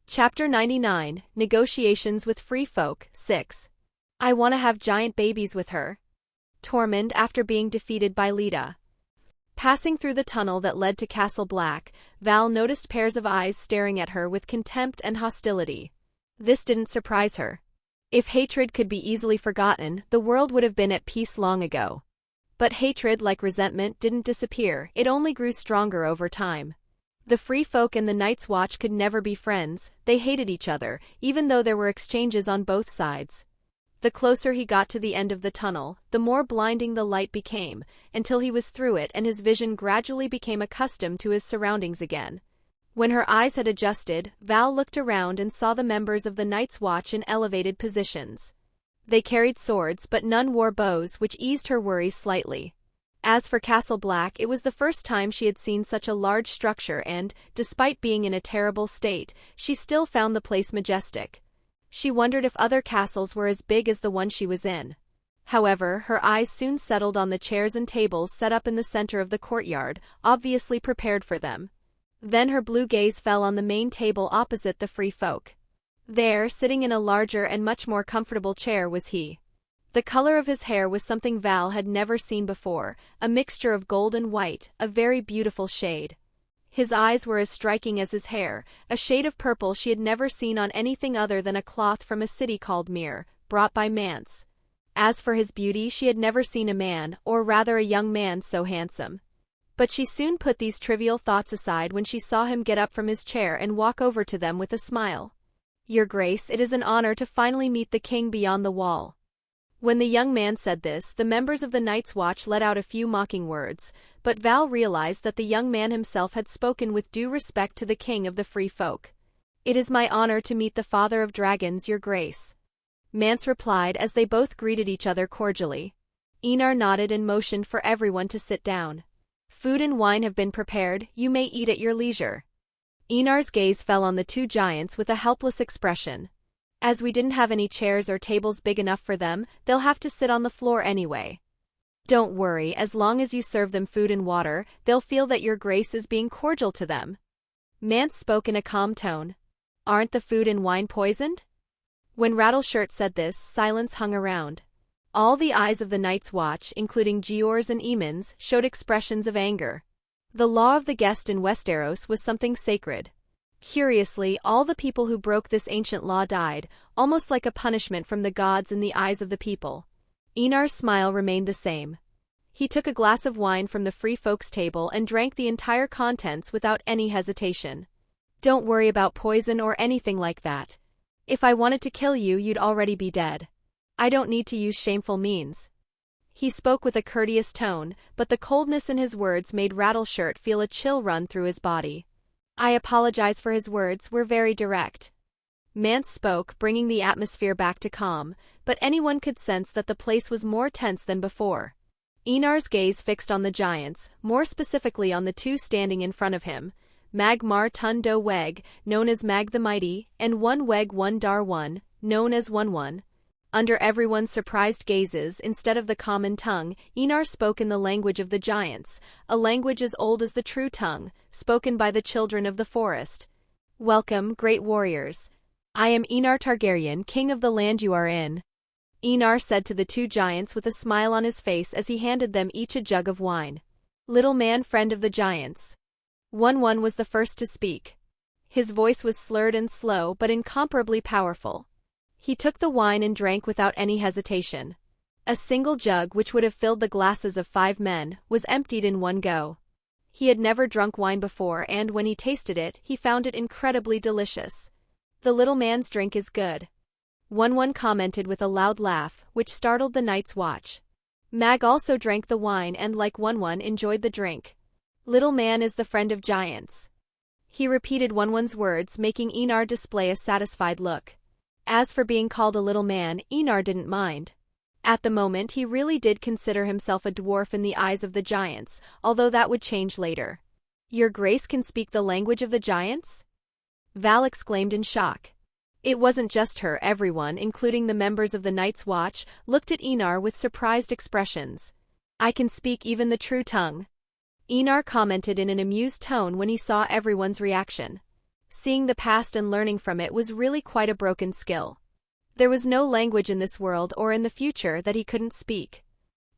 S1: Chapter 99, Negotiations with Free Folk, 6. I want to have giant babies with her. Tormund after being defeated by Lita. Passing through the tunnel that led to Castle Black, Val noticed pairs of eyes staring at her with contempt and hostility. This didn't surprise her. If hatred could be easily forgotten, the world would have been at peace long ago. But hatred, like resentment, didn't disappear, it only grew stronger over time. The Free Folk and the Night's Watch could never be friends, they hated each other, even though there were exchanges on both sides. The closer he got to the end of the tunnel, the more blinding the light became, until he was through it and his vision gradually became accustomed to his surroundings again. When her eyes had adjusted, Val looked around and saw the members of the Night's Watch in elevated positions. They carried swords, but none wore bows, which eased her worries slightly. As for Castle Black, it was the first time she had seen such a large structure and, despite being in a terrible state, she still found the place majestic. She wondered if other castles were as big as the one she was in. However, her eyes soon settled on the chairs and tables set up in the center of the courtyard, obviously prepared for them. Then her blue gaze fell on the main table opposite the Free Folk. There, sitting in a larger and much more comfortable chair, was he. The color of his hair was something Val had never seen before, a mixture of gold and white, a very beautiful shade. His eyes were as striking as his hair, a shade of purple she had never seen on anything other than a cloth from a city called Myr, brought by Mance. As for his beauty, she had never seen a man, or rather a young man, so handsome. But she soon put these trivial thoughts aside when she saw him get up from his chair and walk over to them with a smile. "Your Grace, it is an honor to finally meet the king beyond the wall." When the young man said this, the members of the Night's Watch let out a few mocking words, but Val realized that the young man himself had spoken with due respect to the king of the Free Folk. "It is my honor to meet the father of dragons, Your Grace," Mance replied as they both greeted each other cordially. Enar nodded and motioned for everyone to sit down. "Food and wine have been prepared, you may eat at your leisure." Enar's gaze fell on the two giants with a helpless expression. "As we didn't have any chairs or tables big enough for them, they'll have to sit on the floor anyway." "Don't worry, as long as you serve them food and water, they'll feel that Your Grace is being cordial to them." Mance spoke in a calm tone. "Aren't the food and wine poisoned?" When Rattleshirt said this, silence hung around. All the eyes of the Night's Watch, including Gior's and Eamon's, showed expressions of anger. The law of the guest in Westeros was something sacred. Curiously, all the people who broke this ancient law died, almost like a punishment from the gods in the eyes of the people. Enar's smile remained the same. He took a glass of wine from the Free Folks' table and drank the entire contents without any hesitation. "Don't worry about poison or anything like that. If I wanted to kill you, you'd already be dead. I don't need to use shameful means." He spoke with a courteous tone, but the coldness in his words made Rattleshirt feel a chill run through his body. "I apologize for his words, we're very direct." Mance spoke, bringing the atmosphere back to calm, but anyone could sense that the place was more tense than before. Enar's gaze fixed on the giants, more specifically on the two standing in front of him, Mag Mar Tun Do Weg, known as Mag the Mighty, and One Weg One Dar One, known as One. Under everyone's surprised gazes, instead of the common tongue, Enar spoke in the language of the giants, a language as old as the true tongue, spoken by the children of the forest. "Welcome, great warriors. I am Enar Targaryen, king of the land you are in," Enar said to the two giants with a smile on his face as he handed them each a jug of wine. "Little man, friend of the giants." One was the first to speak. His voice was slurred and slow but incomparably powerful. He took the wine and drank without any hesitation. A single jug, which would have filled the glasses of 5 men, was emptied in one go. He had never drunk wine before, and when he tasted it, he found it incredibly delicious. The little man's drink is good. One commented with a loud laugh, which startled the night's watch. Mag also drank the wine and, like one, enjoyed the drink. Little man is the friend of giants. He repeated one's words, making Enar display a satisfied look. As for being called a little man, Enar didn't mind. At the moment, he really did consider himself a dwarf in the eyes of the giants, although that would change later. Your Grace can speak the language of the giants? Val exclaimed in shock. It wasn't just her, everyone, including the members of the Night's Watch, looked at Enar with surprised expressions. I can speak even the true tongue. Enar commented in an amused tone when he saw everyone's reaction. Seeing the past and learning from it was really quite a broken skill. There was no language in this world or in the future that he couldn't speak.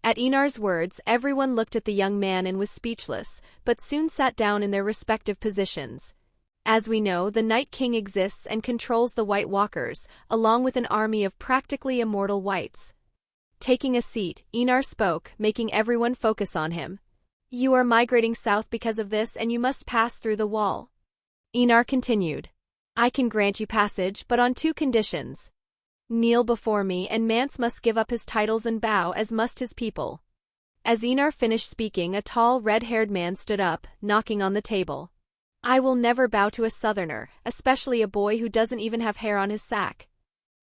S1: At Enar's words, everyone looked at the young man and was speechless, but soon sat down in their respective positions. As we know, the Night King exists and controls the White Walkers, along with an army of practically immortal whites. Taking a seat, Enar spoke, making everyone focus on him. You are migrating south because of this, and you must pass through the wall. Enar continued. I can grant you passage, but on 2 conditions. Kneel before me, and Mance must give up his titles and bow, as must his people. As Enar finished speaking, a tall, red-haired man stood up, knocking on the table. I will never bow to a southerner, especially a boy who doesn't even have hair on his sack.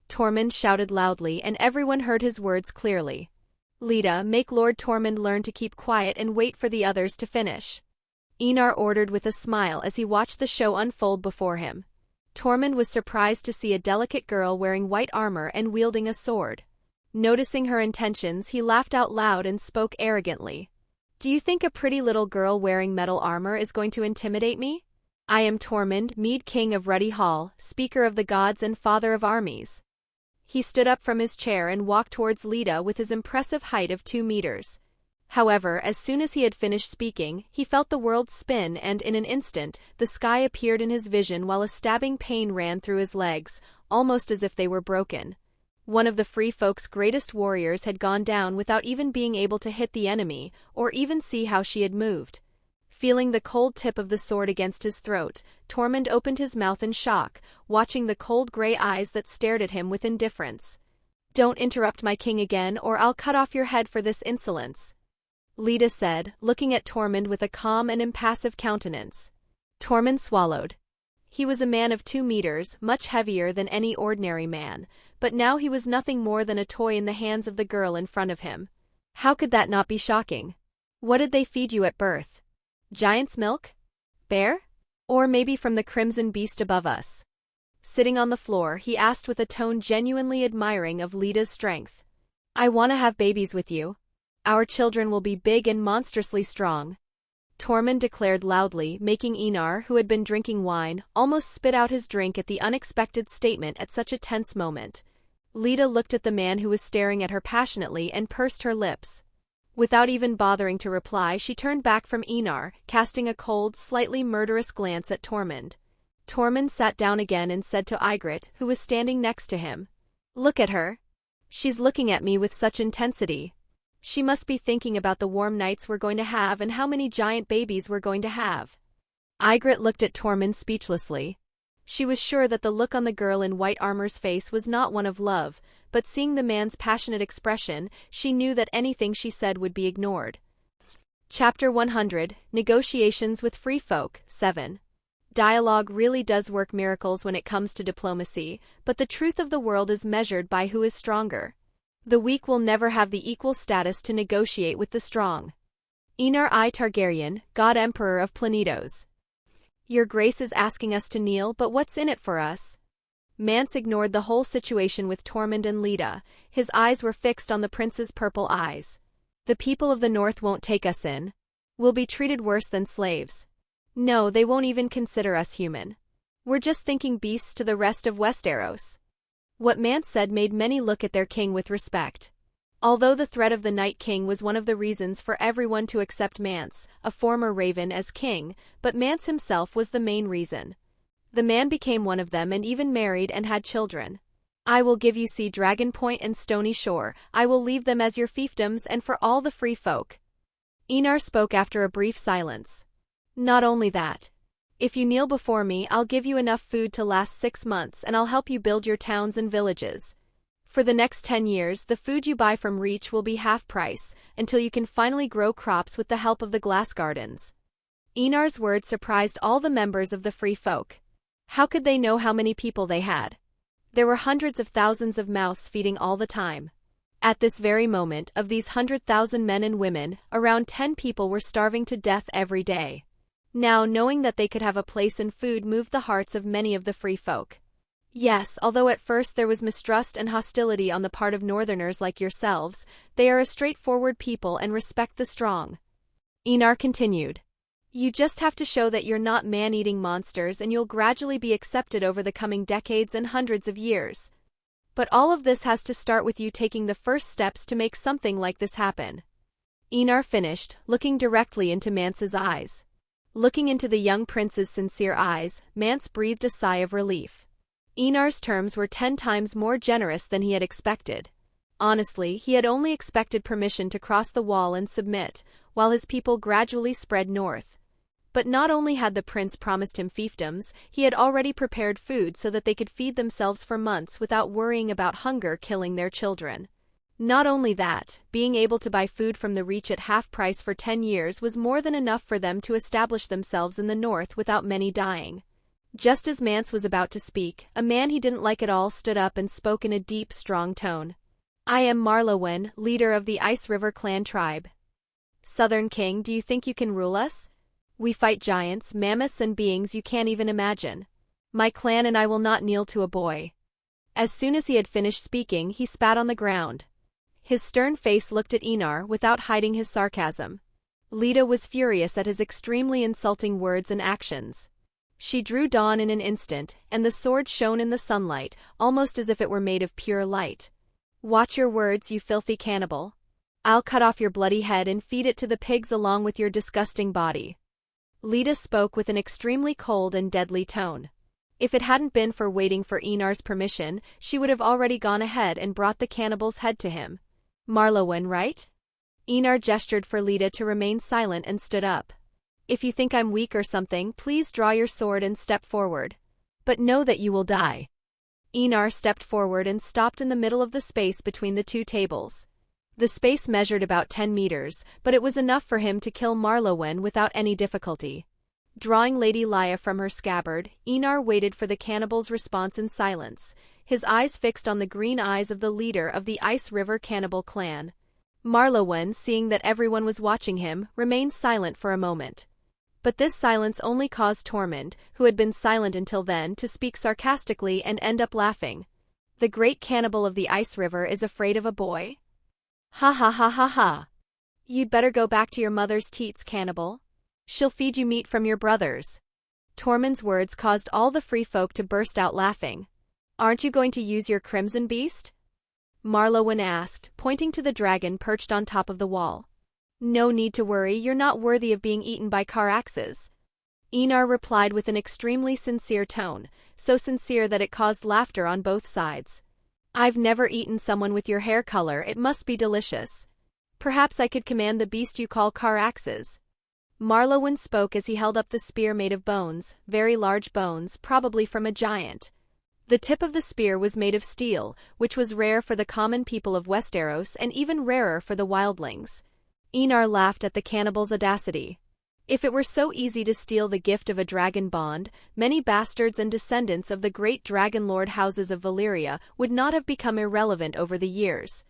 S1: Tormund shouted loudly, and everyone heard his words clearly. Lita, make Lord Tormund learn to keep quiet and wait for the others to finish. Enar ordered with a smile as he watched the show unfold before him. Tormund was surprised to see a delicate girl wearing white armor and wielding a sword. Noticing her intentions, he laughed out loud and spoke arrogantly. Do you think a pretty little girl wearing metal armor is going to intimidate me? I am Tormund, Mead King of Ruddy Hall, Speaker of the Gods and Father of Armies. He stood up from his chair and walked towards Lita with his impressive height of 2 meters. However, as soon as he had finished speaking, he felt the world spin and, in an instant, the sky appeared in his vision while a stabbing pain ran through his legs, almost as if they were broken. One of the Free Folk's greatest warriors had gone down without even being able to hit the enemy, or even see how she had moved. Feeling the cold tip of the sword against his throat, Tormund opened his mouth in shock, watching the cold gray eyes that stared at him with indifference. Don't interrupt my king again, or I'll cut off your head for this insolence. Lita said, looking at Tormund with a calm and impassive countenance. Tormund swallowed. He was a man of 2 meters, much heavier than any ordinary man, but now he was nothing more than a toy in the hands of the girl in front of him. How could that not be shocking? What did they feed you at birth? Giant's milk? Bear? Or maybe from the crimson beast above us? Sitting on the floor, he asked with a tone genuinely admiring of Lita's strength. I want to have babies with you. Our children will be big and monstrously strong. Tormund declared loudly, making Enar, who had been drinking wine, almost spit out his drink at the unexpected statement at such a tense moment. Lita looked at the man who was staring at her passionately and pursed her lips. Without even bothering to reply, she turned back from Enar, casting a cold, slightly murderous glance at Tormund. Tormund sat down again and said to Ygritte, who was standing next to him, Look at her. She's looking at me with such intensity. She must be thinking about the warm nights we're going to have and how many giant babies we're going to have. Ygritte looked at Tormund speechlessly. She was sure that the look on the girl in white armor's face was not one of love, but seeing the man's passionate expression, she knew that anything she said would be ignored. Chapter 100, Negotiations with Free Folk, 7. Dialogue really does work miracles when it comes to diplomacy, but the truth of the world is measured by who is stronger. The weak will never have the equal status to negotiate with the strong. Enar I Targaryen, God Emperor of Planetos. Your Grace is asking us to kneel, but what's in it for us? Mance ignored the whole situation with Tormund and Lita. His eyes were fixed on the prince's purple eyes. The people of the north won't take us in. We'll be treated worse than slaves. No, they won't even consider us human. We're just thinking beasts to the rest of Westeros. What Mance said made many look at their king with respect. Although the threat of the Night King was one of the reasons for everyone to accept Mance, a former Raven, as king, but Mance himself was the main reason. The man became one of them and even married and had children. I will give you Sea Dragon Point and Stony Shore. I will leave them as your fiefdoms and for all the free folk. Enar spoke after a brief silence. Not only that. If you kneel before me, I'll give you enough food to last 6 months and I'll help you build your towns and villages. For the next 10 years, the food you buy from Reach will be half price, until you can finally grow crops with the help of the glass gardens. Enar's words surprised all the members of the free folk. How could they know how many people they had? There were hundreds of thousands of mouths feeding all the time. At this very moment, of these 100,000 men and women, around 10 people were starving to death every day. Now, knowing that they could have a place and food moved the hearts of many of the free folk. Yes, although at first there was mistrust and hostility on the part of northerners like yourselves, they are a straightforward people and respect the strong. Enar continued. You just have to show that you're not man-eating monsters and you'll gradually be accepted over the coming decades and hundreds of years. But all of this has to start with you taking the first steps to make something like this happen. Enar finished, looking directly into Mance's eyes. Looking into the young prince's sincere eyes, Mance breathed a sigh of relief. Enar's terms were 10 times more generous than he had expected. Honestly, he had only expected permission to cross the wall and submit, while his people gradually spread north. But not only had the prince promised him fiefdoms, he had already prepared food so that they could feed themselves for months without worrying about hunger killing their children. Not only that, being able to buy food from the Reach at half price for 10 years was more than enough for them to establish themselves in the north without many dying. Just as Mance was about to speak, a man he didn't like at all stood up and spoke in a deep, strong tone. I am Marlowen, leader of the Ice River clan tribe. Southern King, do you think you can rule us? We fight giants, mammoths and beings you can't even imagine. My clan and I will not kneel to a boy. As soon as he had finished speaking, he spat on the ground. His stern face looked at Enar without hiding his sarcasm. Lita was furious at his extremely insulting words and actions. She drew Dawn in an instant, and the sword shone in the sunlight, almost as if it were made of pure light. Watch your words, you filthy cannibal. I'll cut off your bloody head and feed it to the pigs along with your disgusting body. Lita spoke with an extremely cold and deadly tone. If it hadn't been for waiting for Enar's permission, she would have already gone ahead and brought the cannibal's head to him. Marlowen, right? Enar gestured for Lita to remain silent and stood up. If you think I'm weak or something, please draw your sword and step forward. But know that you will die. Enar stepped forward and stopped in the middle of the space between the two tables. The space measured about 10 meters, but it was enough for him to kill Marlowen without any difficulty. Drawing Lady Laia from her scabbard, Enar waited for the cannibal's response in silence, his eyes fixed on the green eyes of the leader of the Ice River cannibal clan. Marlowen, seeing that everyone was watching him, remained silent for a moment. But this silence only caused Tormund, who had been silent until then, to speak sarcastically and end up laughing. The great cannibal of the Ice River is afraid of a boy? Ha ha ha ha ha. You'd better go back to your mother's teats, cannibal. She'll feed you meat from your brothers. Tormund's words caused all the free folk to burst out laughing. Aren't you going to use your crimson beast? Marlowen asked, pointing to the dragon perched on top of the wall. No need to worry, you're not worthy of being eaten by Caraxes. Enar replied with an extremely sincere tone, so sincere that it caused laughter on both sides. I've never eaten someone with your hair color, it must be delicious. Perhaps I could command the beast you call Caraxes. Marlowen spoke as he held up the spear made of bones, very large bones, probably from a giant. The tip of the spear was made of steel, which was rare for the common people of Westeros and even rarer for the wildlings. Enar laughed at the cannibal's audacity. If it were so easy to steal the gift of a dragon bond, many bastards and descendants of the great dragon lord houses of Valyria would not have become irrelevant over the years.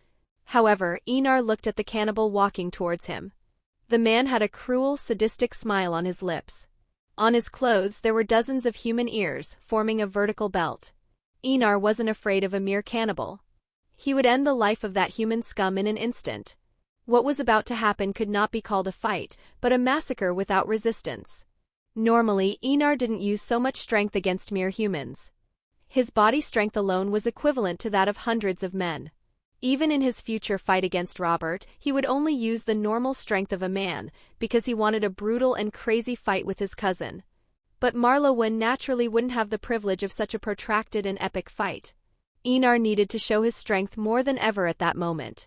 S1: However, Enar looked at the cannibal walking towards him. The man had a cruel, sadistic smile on his lips. On his clothes there were dozens of human ears, forming a vertical belt. Enar wasn't afraid of a mere cannibal. He would end the life of that human scum in an instant. What was about to happen could not be called a fight, but a massacre without resistance. Normally, Enar didn't use so much strength against mere humans. His body strength alone was equivalent to that of hundreds of men. Even in his future fight against Robert, he would only use the normal strength of a man, because he wanted a brutal and crazy fight with his cousin. But Marlowen naturally wouldn't have the privilege of such a protracted and epic fight. Enar needed to show his strength more than ever at that moment.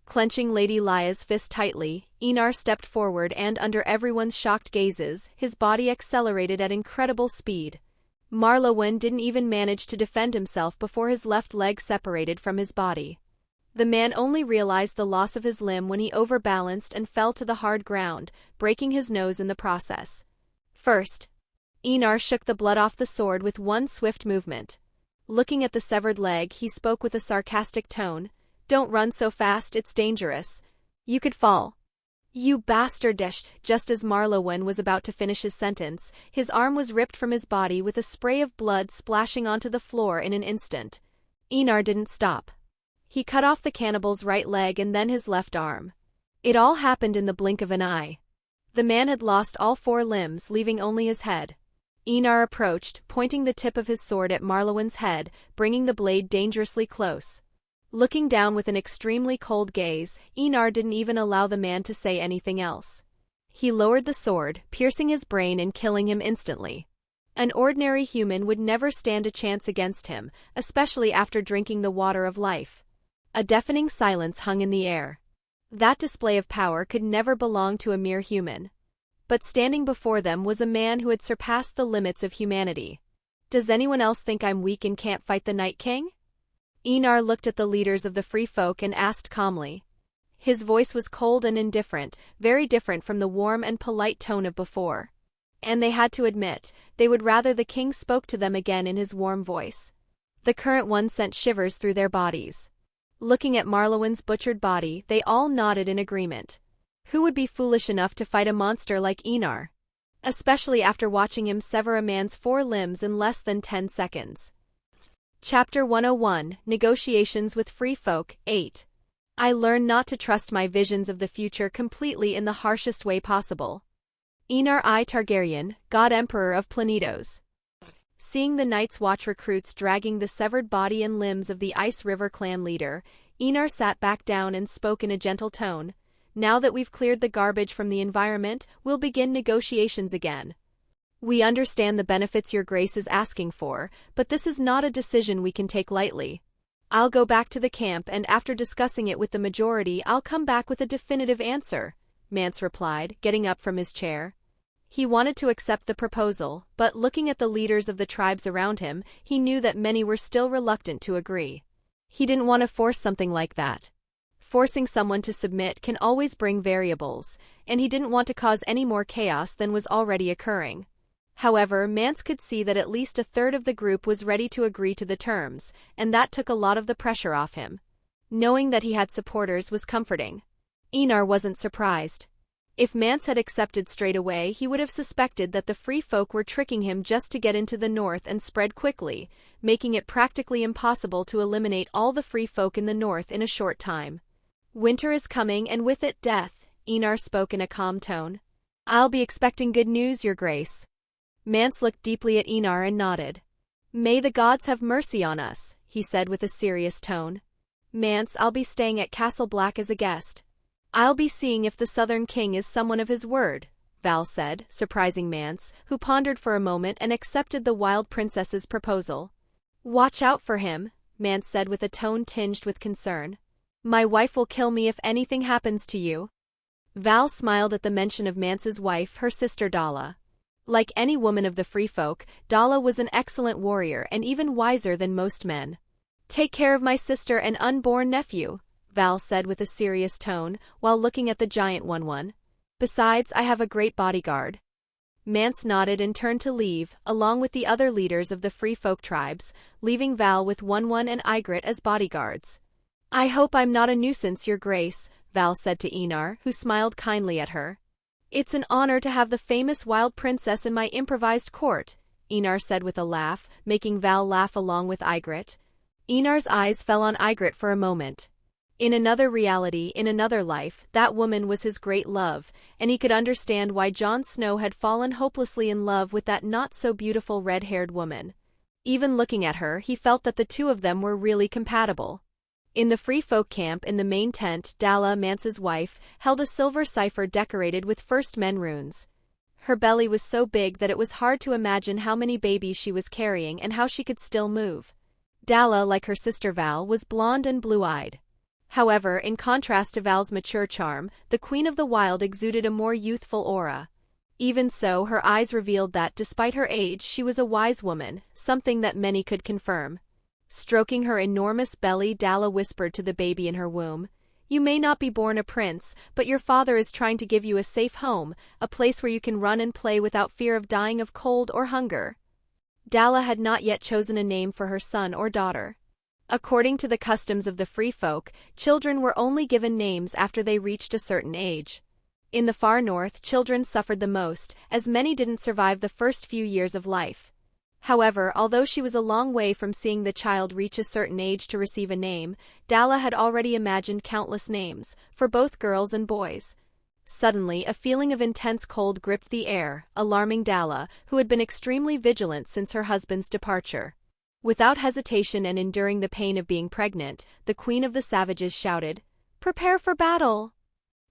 S1: Clenching Lady Lya's fist tightly, Enar stepped forward and, under everyone's shocked gazes, his body accelerated at incredible speed. Marlowen didn't even manage to defend himself before his left leg separated from his body. The man only realized the loss of his limb when he overbalanced and fell to the hard ground, breaking his nose in the process. First, Enar shook the blood off the sword with one swift movement. Looking at the severed leg, he spoke with a sarcastic tone. "Don't run so fast, it's dangerous. You could fall." "You bastard!" Just as Marlowen was about to finish his sentence, his arm was ripped from his body with a spray of blood splashing onto the floor in an instant. Enar didn't stop. He cut off the cannibal's right leg and then his left arm. It all happened in the blink of an eye. The man had lost all 4 limbs, leaving only his head. Enar approached, pointing the tip of his sword at Marlowen's head, bringing the blade dangerously close. Looking down with an extremely cold gaze, Enar didn't even allow the man to say anything else. He lowered the sword, piercing his brain and killing him instantly. An ordinary human would never stand a chance against him, especially after drinking the water of life. A deafening silence hung in the air. That display of power could never belong to a mere human. But standing before them was a man who had surpassed the limits of humanity. "Does anyone else think I'm weak and can't fight the Night King?" Enar looked at the leaders of the Free Folk and asked calmly. His voice was cold and indifferent, very different from the warm and polite tone of before. And they had to admit, they would rather the king spoke to them again in his warm voice. The current one sent shivers through their bodies. Looking at Marlowen's butchered body, they all nodded in agreement. Who would be foolish enough to fight a monster like Enar? Especially after watching him sever a man's 4 limbs in less than 10 seconds. Chapter 101, Negotiations with Free Folk, 8. I learned not to trust my visions of the future completely in the harshest way possible. Enar I Targaryen, God Emperor of Planetos. Seeing the Night's Watch recruits dragging the severed body and limbs of the Ice River clan leader, Enar sat back down and spoke in a gentle tone. "Now that we've cleared the garbage from the environment, we'll begin negotiations again. We understand the benefits your grace is asking for, but this is not a decision we can take lightly. I'll go back to the camp and after discussing it with the majority I'll come back with a definitive answer," Mance replied, getting up from his chair. He wanted to accept the proposal, but looking at the leaders of the tribes around him, he knew that many were still reluctant to agree. He didn't want to force something like that. Forcing someone to submit can always bring variables, and he didn't want to cause any more chaos than was already occurring. However, Mance could see that at least a third of the group was ready to agree to the terms, and that took a lot of the pressure off him. Knowing that he had supporters was comforting. Enar wasn't surprised. If Mance had accepted straight away, he would have suspected that the Free Folk were tricking him just to get into the north and spread quickly, making it practically impossible to eliminate all the Free Folk in the north in a short time. "Winter is coming and with it death," Enar spoke in a calm tone. "I'll be expecting good news, your grace." Mance looked deeply at Enar and nodded. "May the gods have mercy on us," he said with a serious tone. "Mance, I'll be staying at Castle Black as a guest. I'll be seeing if the Southern King is someone of his word," Val said, surprising Mance, who pondered for a moment and accepted the Wild Princess's proposal. "Watch out for him," Mance said with a tone tinged with concern. "My wife will kill me if anything happens to you." Val smiled at the mention of Mance's wife, her sister Dala. Like any woman of the Free Folk, Dala was an excellent warrior and even wiser than most men. "Take care of my sister and unborn nephew," Val said with a serious tone, while looking at the giant one. "Besides, I have a great bodyguard." Mance nodded and turned to leave, along with the other leaders of the Free Folk tribes, leaving Val with one and Ygritte as bodyguards. "I hope I'm not a nuisance, your grace," Val said to Enar, who smiled kindly at her. "It's an honor to have the famous Wild Princess in my improvised court," Enar said with a laugh, making Val laugh along with Ygritte. Enar's eyes fell on Ygritte for a moment. In another reality, in another life, that woman was his great love, and he could understand why Jon Snow had fallen hopelessly in love with that not-so-beautiful red-haired woman. Even looking at her, he felt that the two of them were really compatible. In the Free Folk camp in the main tent, Dala, Mance's wife, held a silver cipher decorated with First Men runes. Her belly was so big that it was hard to imagine how many babies she was carrying and how she could still move. Dalla, like her sister Val, was blonde and blue-eyed. However, in contrast to Val's mature charm, the Queen of the Wild exuded a more youthful aura. Even so, her eyes revealed that, despite her age, she was a wise woman, something that many could confirm. Stroking her enormous belly, Dalla whispered to the baby in her womb, "You may not be born a prince, but your father is trying to give you a safe home, a place where you can run and play without fear of dying of cold or hunger." Dalla had not yet chosen a name for her son or daughter. According to the customs of the free folk, children were only given names after they reached a certain age. In the far north, children suffered the most, as many didn't survive the first few years of life. However, although she was a long way from seeing the child reach a certain age to receive a name, Dalla had already imagined countless names, for both girls and boys. Suddenly, a feeling of intense cold gripped the air, alarming Dalla, who had been extremely vigilant since her husband's departure. Without hesitation and enduring the pain of being pregnant, the Queen of the Savages shouted, "Prepare for battle!"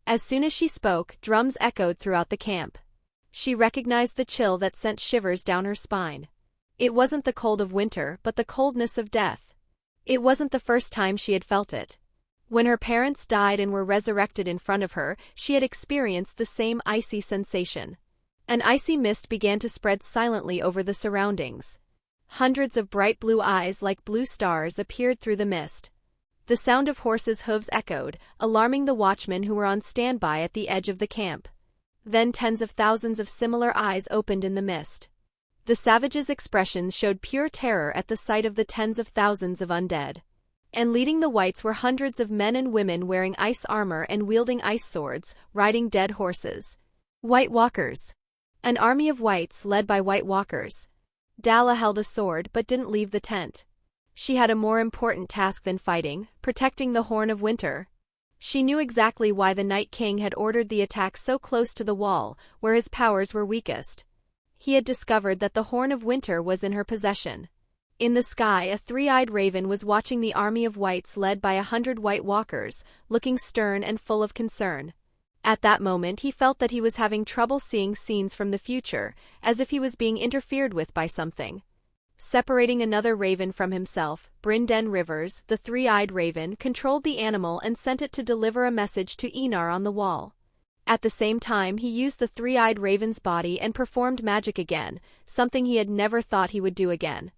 S1: As soon as she spoke, drums echoed throughout the camp. She recognized the chill that sent shivers down her spine. It wasn't the cold of winter, but the coldness of death. It wasn't the first time she had felt it. When her parents died and were resurrected in front of her, she had experienced the same icy sensation. An icy mist began to spread silently over the surroundings. Hundreds of bright blue eyes like blue stars appeared through the mist. The sound of horses' hooves echoed, alarming the watchmen who were on standby at the edge of the camp. Then tens of thousands of similar eyes opened in the mist. The savages' expressions showed pure terror at the sight of the tens of thousands of undead. And leading the whites were hundreds of men and women wearing ice armor and wielding ice swords, riding dead horses. White Walkers. An army of whites led by White Walkers. Dalla held a sword but didn't leave the tent. She had a more important task than fighting, protecting the Horn of Winter. She knew exactly why the Night King had ordered the attack so close to the wall, where his powers were weakest. He had discovered that the Horn of Winter was in her possession. In the sky, a three-eyed raven was watching the army of whites led by 100 White Walkers, looking stern and full of concern. At that moment he felt that he was having trouble seeing scenes from the future, as if he was being interfered with by something. Separating another raven from himself, Brinden Rivers, the three-eyed raven, controlled the animal and sent it to deliver a message to Enar on the wall. At the same time, he used the three-eyed raven's body and performed magic again, something he had never thought he would do again.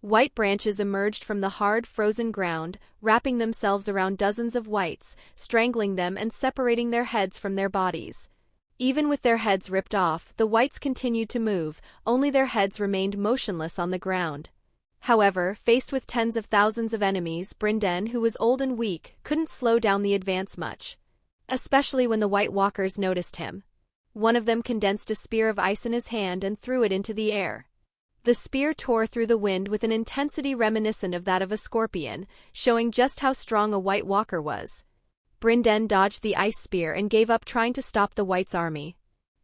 S1: White branches emerged from the hard, frozen ground, wrapping themselves around dozens of whites, strangling them and separating their heads from their bodies. Even with their heads ripped off, the whites continued to move, only their heads remained motionless on the ground. However, faced with tens of thousands of enemies, Brinden, who was old and weak, couldn't slow down the advance much. Especially when the White Walkers noticed him. One of them condensed a spear of ice in his hand and threw it into the air. The spear tore through the wind with an intensity reminiscent of that of a scorpion, showing just how strong a White Walker was. Brinden dodged the ice spear and gave up trying to stop the Whites' army.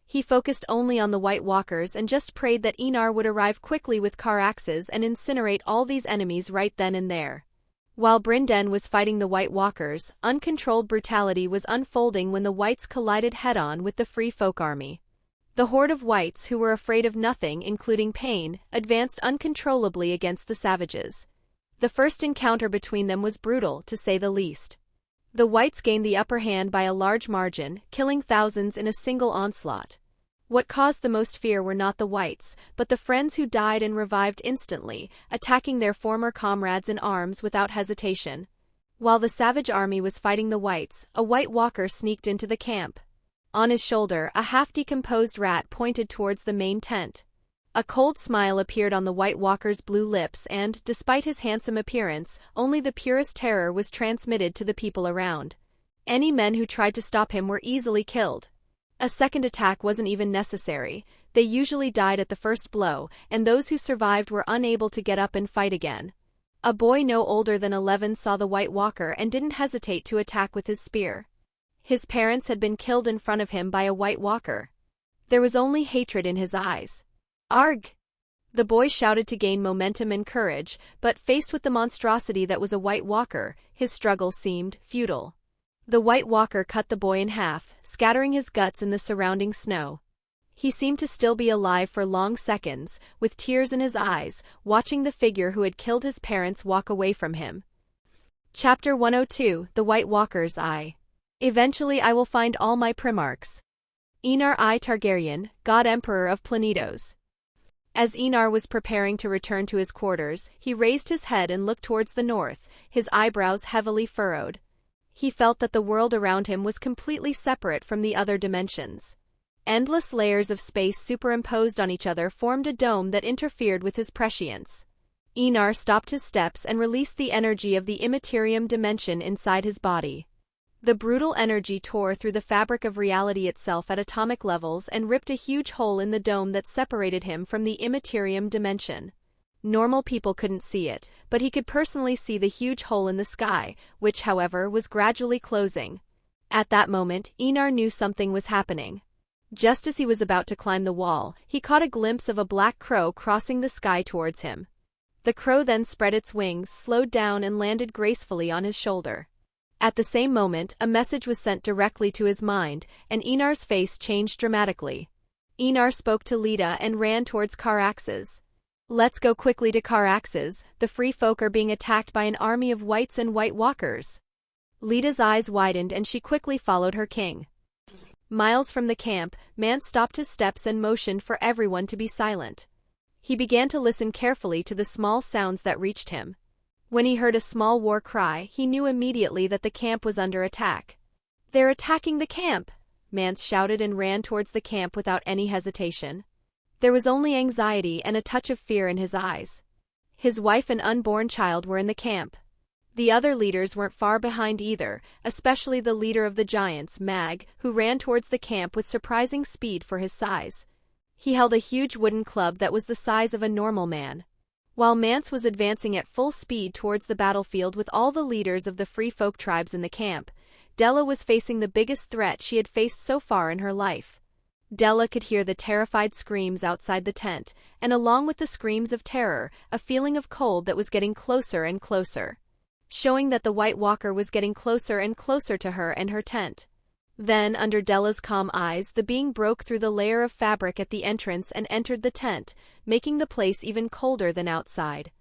S1: He focused only on the White Walkers and just prayed that Enar would arrive quickly with car axes and incinerate all these enemies right then and there. While Brinden was fighting the White Walkers, uncontrolled brutality was unfolding when the Whites collided head-on with the Free Folk army. The horde of Whites, who were afraid of nothing, including pain, advanced uncontrollably against the savages. The first encounter between them was brutal, to say the least. The Whites gained the upper hand by a large margin, killing thousands in a single onslaught. What caused the most fear were not the Whites, but the friends who died and revived instantly, attacking their former comrades in arms without hesitation. While the savage army was fighting the Whites, a White Walker sneaked into the camp. On his shoulder, a half-decomposed rat pointed towards the main tent. A cold smile appeared on the White Walker's blue lips and, despite his handsome appearance, only the purest terror was transmitted to the people around. Any men who tried to stop him were easily killed. A second attack wasn't even necessary. They usually died at the first blow, and those who survived were unable to get up and fight again. A boy no older than 11 saw the White Walker and didn't hesitate to attack with his spear. His parents had been killed in front of him by a White Walker. There was only hatred in his eyes. "Arg!" The boy shouted to gain momentum and courage, but faced with the monstrosity that was a White Walker, his struggle seemed futile. The White Walker cut the boy in half, scattering his guts in the surrounding snow. He seemed to still be alive for long seconds, with tears in his eyes, watching the figure who had killed his parents walk away from him. Chapter 102, The White Walker's Eye. Eventually I will find all my Primarchs. Aenar I Targaryen, God Emperor of Planetos. As Aenar was preparing to return to his quarters, he raised his head and looked towards the north, his eyebrows heavily furrowed. He felt that the world around him was completely separate from the other dimensions. Endless layers of space superimposed on each other formed a dome that interfered with his prescience. Aenar stopped his steps and released the energy of the immaterium dimension inside his body. The brutal energy tore through the fabric of reality itself at atomic levels and ripped a huge hole in the dome that separated him from the immaterium dimension. Normal people couldn't see it, but he could personally see the huge hole in the sky, which, however, was gradually closing. At that moment, Aenar knew something was happening. Just as he was about to climb the wall, he caught a glimpse of a black crow crossing the sky towards him. The crow then spread its wings, slowed down and landed gracefully on his shoulder. At the same moment, a message was sent directly to his mind, and Aenar's face changed dramatically. Aenar spoke to Leda and ran towards Caraxes. Let's go quickly to Caraxes, the free folk are being attacked by an army of whites and white walkers. Leda's eyes widened and she quickly followed her king. Miles from the camp, Mance stopped his steps and motioned for everyone to be silent. He began to listen carefully to the small sounds that reached him. When he heard a small war cry, he knew immediately that the camp was under attack. "They're attacking the camp!" Mance shouted and ran towards the camp without any hesitation. There was only anxiety and a touch of fear in his eyes. His wife and unborn child were in the camp. The other leaders weren't far behind either, especially the leader of the giants, Mag, who ran towards the camp with surprising speed for his size. He held a huge wooden club that was the size of a normal man. While Mance was advancing at full speed towards the battlefield with all the leaders of the free folk tribes in the camp, Della was facing the biggest threat she had faced so far in her life. Della could hear the terrified screams outside the tent, and along with the screams of terror, a feeling of cold that was getting closer and closer, showing that the White Walker was getting closer and closer to her and her tent. Then, under Della's calm eyes, the being broke through the layer of fabric at the entrance and entered the tent, making the place even colder than outside.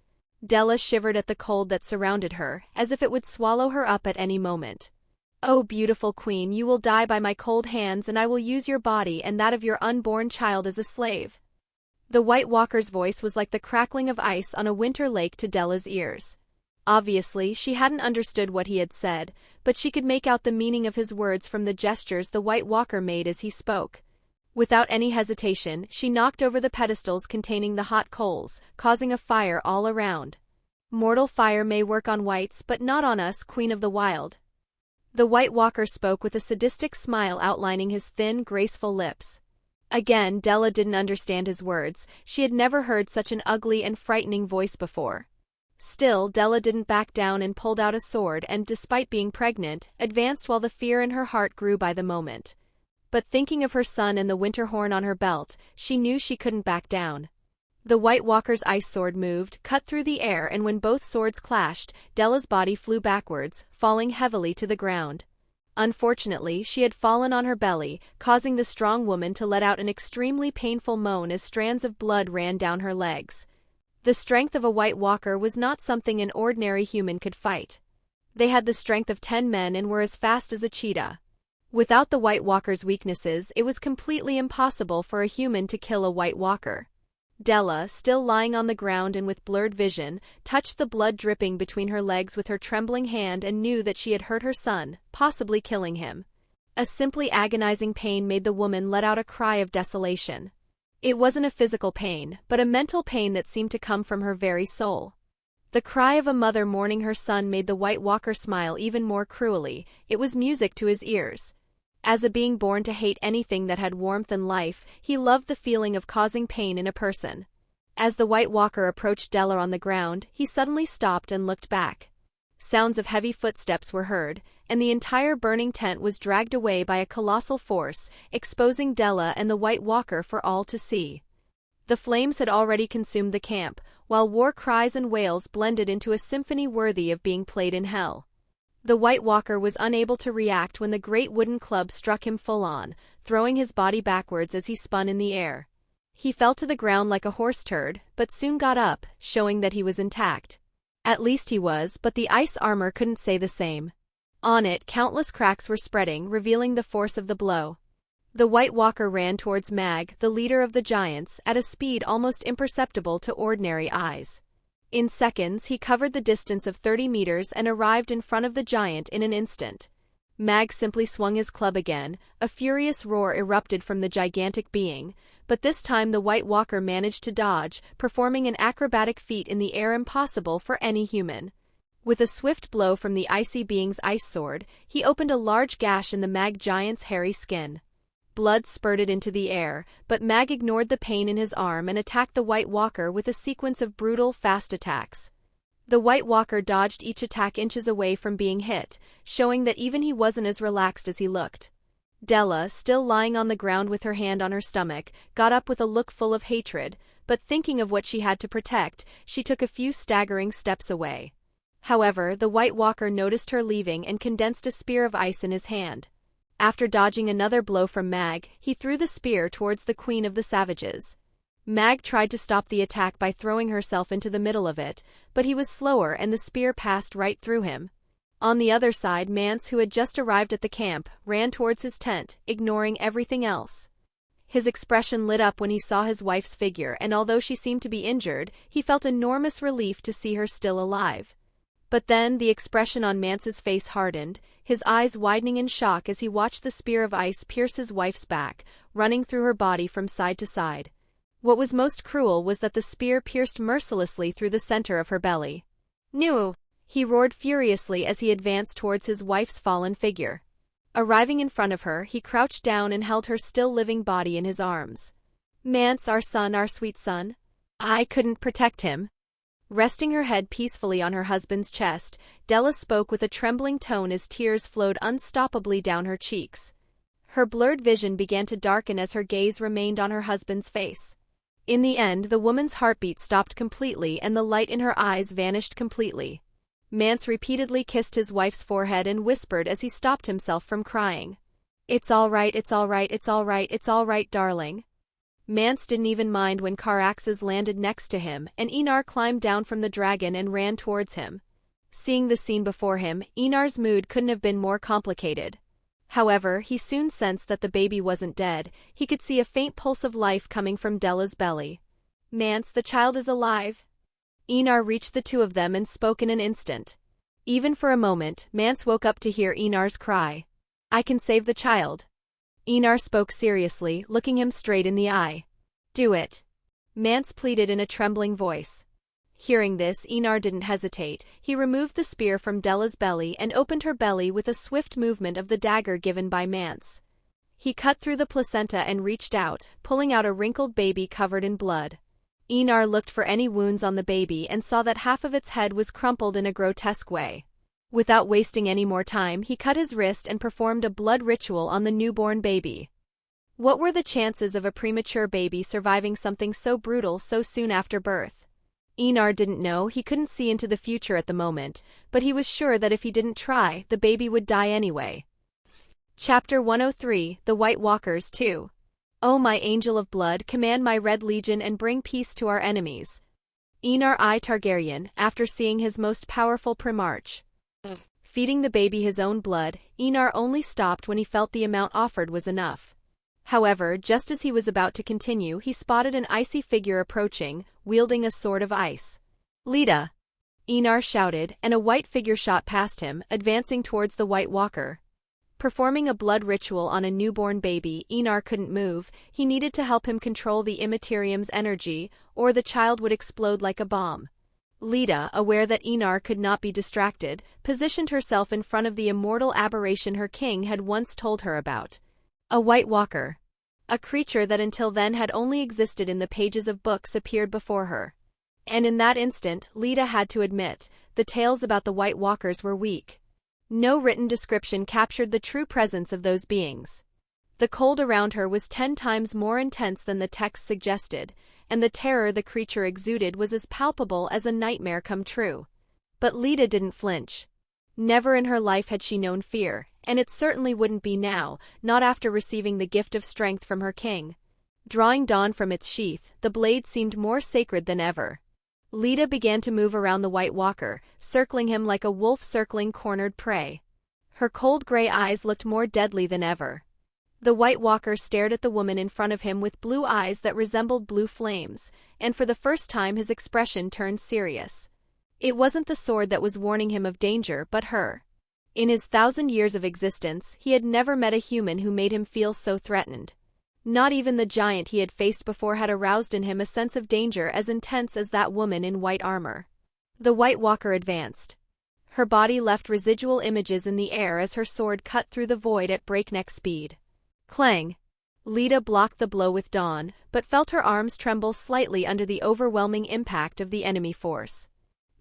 S1: Della shivered at the cold that surrounded her, as if it would swallow her up at any moment. "Oh, beautiful queen, you will die by my cold hands, and I will use your body and that of your unborn child as a slave." The White Walker's voice was like the crackling of ice on a winter lake to Della's ears. Obviously, she hadn't understood what he had said, but she could make out the meaning of his words from the gestures the White Walker made as he spoke. Without any hesitation, she knocked over the pedestals containing the hot coals, causing a fire all around. "Mortal fire may work on whites, but not on us, Queen of the Wild." The White Walker spoke with a sadistic smile outlining his thin, graceful lips. Again, Della didn't understand his words. She had never heard such an ugly and frightening voice before. Still, Della didn't back down and pulled out a sword and, despite being pregnant, advanced while the fear in her heart grew by the moment. But thinking of her son and the winter horn on her belt, she knew she couldn't back down. The White Walker's ice sword moved, cut through the air, and when both swords clashed, Della's body flew backwards, falling heavily to the ground. Unfortunately, she had fallen on her belly, causing the strong woman to let out an extremely painful moan as strands of blood ran down her legs. The strength of a White Walker was not something an ordinary human could fight. They had the strength of 10 men and were as fast as a cheetah. Without the White Walker's weaknesses, it was completely impossible for a human to kill a White Walker. Della, still lying on the ground and with blurred vision, touched the blood dripping between her legs with her trembling hand and knew that she had hurt her son, possibly killing him. A simply agonizing pain made the woman let out a cry of desolation. It wasn't a physical pain, but a mental pain that seemed to come from her very soul. The cry of a mother mourning her son made the White Walker smile even more cruelly. It was music to his ears. As a being born to hate anything that had warmth and life, he loved the feeling of causing pain in a person. As the White Walker approached Della on the ground, he suddenly stopped and looked back. Sounds of heavy footsteps were heard, and the entire burning tent was dragged away by a colossal force, exposing Della and the White Walker for all to see. The flames had already consumed the camp, while war cries and wails blended into a symphony worthy of being played in hell. The White Walker was unable to react when the great wooden club struck him full on, throwing his body backwards as he spun in the air. He fell to the ground like a horse turd, but soon got up, showing that he was intact. At least he was, but the ice armor couldn't say the same. On it, countless cracks were spreading, revealing the force of the blow. The White Walker ran towards Mag, the leader of the giants, at a speed almost imperceptible to ordinary eyes. In seconds, he covered the distance of 30 meters and arrived in front of the giant in an instant. Mag simply swung his club again, a furious roar erupted from the gigantic being, but this time the White Walker managed to dodge, performing an acrobatic feat in the air impossible for any human. With a swift blow from the icy being's ice sword, he opened a large gash in the Mag giant's hairy skin. Blood spurted into the air, but Mag ignored the pain in his arm and attacked the White Walker with a sequence of brutal, fast attacks. The White Walker dodged each attack inches away from being hit, showing that even he wasn't as relaxed as he looked. Della, still lying on the ground with her hand on her stomach, got up with a look full of hatred, but thinking of what she had to protect, she took a few staggering steps away. However, the White Walker noticed her leaving and condensed a spear of ice in his hand. After dodging another blow from Mag, he threw the spear towards the Queen of the Savages. Mag tried to stop the attack by throwing herself into the middle of it, but he was slower and the spear passed right through him. On the other side, Mance, who had just arrived at the camp, ran towards his tent, ignoring everything else. His expression lit up when he saw his wife's figure, and although she seemed to be injured, he felt enormous relief to see her still alive. But then the expression on Mance's face hardened, his eyes widening in shock as he watched the spear of ice pierce his wife's back, running through her body from side to side. What was most cruel was that the spear pierced mercilessly through the center of her belly. "No!" he roared furiously as he advanced towards his wife's fallen figure. Arriving in front of her, he crouched down and held her still-living body in his arms. "Mance, our son, our sweet son. I couldn't protect him." Resting her head peacefully on her husband's chest, Della spoke with a trembling tone as tears flowed unstoppably down her cheeks. Her blurred vision began to darken as her gaze remained on her husband's face. In the end, the woman's heartbeat stopped completely and the light in her eyes vanished completely. Mance repeatedly kissed his wife's forehead and whispered as he stopped himself from crying. "It's all right, it's all right, it's all right, it's all right, darling." Mance didn't even mind when Caraxes landed next to him, and Enar climbed down from the dragon and ran towards him. Seeing the scene before him, Enar's mood couldn't have been more complicated. However, he soon sensed that the baby wasn't dead. He could see a faint pulse of life coming from Della's belly. "Mance, the child is alive." Enar reached the two of them and spoke in an instant. Even for a moment, Mance woke up to hear Enar's cry. "I can save the child." Enar spoke seriously, looking him straight in the eye. "Do it," Mance pleaded in a trembling voice. Hearing this, Enar didn't hesitate. He removed the spear from Della's belly and opened her belly with a swift movement of the dagger given by Mance. He cut through the placenta and reached out, pulling out a wrinkled baby covered in blood. Enar looked for any wounds on the baby and saw that half of its head was crumpled in a grotesque way. Without wasting any more time, he cut his wrist and performed a blood ritual on the newborn baby. What were the chances of a premature baby surviving something so brutal so soon after birth? Enar didn't know. He couldn't see into the future at the moment, but he was sure that if he didn't try, the baby would die anyway. Chapter 103, The White Walkers 2. "O my angel of blood, command my red legion and bring peace to our enemies." Enar I Targaryen, after seeing his most powerful primarch feeding the baby his own blood, Enar only stopped when he felt the amount offered was enough. However, just as he was about to continue, he spotted an icy figure approaching, wielding a sword of ice. "Lita!" Enar shouted, and a white figure shot past him, advancing towards the White Walker. Performing a blood ritual on a newborn baby, Enar couldn't move. He needed to help him control the Immaterium's energy, or the child would explode like a bomb. Lita, aware that Enar could not be distracted, positioned herself in front of the immortal aberration her king had once told her about. A White Walker. A creature that until then had only existed in the pages of books appeared before her. And in that instant, Lita had to admit, the tales about the White Walkers were weak. No written description captured the true presence of those beings. The cold around her was 10 times more intense than the text suggested, and the terror the creature exuded was as palpable as a nightmare come true. But Lita didn't flinch. Never in her life had she known fear, and it certainly wouldn't be now, not after receiving the gift of strength from her king. Drawing Dawn from its sheath, the blade seemed more sacred than ever. Lita began to move around the White Walker, circling him like a wolf circling cornered prey. Her cold gray eyes looked more deadly than ever. The White Walker stared at the woman in front of him with blue eyes that resembled blue flames, and for the first time his expression turned serious. It wasn't the sword that was warning him of danger, but her. In his 1,000 years of existence, he had never met a human who made him feel so threatened. Not even the giant he had faced before had aroused in him a sense of danger as intense as that woman in white armor. The White Walker advanced. Her body left residual images in the air as her sword cut through the void at breakneck speed. Clang! Lita blocked the blow with Dawn, but felt her arms tremble slightly under the overwhelming impact of the enemy force.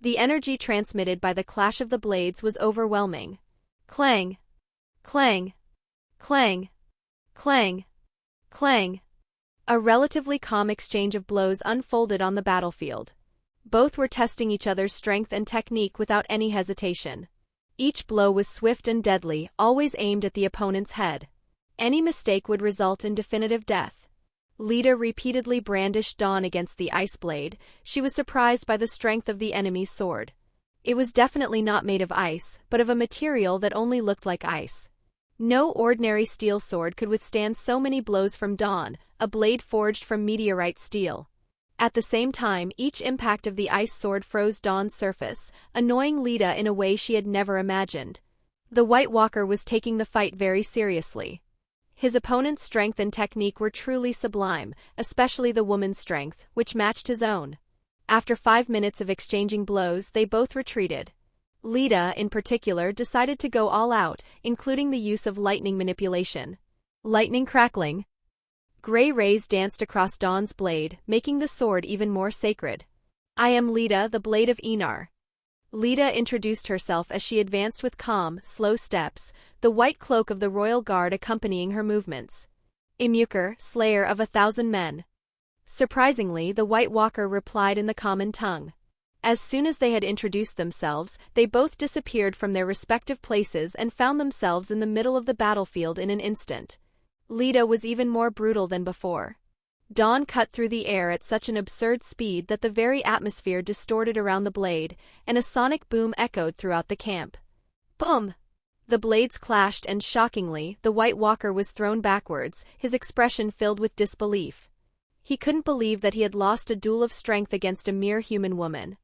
S1: The energy transmitted by the clash of the blades was overwhelming. Clang! Clang! Clang! Clang! Clang! A relatively calm exchange of blows unfolded on the battlefield. Both were testing each other's strength and technique without any hesitation. Each blow was swift and deadly, always aimed at the opponent's head. Any mistake would result in definitive death. Lita repeatedly brandished Dawn against the ice blade. She was surprised by the strength of the enemy's sword. It was definitely not made of ice, but of a material that only looked like ice. No ordinary steel sword could withstand so many blows from Dawn, a blade forged from meteorite steel. At the same time, each impact of the ice sword froze Dawn's surface, annoying Lita in a way she had never imagined. The White Walker was taking the fight very seriously. His opponent's strength and technique were truly sublime, especially the woman's strength, which matched his own. After 5 minutes of exchanging blows, they both retreated. Lita, in particular, decided to go all out, including the use of lightning manipulation. Lightning crackling. Gray rays danced across Dawn's blade, making the sword even more sacred. I am Lita, the Blade of Enar. Lita introduced herself as she advanced with calm, slow steps, the white cloak of the royal guard accompanying her movements. Imukar, slayer of 1,000 men. Surprisingly, the White Walker replied in the common tongue. As soon as they had introduced themselves, they both disappeared from their respective places and found themselves in the middle of the battlefield in an instant. Lita was even more brutal than before. Dawn cut through the air at such an absurd speed that the very atmosphere distorted around the blade, and a sonic boom echoed throughout the camp. Boom! The blades clashed and, shockingly, the White Walker was thrown backwards, his expression filled with disbelief. He couldn't believe that he had lost a duel of strength against a mere human woman.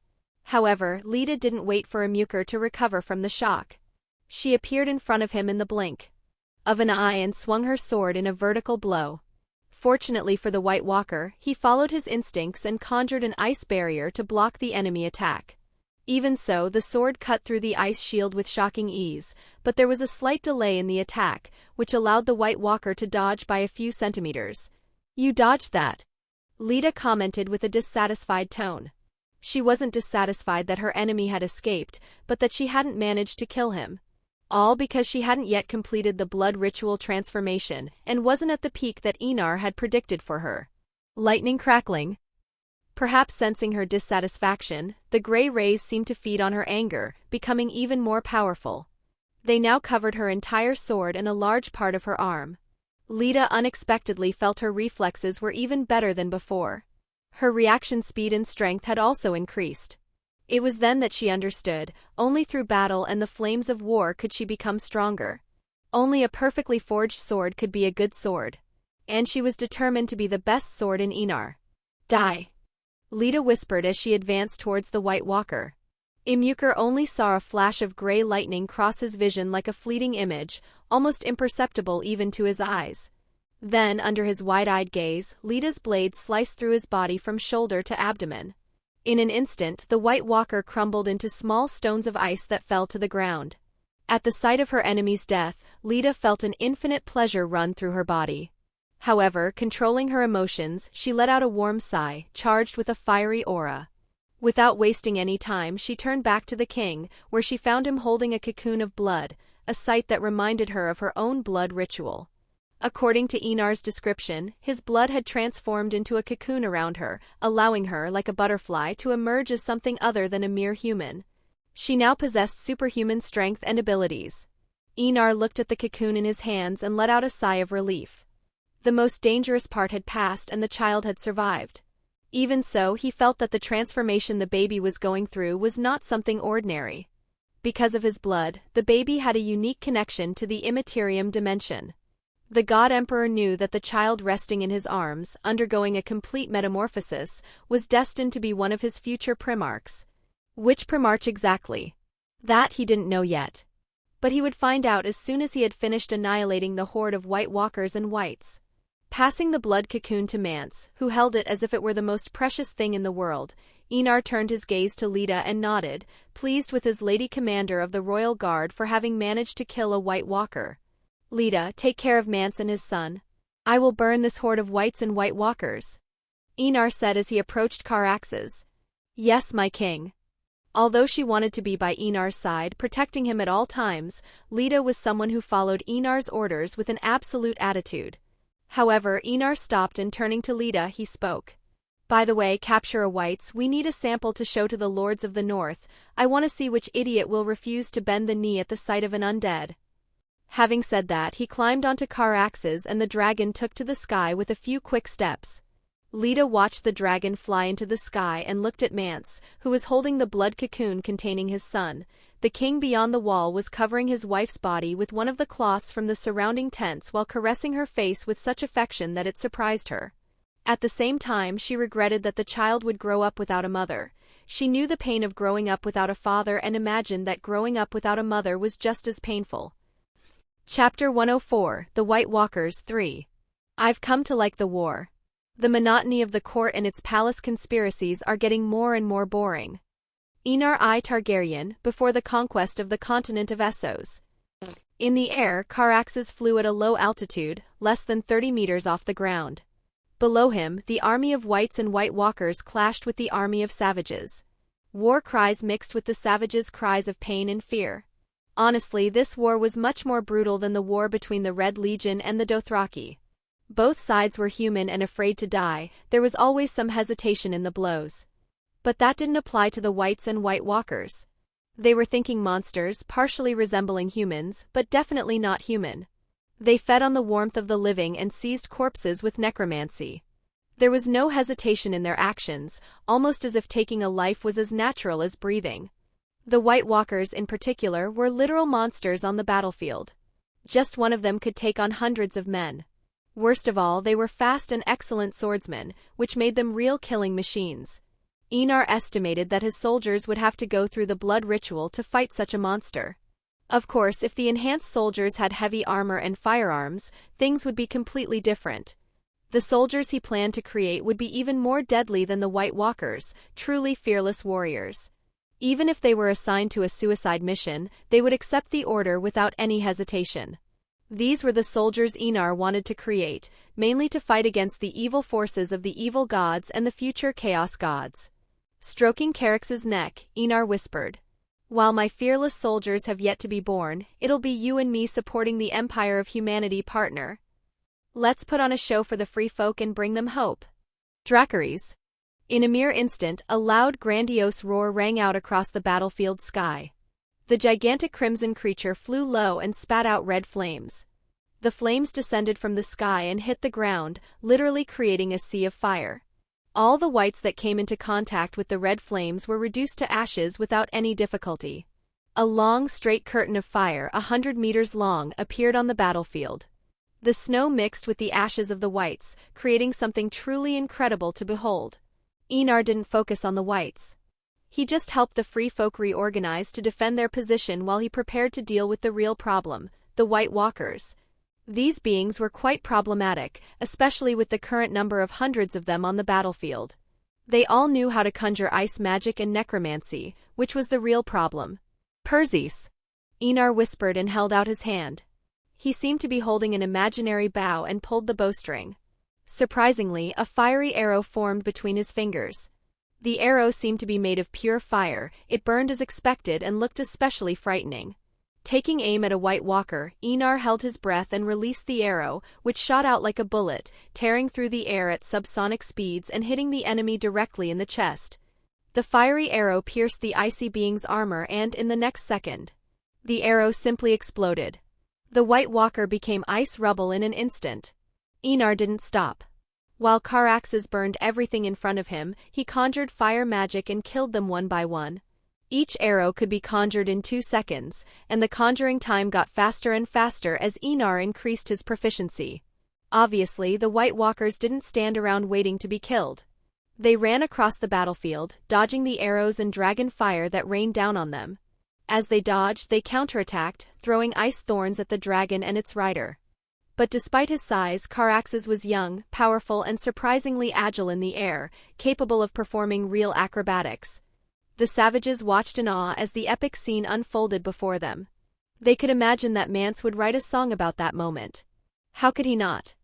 S1: However, Lita didn't wait for Imukar to recover from the shock. She appeared in front of him in the blink of an eye and swung her sword in a vertical blow. Fortunately for the White Walker, he followed his instincts and conjured an ice barrier to block the enemy attack. Even so, the sword cut through the ice shield with shocking ease, but there was a slight delay in the attack, which allowed the White Walker to dodge by a few centimeters. You dodged that, Lita commented with a dissatisfied tone. She wasn't dissatisfied that her enemy had escaped, but that she hadn't managed to kill him. All because she hadn't yet completed the blood ritual transformation and wasn't at the peak that Enar had predicted for her. Lightning crackling. Perhaps sensing her dissatisfaction, the gray rays seemed to feed on her anger, becoming even more powerful. They now covered her entire sword and a large part of her arm. Lita unexpectedly felt her reflexes were even better than before. Her reaction speed and strength had also increased. It was then that she understood, only through battle and the flames of war could she become stronger. Only a perfectly forged sword could be a good sword. And she was determined to be the best sword in Enar. Die! Lita whispered as she advanced towards the White Walker. Imukar only saw a flash of gray lightning cross his vision like a fleeting image, almost imperceptible even to his eyes. Then, under his wide-eyed gaze, Lita's blade sliced through his body from shoulder to abdomen. In an instant, the White Walker crumbled into small stones of ice that fell to the ground. At the sight of her enemy's death, Lita felt an infinite pleasure run through her body. However, controlling her emotions, she let out a warm sigh, charged with a fiery aura. Without wasting any time, she turned back to the king, where she found him holding a cocoon of blood, a sight that reminded her of her own blood ritual. According to Enar's description, his blood had transformed into a cocoon around her, allowing her, like a butterfly, to emerge as something other than a mere human. She now possessed superhuman strength and abilities. Enar looked at the cocoon in his hands and let out a sigh of relief. The most dangerous part had passed and the child had survived. Even so, he felt that the transformation the baby was going through was not something ordinary. Because of his blood, the baby had a unique connection to the immaterium dimension. The God Emperor knew that the child resting in his arms, undergoing a complete metamorphosis, was destined to be one of his future primarchs. Which primarch exactly? That he didn't know yet. But he would find out as soon as he had finished annihilating the horde of White Walkers and Whites. Passing the blood cocoon to Mance, who held it as if it were the most precious thing in the world, Enar turned his gaze to Leda and nodded, pleased with his lady commander of the royal guard for having managed to kill a White Walker. Leda, take care of Mance and his son. I will burn this horde of Whites and White Walkers. Enar said as he approached Caraxes. Yes, my king. Although she wanted to be by Enar's side, protecting him at all times, Leda was someone who followed Enar's orders with an absolute attitude. However, Enar stopped and turning to Leda, he spoke. By the way, capture a Whites, we need a sample to show to the Lords of the North. I want to see which idiot will refuse to bend the knee at the sight of an undead. Having said that, he climbed onto Caraxes and the dragon took to the sky with a few quick steps. Leda watched the dragon fly into the sky and looked at Mance, who was holding the blood cocoon containing his son. The king beyond the wall was covering his wife's body with one of the cloths from the surrounding tents while caressing her face with such affection that it surprised her. At the same time, she regretted that the child would grow up without a mother. She knew the pain of growing up without a father and imagined that growing up without a mother was just as painful. Chapter 104, The White Walkers 3. I've come to like the war. The monotony of the court and its palace conspiracies are getting more and more boring. Enar I Targaryen, before the conquest of the continent of Essos. In the air, Caraxes flew at a low altitude, less than 30 meters off the ground. Below him, the army of Whites and White Walkers clashed with the army of savages. War cries mixed with the savages' cries of pain and fear. Honestly, this war was much more brutal than the war between the Red Legion and the Dothraki. Both sides were human and afraid to die, there was always some hesitation in the blows. But that didn't apply to the Whites and White Walkers. They were thinking monsters, partially resembling humans, but definitely not human. They fed on the warmth of the living and seized corpses with necromancy. There was no hesitation in their actions, almost as if taking a life was as natural as breathing. The White Walkers in particular were literal monsters on the battlefield. Just one of them could take on hundreds of men. Worst of all, they were fast and excellent swordsmen, which made them real killing machines. Enar estimated that his soldiers would have to go through the blood ritual to fight such a monster. Of course, if the enhanced soldiers had heavy armor and firearms, things would be completely different. The soldiers he planned to create would be even more deadly than the White Walkers, truly fearless warriors. Even if they were assigned to a suicide mission, they would accept the order without any hesitation. These were the soldiers Enar wanted to create, mainly to fight against the evil forces of the evil gods and the future chaos gods. Stroking Carax's neck, Enar whispered, "While my fearless soldiers have yet to be born, it'll be you and me supporting the Empire of Humanity, partner. Let's put on a show for the free folk and bring them hope." Dracarys. In a mere instant, a loud, grandiose roar rang out across the battlefield sky. The gigantic crimson creature flew low and spat out red flames. The flames descended from the sky and hit the ground, literally creating a sea of fire. All the Whites that came into contact with the red flames were reduced to ashes without any difficulty. A long, straight curtain of fire, 100 meters long, appeared on the battlefield. The snow mixed with the ashes of the Whites, creating something truly incredible to behold. Enar didn't focus on the Whites. He just helped the free folk reorganize to defend their position while he prepared to deal with the real problem, the White Walkers. These beings were quite problematic, especially with the current number of hundreds of them on the battlefield. They all knew how to conjure ice magic and necromancy, which was the real problem. "Perseus," Enar whispered and held out his hand. He seemed to be holding an imaginary bow and pulled the bowstring. Surprisingly, a fiery arrow formed between his fingers. The arrow seemed to be made of pure fire, it burned as expected and looked especially frightening. Taking aim at a White Walker, Enar held his breath and released the arrow, which shot out like a bullet, tearing through the air at subsonic speeds and hitting the enemy directly in the chest. The fiery arrow pierced the icy being's armor and, in the next second, the arrow simply exploded. The White Walker became ice rubble in an instant. Enar didn't stop. While Caraxes burned everything in front of him, he conjured fire magic and killed them one by one. Each arrow could be conjured in 2 seconds, and the conjuring time got faster and faster as Enar increased his proficiency. Obviously, the White Walkers didn't stand around waiting to be killed. They ran across the battlefield, dodging the arrows and dragon fire that rained down on them. As they dodged, they counterattacked, throwing ice thorns at the dragon and its rider. But despite his size, Caraxes was young, powerful, and surprisingly agile in the air, capable of performing real acrobatics. The savages watched in awe as the epic scene unfolded before them. They could imagine that Mance would write a song about that moment. How could he not?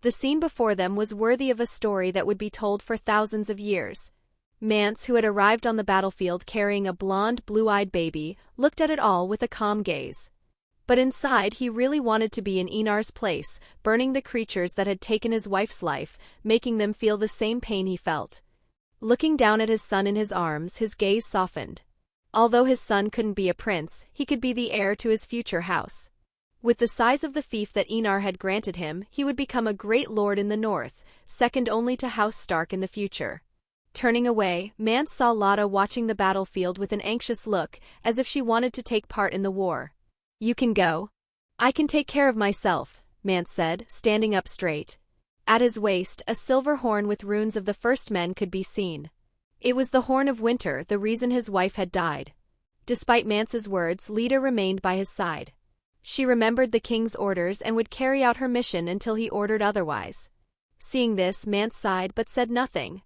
S1: The scene before them was worthy of a story that would be told for thousands of years. Mance, who had arrived on the battlefield carrying a blonde, blue-eyed baby, looked at it all with a calm gaze. But inside he really wanted to be in Enar's place, burning the creatures that had taken his wife's life, making them feel the same pain he felt. Looking down at his son in his arms, his gaze softened. Although his son couldn't be a prince, he could be the heir to his future house. With the size of the fief that Enar had granted him, he would become a great lord in the north, second only to House Stark in the future. Turning away, Mance saw Lotta watching the battlefield with an anxious look, as if she wanted to take part in the war. "You can go. I can take care of myself," Mance said, standing up straight. At his waist, a silver horn with runes of the First Men could be seen. It was the Horn of Winter, the reason his wife had died. Despite Mance's words, Lita remained by his side. She remembered the king's orders and would carry out her mission until he ordered otherwise. Seeing this, Mance sighed but said nothing.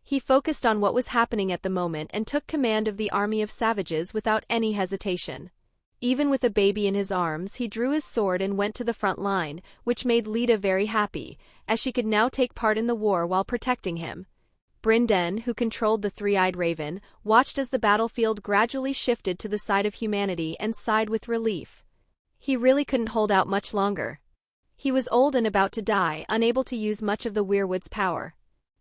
S1: He focused on what was happening at the moment and took command of the army of savages without any hesitation. Even with a baby in his arms, he drew his sword and went to the front line, which made Lita very happy, as she could now take part in the war while protecting him. Brinden, who controlled the three-eyed raven, watched as the battlefield gradually shifted to the side of humanity and sighed with relief. He really couldn't hold out much longer. He was old and about to die, unable to use much of the weirwood's power.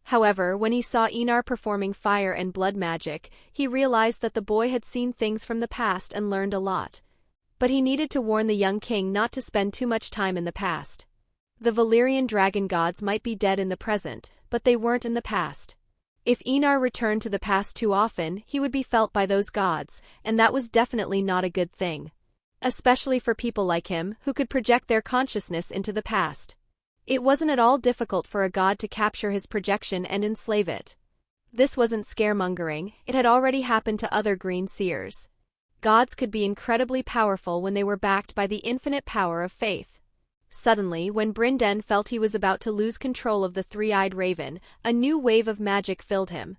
S1: However, when he saw Enar performing fire and blood magic, he realized that the boy had seen things from the past and learned a lot. But he needed to warn the young king not to spend too much time in the past. The Valyrian dragon gods might be dead in the present, but they weren't in the past. If Enar returned to the past too often, he would be felt by those gods, and that was definitely not a good thing. Especially for people like him, who could project their consciousness into the past. It wasn't at all difficult for a god to capture his projection and enslave it. This wasn't scaremongering, it had already happened to other green seers. Gods could be incredibly powerful when they were backed by the infinite power of faith. Suddenly, when Brinden felt he was about to lose control of the three-eyed raven, a new wave of magic filled him.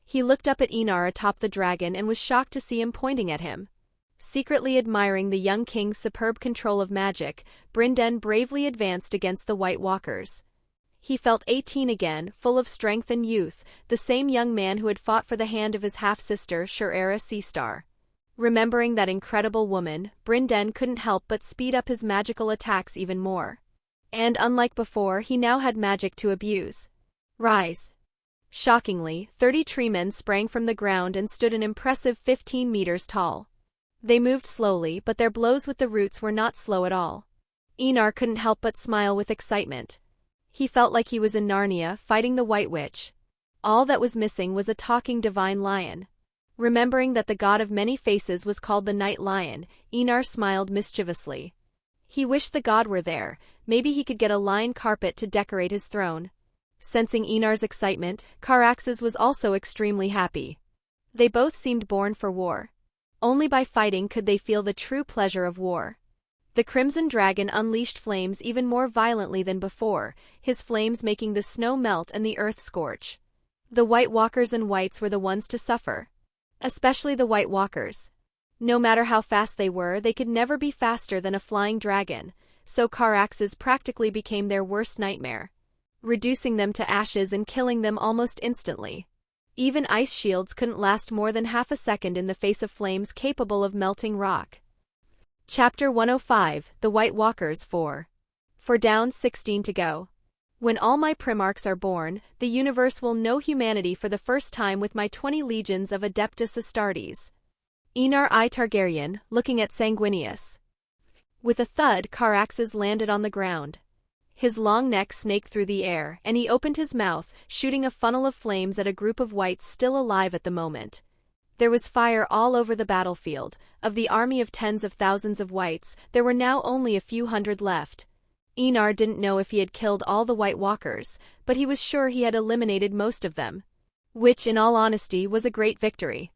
S1: He looked up at Enar atop the dragon and was shocked to see him pointing at him. Secretly admiring the young king's superb control of magic, Brinden bravely advanced against the White Walkers. He felt 18 again, full of strength and youth, the same young man who had fought for the hand of his half-sister Shurera Seastar. Remembering that incredible woman, Brinden couldn't help but speed up his magical attacks even more. And unlike before, he now had magic to abuse. Rise! Shockingly, 30 treemen sprang from the ground and stood an impressive 15 meters tall. They moved slowly, but their blows with the roots were not slow at all. Enar couldn't help but smile with excitement. He felt like he was in Narnia, fighting the White Witch. All that was missing was a talking divine lion. Remembering that the god of many faces was called the Night Lion, Enar smiled mischievously. He wished the god were there, maybe he could get a lion carpet to decorate his throne. Sensing Enar's excitement, Caraxes was also extremely happy. They both seemed born for war. Only by fighting could they feel the true pleasure of war. The Crimson Dragon unleashed flames even more violently than before, his flames making the snow melt and the earth scorch. The White Walkers and Whites were the ones to suffer. Especially the White Walkers. No matter how fast they were, they could never be faster than a flying dragon, so Caraxes practically became their worst nightmare, reducing them to ashes and killing them almost instantly. Even ice shields couldn't last more than half a second in the face of flames capable of melting rock. Chapter 105, The White Walkers 4. For down 16 to go. When all my Primarchs are born, the universe will know humanity for the first time with my 20 legions of Adeptus Astartes. Enar I Targaryen, looking at Sanguinius. With a thud, Caraxes landed on the ground. His long neck snaked through the air, and he opened his mouth, shooting a funnel of flames at a group of wights still alive at the moment. There was fire all over the battlefield. Of the army of tens of thousands of wights, there were now only a few hundred left. Enar didn't know if he had killed all the White Walkers, but he was sure he had eliminated most of them. Which, in all honesty, was a great victory.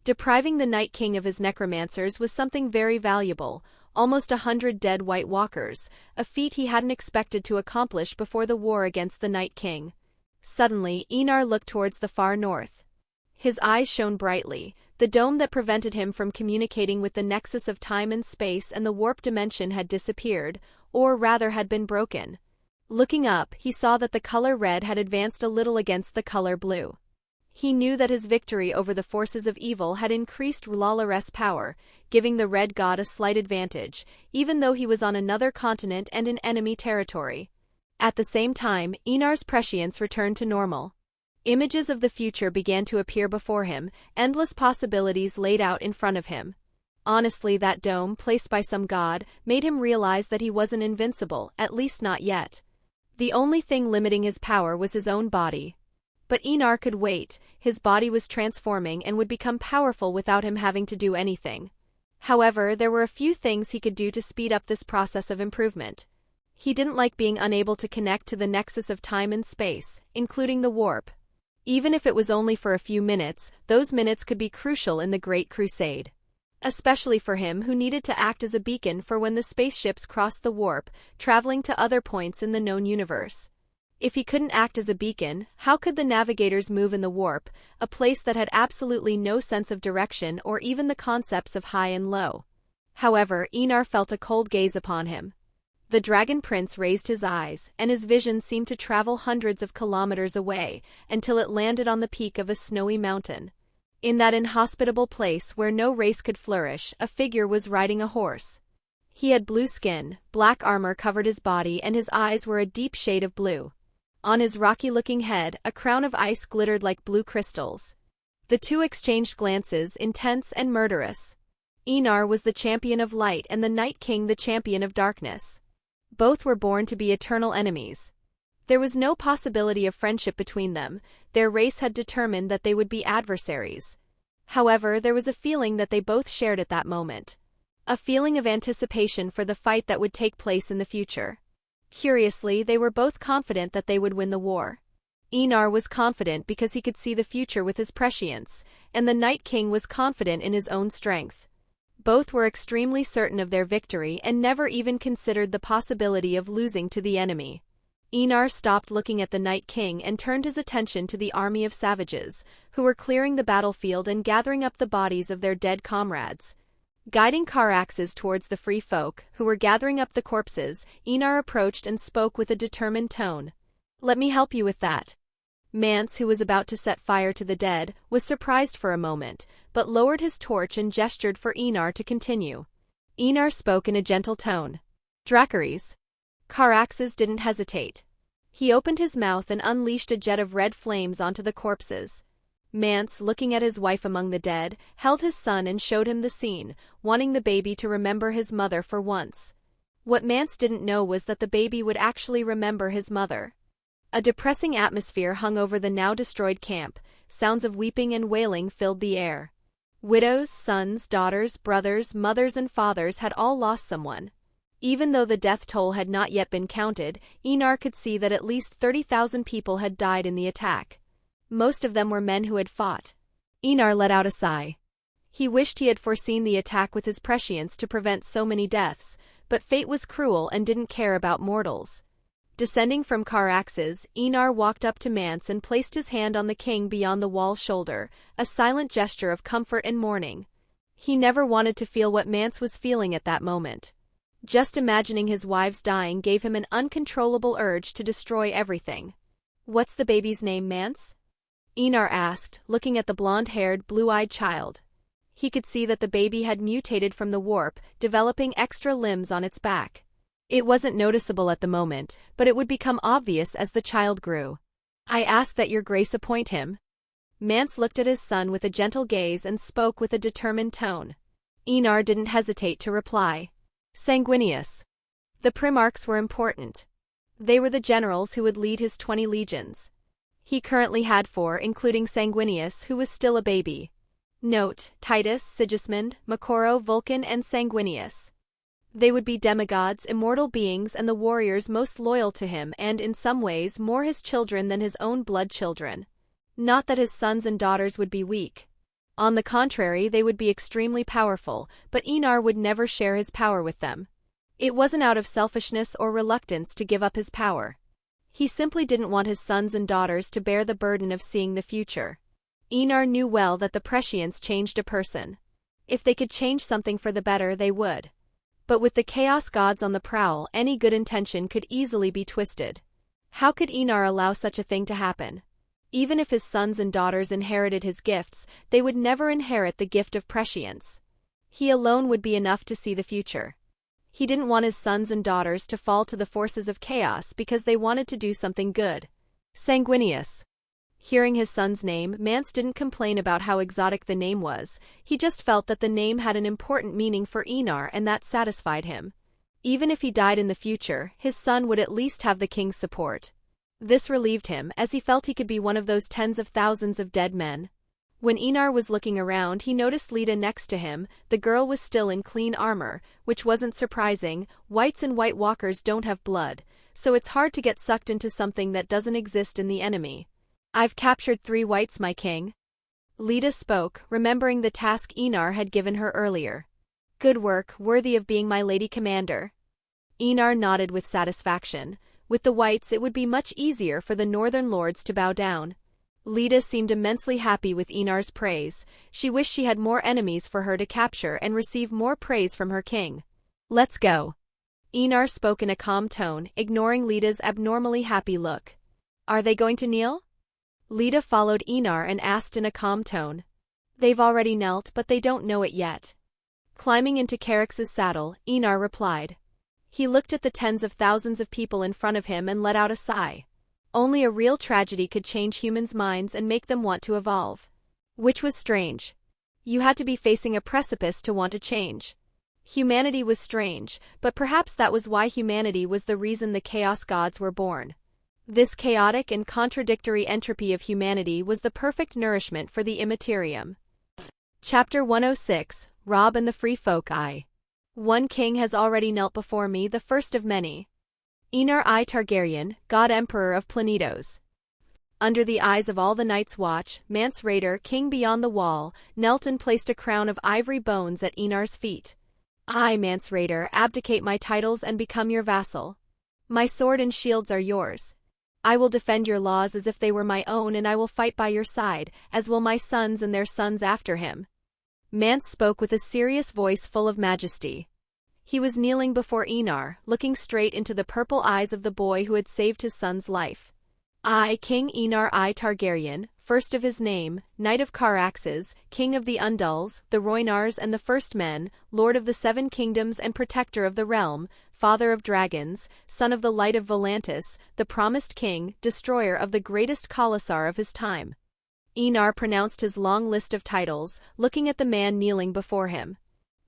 S1: Depriving the Night King of his necromancers was something very valuable, almost 100 dead White Walkers, a feat he hadn't expected to accomplish before the war against the Night King. Suddenly, Enar looked towards the far north. His eyes shone brightly. The dome that prevented him from communicating with the nexus of time and space and the warp dimension had disappeared, or rather had been broken. Looking up, he saw that the color red had advanced a little against the color blue. He knew that his victory over the forces of evil had increased R'hllor's power, giving the Red God a slight advantage, even though he was on another continent and in enemy territory. At the same time, Enar's prescience returned to normal. Images of the future began to appear before him, endless possibilities laid out in front of him. Honestly, that dome, placed by some god, made him realize that he wasn't invincible, at least not yet. The only thing limiting his power was his own body. But Enar could wait. His body was transforming and would become powerful without him having to do anything. However, there were a few things he could do to speed up this process of improvement. He didn't like being unable to connect to the nexus of time and space, including the warp. Even if it was only for a few minutes, those minutes could be crucial in the Great Crusade. Especially for him, who needed to act as a beacon for when the spaceships crossed the warp, traveling to other points in the known universe. If he couldn't act as a beacon, how could the navigators move in the warp, a place that had absolutely no sense of direction or even the concepts of high and low? However, Enar felt a cold gaze upon him. The Dragon Prince raised his eyes, and his vision seemed to travel hundreds of kilometers away, until it landed on the peak of a snowy mountain. In that inhospitable place where no race could flourish, a figure was riding a horse. He had blue skin, black armor covered his body, and his eyes were a deep shade of blue. On his rocky-looking head, a crown of ice glittered like blue crystals. The two exchanged glances, intense and murderous. Enar was the champion of light and the Night King the champion of darkness. Both were born to be eternal enemies. There was no possibility of friendship between them. Their race had determined that they would be adversaries. However, there was a feeling that they both shared at that moment. A feeling of anticipation for the fight that would take place in the future. Curiously, they were both confident that they would win the war. Enar was confident because he could see the future with his prescience, and the Night King was confident in his own strength. Both were extremely certain of their victory and never even considered the possibility of losing to the enemy. Enar stopped looking at the Night King and turned his attention to the army of savages, who were clearing the battlefield and gathering up the bodies of their dead comrades. Guiding Caraxes towards the free folk, who were gathering up the corpses, Enar approached and spoke with a determined tone. "Let me help you with that." Mance, who was about to set fire to the dead, was surprised for a moment, but lowered his torch and gestured for Enar to continue. Enar spoke in a gentle tone. "Dracarys." Caraxes didn't hesitate. He opened his mouth and unleashed a jet of red flames onto the corpses. Mance, looking at his wife among the dead, held his son and showed him the scene, wanting the baby to remember his mother for once. What Mance didn't know was that the baby would actually remember his mother. A depressing atmosphere hung over the now-destroyed camp. Sounds of weeping and wailing filled the air. Widows, sons, daughters, brothers, mothers and fathers had all lost someone. Even though the death toll had not yet been counted, Enar could see that at least 30,000 people had died in the attack. Most of them were men who had fought. Enar let out a sigh. He wished he had foreseen the attack with his prescience to prevent so many deaths, but fate was cruel and didn't care about mortals. Descending from Caraxes, Enar walked up to Mance and placed his hand on the king beyond the wall's shoulder, a silent gesture of comfort and mourning. He never wanted to feel what Mance was feeling at that moment. Just imagining his wives dying gave him an uncontrollable urge to destroy everything. "What's the baby's name, Mance?" Enar asked, looking at the blonde-haired, blue-eyed child. He could see that the baby had mutated from the warp, developing extra limbs on its back. It wasn't noticeable at the moment, but it would become obvious as the child grew. I ask that your grace appoint him. Mance looked at his son with a gentle gaze and spoke with a determined tone. Enar didn't hesitate to reply. Sanguinius. The Primarchs were important. They were the generals who would lead his 20 legions. He currently had 4, including Sanguinius, who was still a baby. Note: Titus, Sigismund, Macoro, Vulcan, and Sanguinius. They would be demigods, immortal beings, and the warriors most loyal to him, and in some ways more his children than his own blood children. Not that his sons and daughters would be weak. On the contrary, they would be extremely powerful, but Enar would never share his power with them. It wasn't out of selfishness or reluctance to give up his power. He simply didn't want his sons and daughters to bear the burden of seeing the future. Enar knew well that the prescients changed a person. If they could change something for the better, they would. But with the chaos gods on the prowl, any good intention could easily be twisted. How could Enar allow such a thing to happen? Even if his sons and daughters inherited his gifts, they would never inherit the gift of prescience. He alone would be enough to see the future. He didn't want his sons and daughters to fall to the forces of chaos because they wanted to do something good. Sanguinius. Hearing his son's name, Mance didn't complain about how exotic the name was. He just felt that the name had an important meaning for Enar, and that satisfied him. Even if he died in the future, his son would at least have the king's support. This relieved him, as he felt he could be one of those tens of thousands of dead men. When Enar was looking around, he noticed Lita next to him. The girl was still in clean armor, which wasn't surprising. Whites and White Walkers don't have blood, so it's hard to get sucked into something that doesn't exist in the enemy. I've captured 3 whites, my king. Lita spoke, remembering the task Enar had given her earlier. Good work, worthy of being my lady commander. Enar nodded with satisfaction. With the whites, it would be much easier for the northern lords to bow down. Lita seemed immensely happy with Enar's praise. She wished she had more enemies for her to capture and receive more praise from her king. Let's go. Enar spoke in a calm tone, ignoring Lita's abnormally happy look. Are they going to kneel? Lita followed Enar and asked in a calm tone. They've already knelt, but they don't know it yet. Climbing into Carrix's saddle, Enar replied. He looked at the tens of thousands of people in front of him and let out a sigh. Only a real tragedy could change humans' minds and make them want to evolve. Which was strange. You had to be facing a precipice to want to change. Humanity was strange, but perhaps that was why humanity was the reason the Chaos Gods were born. This chaotic and contradictory entropy of humanity was the perfect nourishment for the Immaterium. Chapter 106, Rob and the Free Folk. One king has already knelt before me, the first of many. Enar I Targaryen, God Emperor of Planetos. Under the eyes of all the Night's Watch, Mance Rayder, king beyond the wall, knelt and placed a crown of ivory bones at Enar's feet. I, Mance Rayder, abdicate my titles and become your vassal. My sword and shields are yours. I will defend your laws as if they were my own, and I will fight by your side, as will my sons and their sons after him. Mance spoke with a serious voice full of majesty. He was kneeling before Enar, looking straight into the purple eyes of the boy who had saved his son's life. I, King Enar I Targaryen, first of his name, Knight of Caraxes, King of the Undulls, the Roynars and the First Men, Lord of the 7 Kingdoms and Protector of the Realm, Father of Dragons, Son of the Light of Volantis, the Promised King, Destroyer of the greatest Khalasar of his time. Enar pronounced his long list of titles, looking at the man kneeling before him.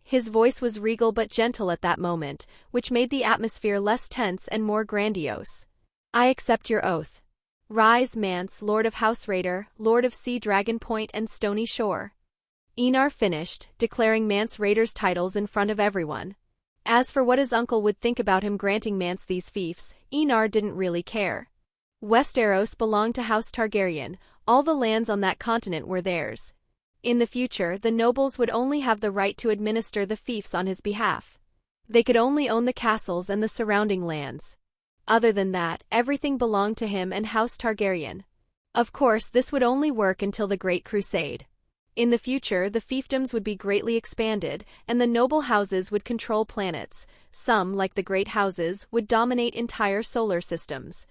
S1: His voice was regal but gentle at that moment, which made the atmosphere less tense and more grandiose. I accept your oath. Rise, Mance, Lord of House Rayder, Lord of Sea Dragon Point and Stony Shore. Enar finished, declaring Mance Rayder's titles in front of everyone. As for what his uncle would think about him granting Mance these fiefs, Enar didn't really care. Westeros belonged to House Targaryen. All the lands on that continent were theirs. In the future, the nobles would only have the right to administer the fiefs on his behalf. They could only own the castles and the surrounding lands. Other than that, everything belonged to him and House Targaryen. Of course, this would only work until the Great Crusade. In the future, the fiefdoms would be greatly expanded, and the noble houses would control planets. Some, like the great houses, would dominate entire solar systems.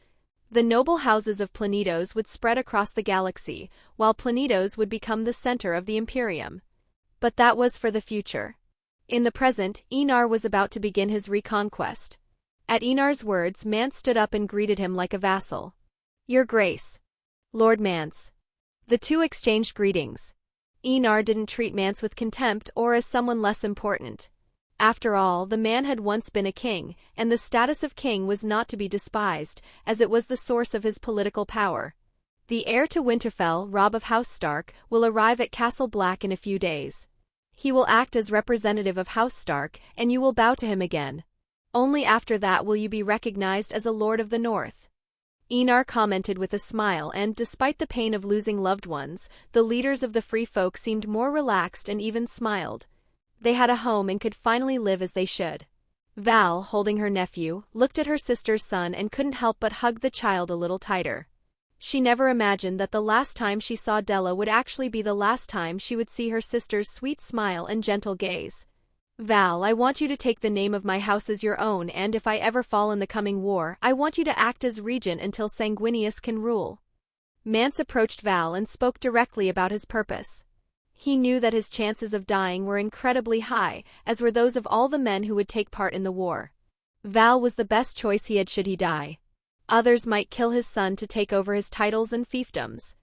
S1: The noble houses of Planetos would spread across the galaxy, while Planetos would become the center of the Imperium. But that was for the future. In the present, Enar was about to begin his reconquest. At Enar's words, Mance stood up and greeted him like a vassal. "Your Grace." "Lord Mance." The two exchanged greetings. Enar didn't treat Mance with contempt or as someone less important. After all, the man had once been a king, and the status of king was not to be despised, as it was the source of his political power. The heir to Winterfell, Robb of House Stark, will arrive at Castle Black in a few days. He will act as representative of House Stark, and you will bow to him again. Only after that will you be recognized as a Lord of the North. Enar commented with a smile, and despite the pain of losing loved ones, the leaders of the free folk seemed more relaxed and even smiled. They had a home and could finally live as they should. Val, holding her nephew, looked at her sister's son and couldn't help but hug the child a little tighter. She never imagined that the last time she saw Della would actually be the last time she would see her sister's sweet smile and gentle gaze. "Val, I want you to take the name of my house as your own, and if I ever fall in the coming war, I want you to act as regent until Sanguinius can rule." Mance approached Val and spoke directly about his purpose. He knew that his chances of dying were incredibly high, as were those of all the men who would take part in the war. Val was the best choice he had should he die. Others might kill his son to take over his titles and fiefdoms.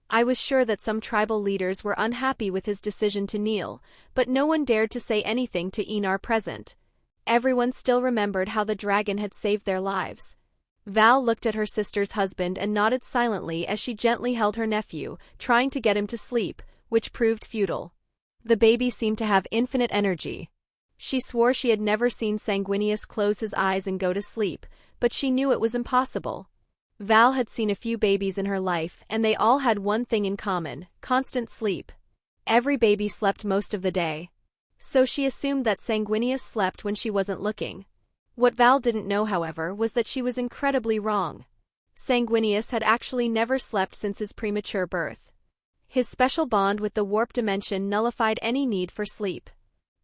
S1: I was sure that some tribal leaders were unhappy with his decision to kneel, but no one dared to say anything to Enar present. Everyone still remembered how the dragon had saved their lives. Val looked at her sister's husband and nodded silently as she gently held her nephew, trying to get him to sleep, which proved futile. The baby seemed to have infinite energy. She swore she had never seen Sanguinius close his eyes and go to sleep, but she knew it was impossible. Val had seen a few babies in her life, and they all had one thing in common: constant sleep. Every baby slept most of the day. So she assumed that Sanguinius slept when she wasn't looking. What Val didn't know, however, was that she was incredibly wrong. Sanguinius had actually never slept since his premature birth. His special bond with the warp dimension nullified any need for sleep.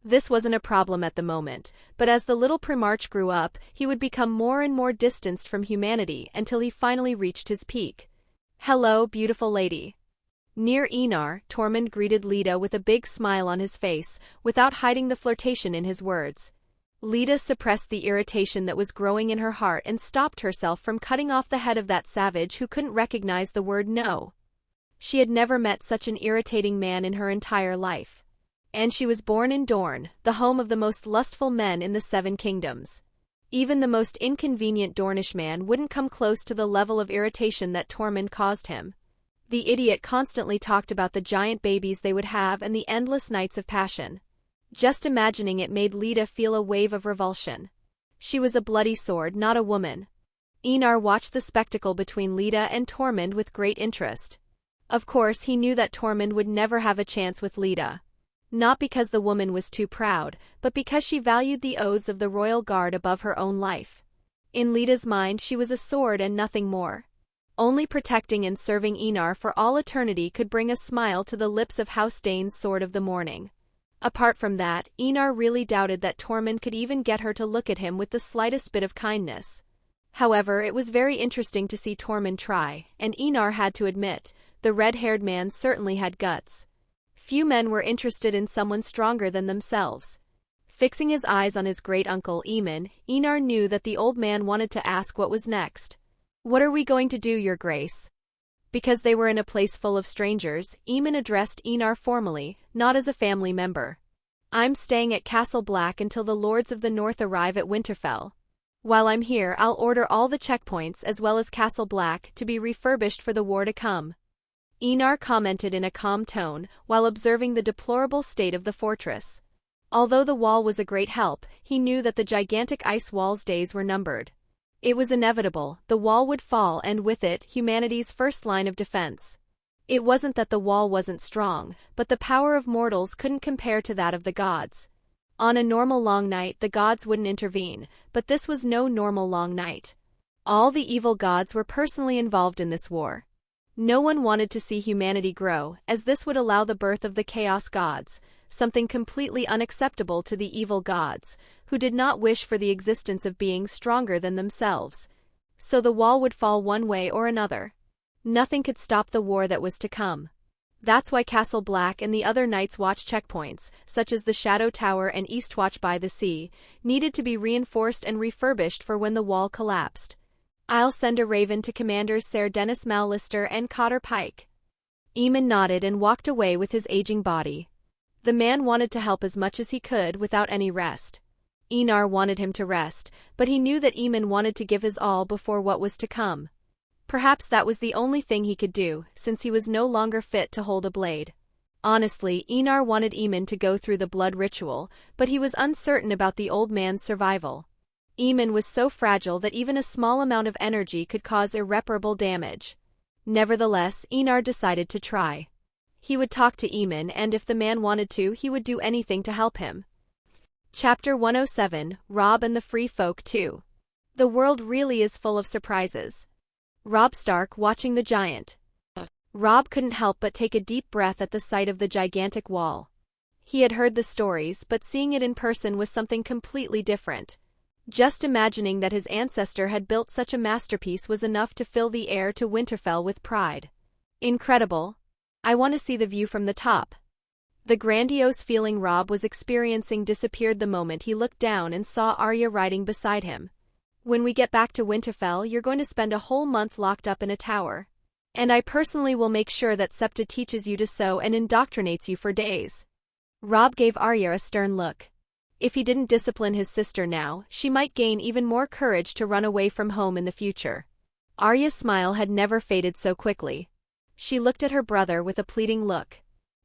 S1: This wasn't a problem at the moment, but as the little Primarch grew up, he would become more and more distanced from humanity until he finally reached his peak. "Hello, beautiful lady." Near Enar, Tormund greeted Leda with a big smile on his face, without hiding the flirtation in his words. Leda suppressed the irritation that was growing in her heart and stopped herself from cutting off the head of that savage who couldn't recognize the word no. She had never met such an irritating man in her entire life. And she was born in Dorne, the home of the most lustful men in the Seven Kingdoms. Even the most inconvenient Dornish man wouldn't come close to the level of irritation that Tormund caused him. The idiot constantly talked about the giant babies they would have and the endless nights of passion. Just imagining it made Leda feel a wave of revulsion. She was a bloody sword, not a woman. Enar watched the spectacle between Leda and Tormund with great interest. Of course, he knew that Tormund would never have a chance with Leda. Not because the woman was too proud, but because she valued the oaths of the royal guard above her own life. In Leda's mind, she was a sword and nothing more. Only protecting and serving Enar for all eternity could bring a smile to the lips of House Dane's Sword of the Morning. Apart from that, Enar really doubted that Tormund could even get her to look at him with the slightest bit of kindness. However, it was very interesting to see Tormund try, and Enar had to admit, the red-haired man certainly had guts. Few men were interested in someone stronger than themselves. Fixing his eyes on his great-uncle Eamon, Enar knew that the old man wanted to ask what was next. "What are we going to do, Your Grace?" Because they were in a place full of strangers, Eamon addressed Enar formally, not as a family member. "I'm staying at Castle Black until the Lords of the North arrive at Winterfell. While I'm here, I'll order all the checkpoints as well as Castle Black to be refurbished for the war to come." Enar commented in a calm tone, while observing the deplorable state of the fortress. Although the wall was a great help, he knew that the gigantic ice wall's days were numbered. It was inevitable, the wall would fall and with it, humanity's first line of defense. It wasn't that the wall wasn't strong, but the power of mortals couldn't compare to that of the gods. On a normal long night, the gods wouldn't intervene, but this was no normal long night. All the evil gods were personally involved in this war. No one wanted to see humanity grow, as this would allow the birth of the Chaos Gods, something completely unacceptable to the evil gods, who did not wish for the existence of beings stronger than themselves. So the wall would fall one way or another. Nothing could stop the war that was to come. That's why Castle Black and the other Night's Watch checkpoints, such as the Shadow Tower and Eastwatch by the Sea, needed to be reinforced and refurbished for when the wall collapsed. I'll send a raven to Commanders Sir Dennis Mallister and Cotter Pike. Eamon nodded and walked away with his aging body. The man wanted to help as much as he could without any rest. Enar wanted him to rest, but he knew that Eamon wanted to give his all before what was to come. Perhaps that was the only thing he could do, since he was no longer fit to hold a blade. Honestly, Enar wanted Eamon to go through the blood ritual, but he was uncertain about the old man's survival. Eamon was so fragile that even a small amount of energy could cause irreparable damage. Nevertheless, Enar decided to try. He would talk to Eamon, and if the man wanted to, he would do anything to help him. Chapter 107, Robb and the Free Folk 2. The world really is full of surprises. Robb Stark watching the giant. Robb couldn't help but take a deep breath at the sight of the gigantic wall. He had heard the stories, but seeing it in person was something completely different. Just imagining that his ancestor had built such a masterpiece was enough to fill the heir to Winterfell with pride. Incredible. I want to see the view from the top. The grandiose feeling Robb was experiencing disappeared the moment he looked down and saw Arya riding beside him. When we get back to Winterfell, you're going to spend a whole month locked up in a tower. And I personally will make sure that Septa teaches you to sew and indoctrinates you for days. Robb gave Arya a stern look. If he didn't discipline his sister now, she might gain even more courage to run away from home in the future. Arya's smile had never faded so quickly. She looked at her brother with a pleading look.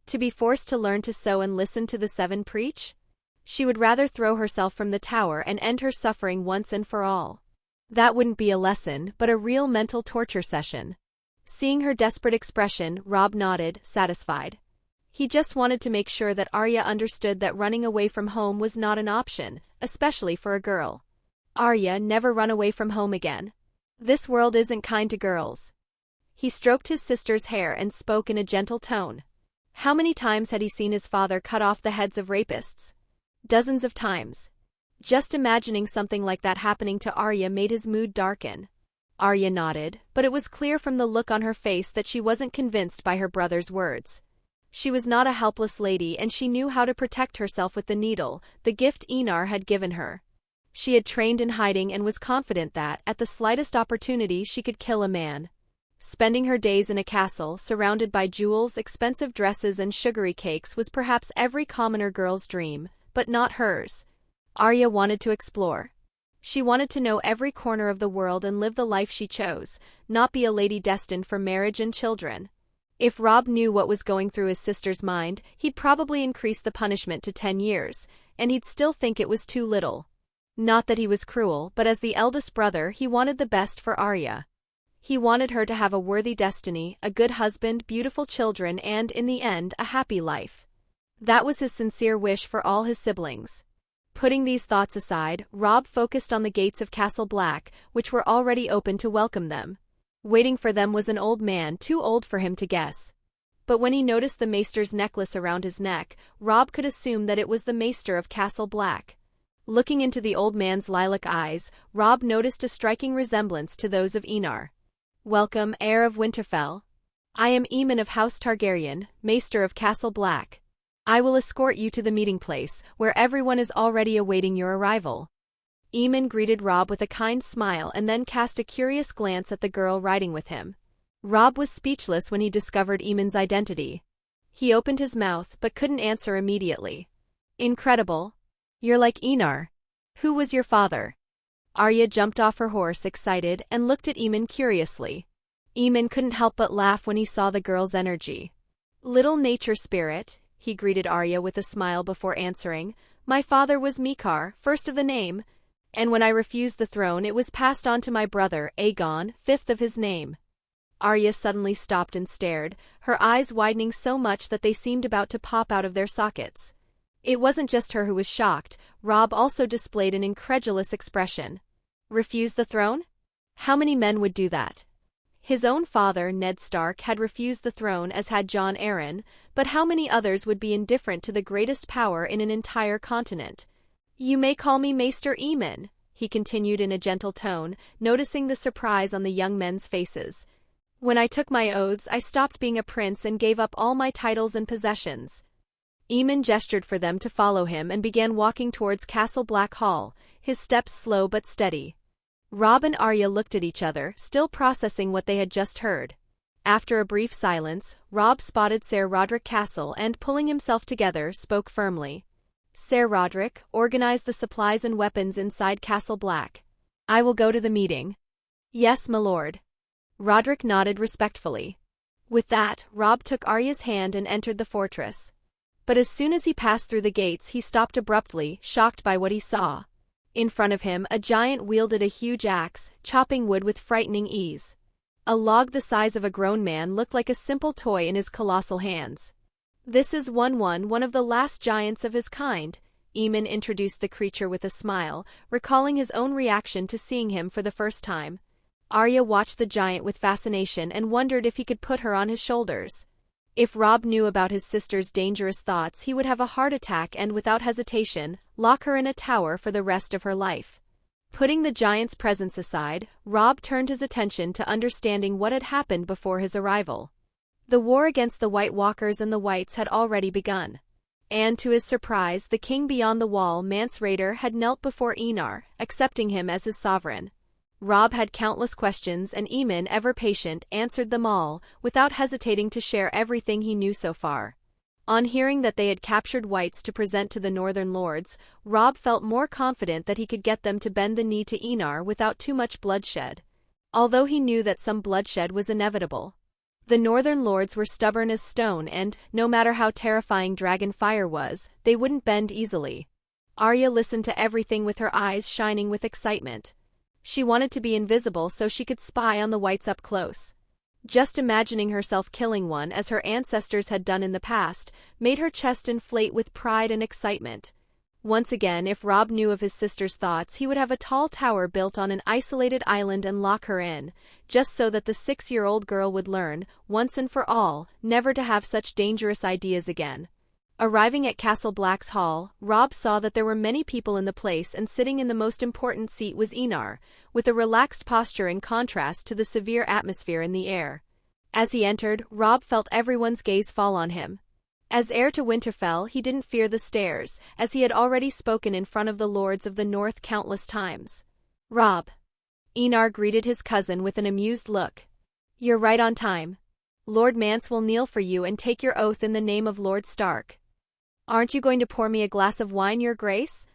S1: To be forced to learn to sew and listen to the Seven preach? She would rather throw herself from the tower and end her suffering once and for all. That wouldn't be a lesson, but a real mental torture session. Seeing her desperate expression, Robb nodded, satisfied. He just wanted to make sure that Arya understood that running away from home was not an option, especially for a girl. Arya, never run away from home again. This world isn't kind to girls. He stroked his sister's hair and spoke in a gentle tone. How many times had he seen his father cut off the heads of rapists? Dozens of times. Just imagining something like that happening to Arya made his mood darken. Arya nodded, but it was clear from the look on her face that she wasn't convinced by her brother's words. She was not a helpless lady, and she knew how to protect herself with the needle, the gift Enar had given her. She had trained in hiding and was confident that, at the slightest opportunity, she could kill a man. Spending her days in a castle, surrounded by jewels, expensive dresses and sugary cakes was perhaps every commoner girl's dream, but not hers. Arya wanted to explore. She wanted to know every corner of the world and live the life she chose, not be a lady destined for marriage and children. If Robb knew what was going through his sister's mind, he'd probably increase the punishment to 10 years, and he'd still think it was too little. Not that he was cruel, but as the eldest brother, he wanted the best for Arya. He wanted her to have a worthy destiny, a good husband, beautiful children, and, in the end, a happy life. That was his sincere wish for all his siblings. Putting these thoughts aside, Robb focused on the gates of Castle Black, which were already open to welcome them. Waiting for them was an old man, too old for him to guess. But when he noticed the maester's necklace around his neck, Robb could assume that it was the maester of Castle Black. Looking into the old man's lilac eyes, Robb noticed a striking resemblance to those of Enar. Welcome, heir of Winterfell. I am Aemon of House Targaryen, maester of Castle Black. I will escort you to the meeting place, where everyone is already awaiting your arrival. Aemon greeted Robb with a kind smile and then cast a curious glance at the girl riding with him. Robb was speechless when he discovered Aemon's identity. He opened his mouth but couldn't answer immediately. Incredible. You're like Enar. Who was your father? Arya jumped off her horse excited and looked at Aemon curiously. Aemon couldn't help but laugh when he saw the girl's energy. Little nature spirit, he greeted Arya with a smile before answering. My father was Mikar, first of the name, and when I refused the throne it was passed on to my brother, Aegon, fifth of his name. Arya suddenly stopped and stared, her eyes widening so much that they seemed about to pop out of their sockets. It wasn't just her who was shocked, Robb also displayed an incredulous expression. Refuse the throne? How many men would do that? His own father, Ned Stark, had refused the throne as had Jon Arryn, but how many others would be indifferent to the greatest power in an entire continent? You may call me Maester Aemon, he continued in a gentle tone, noticing the surprise on the young men's faces. When I took my oaths, I stopped being a prince and gave up all my titles and possessions. Aemon gestured for them to follow him and began walking towards Castle Black Hall, his steps slow but steady. Robb and Arya looked at each other, still processing what they had just heard. After a brief silence, Robb spotted Ser Roderick Castle and, pulling himself together, spoke firmly. Ser Roderick, organize the supplies and weapons inside Castle Black. I will go to the meeting. Yes, my lord. Roderick nodded respectfully. With that, Robb took Arya's hand and entered the fortress. But as soon as he passed through the gates, he stopped abruptly, shocked by what he saw. In front of him, a giant wielded a huge axe, chopping wood with frightening ease. A log the size of a grown man looked like a simple toy in his colossal hands. This is one of the last giants of his kind, Aemon introduced the creature with a smile, recalling his own reaction to seeing him for the first time. Arya watched the giant with fascination and wondered if he could put her on his shoulders. If Robb knew about his sister's dangerous thoughts, he would have a heart attack and, without hesitation, lock her in a tower for the rest of her life. Putting the giant's presence aside, Robb turned his attention to understanding what had happened before his arrival. The war against the White Walkers and the Whites had already begun. And to his surprise, the king beyond the wall, Mance Rayder, had knelt before Enar, accepting him as his sovereign. Robb had countless questions and Aemon, ever patient, answered them all, without hesitating to share everything he knew so far. On hearing that they had captured whites to present to the northern lords, Robb felt more confident that he could get them to bend the knee to Enar without too much bloodshed. Although he knew that some bloodshed was inevitable. The northern lords were stubborn as stone and, no matter how terrifying dragon fire was, they wouldn't bend easily. Arya listened to everything with her eyes shining with excitement. She wanted to be invisible so she could spy on the whites up close. Just imagining herself killing one, as her ancestors had done in the past, made her chest inflate with pride and excitement. Once again, if Robb knew of his sister's thoughts, he would have a tall tower built on an isolated island and lock her in, just so that the 6-year-old girl would learn, once and for all, never to have such dangerous ideas again. Arriving at Castle Black's hall, Robb saw that there were many people in the place, and sitting in the most important seat was Enar, with a relaxed posture in contrast to the severe atmosphere in the air. As he entered, Robb felt everyone's gaze fall on him. As heir to Winterfell, he didn't fear the stares, as he had already spoken in front of the lords of the north countless times. Robb. Enar greeted his cousin with an amused look. You're right on time. Lord Mance will kneel for you and take your oath in the name of Lord Stark. Aren't you going to pour me a glass of wine, your grace?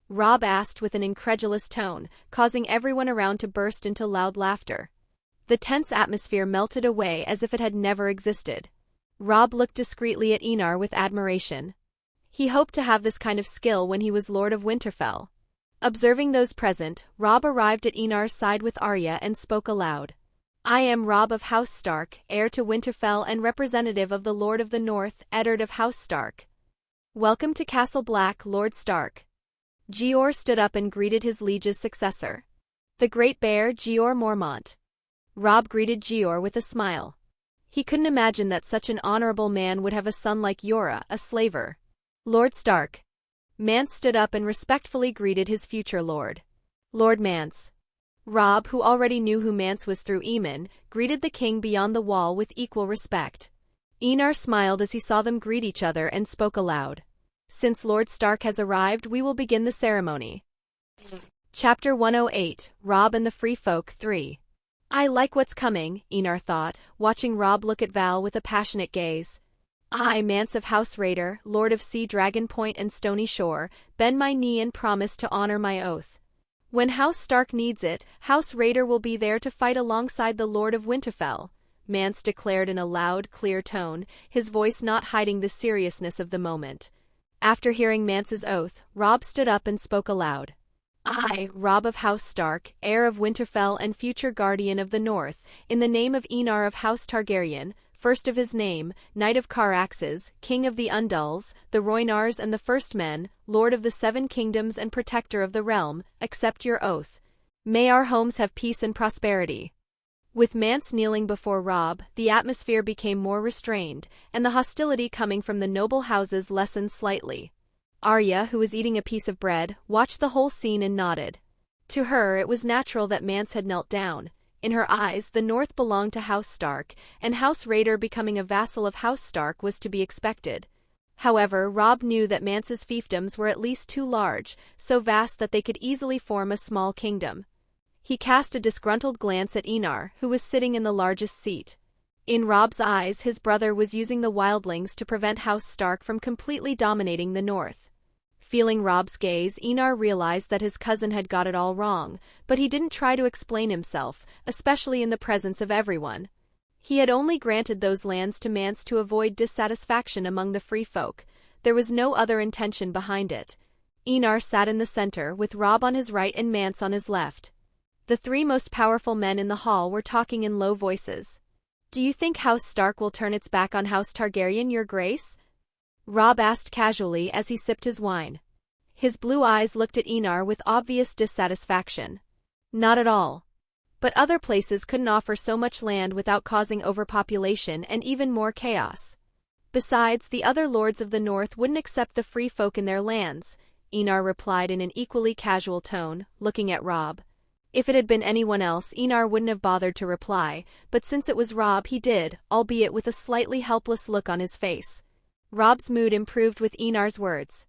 S1: Robb asked with an incredulous tone, causing everyone around to burst into loud laughter. The tense atmosphere melted away as if it had never existed. Robb looked discreetly at Enar with admiration. He hoped to have this kind of skill when he was Lord of Winterfell. Observing those present, Robb arrived at Enar's side with Arya and spoke aloud. I am Robb of House Stark, heir to Winterfell and representative of the Lord of the North, Eddard of House Stark. Welcome to Castle Black, Lord Stark. Jeor stood up and greeted his liege's successor. The Great Bear, Jeor Mormont. Robb greeted Jeor with a smile. He couldn't imagine that such an honorable man would have a son like Yora, a slaver. Lord Stark. Mance stood up and respectfully greeted his future lord. Lord Mance. Robb, who already knew who Mance was through Aemon, greeted the king beyond the wall with equal respect. Enar smiled as he saw them greet each other and spoke aloud. Since Lord Stark has arrived, we will begin the ceremony. Chapter 108, Robb and the Free Folk 3. I like what's coming, Enar thought, watching Robb look at Val with a passionate gaze. I, Mance of House Rayder, Lord of Sea Dragon Point and Stony Shore, bend my knee and promise to honor my oath. When House Stark needs it, House Rayder will be there to fight alongside the Lord of Winterfell, Mance declared in a loud, clear tone, his voice not hiding the seriousness of the moment. After hearing Mance's oath, Robb stood up and spoke aloud. I, Robb of House Stark, heir of Winterfell and future guardian of the North, in the name of Enar of House Targaryen, first of his name, Knight of Caraxes, King of the Undulls, the Roynars and the First Men, Lord of the Seven Kingdoms and Protector of the Realm, accept your oath. May our homes have peace and prosperity. With Mance kneeling before Robb, the atmosphere became more restrained, and the hostility coming from the noble houses lessened slightly. Arya, who was eating a piece of bread, watched the whole scene and nodded. To her, it was natural that Mance had knelt down. In her eyes, the North belonged to House Stark, and House Rayder becoming a vassal of House Stark was to be expected. However, Robb knew that Mance's fiefdoms were at least too large, so vast that they could easily form a small kingdom. He cast a disgruntled glance at Enar, who was sitting in the largest seat. In Robb's eyes, his brother was using the wildlings to prevent House Stark from completely dominating the North. Feeling Robb's gaze, Enar realized that his cousin had got it all wrong, but he didn't try to explain himself, especially in the presence of everyone. He had only granted those lands to Mance to avoid dissatisfaction among the free folk. There was no other intention behind it. Enar sat in the center, with Robb on his right and Mance on his left. The three most powerful men in the hall were talking in low voices. "Do you think House Stark will turn its back on House Targaryen, Your Grace?" Robb asked casually as he sipped his wine. His blue eyes looked at Enar with obvious dissatisfaction. "Not at all. But other places couldn't offer so much land without causing overpopulation and even more chaos. Besides, the other lords of the North wouldn't accept the free folk in their lands," Enar replied in an equally casual tone, looking at Robb. If it had been anyone else, Enar wouldn't have bothered to reply, but since it was Robb, he did, albeit with a slightly helpless look on his face. Robb's mood improved with Enar's words.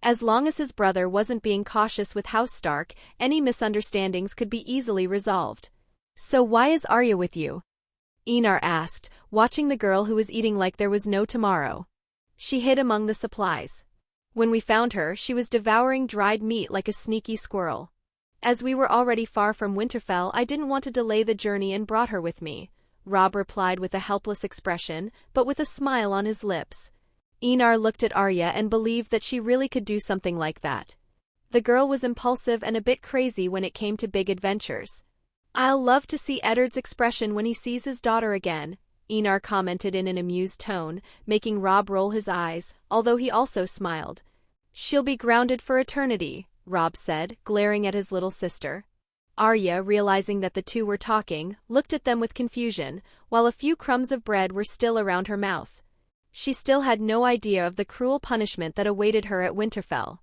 S1: As long as his brother wasn't being cautious with House Stark, any misunderstandings could be easily resolved. "So why is Arya with you?" Enar asked, watching the girl who was eating like there was no tomorrow. "She hid among the supplies. When we found her, she was devouring dried meat like a sneaky squirrel. As we were already far from Winterfell, I didn't want to delay the journey and brought her with me," Robb replied with a helpless expression, but with a smile on his lips. Enar looked at Arya and believed that she really could do something like that. The girl was impulsive and a bit crazy when it came to big adventures. "I'll love to see Eddard's expression when he sees his daughter again," Enar commented in an amused tone, making Robb roll his eyes, although he also smiled. "She'll be grounded for eternity," Robb said, glaring at his little sister. Arya, realizing that the two were talking, looked at them with confusion, while a few crumbs of bread were still around her mouth. She still had no idea of the cruel punishment that awaited her at Winterfell.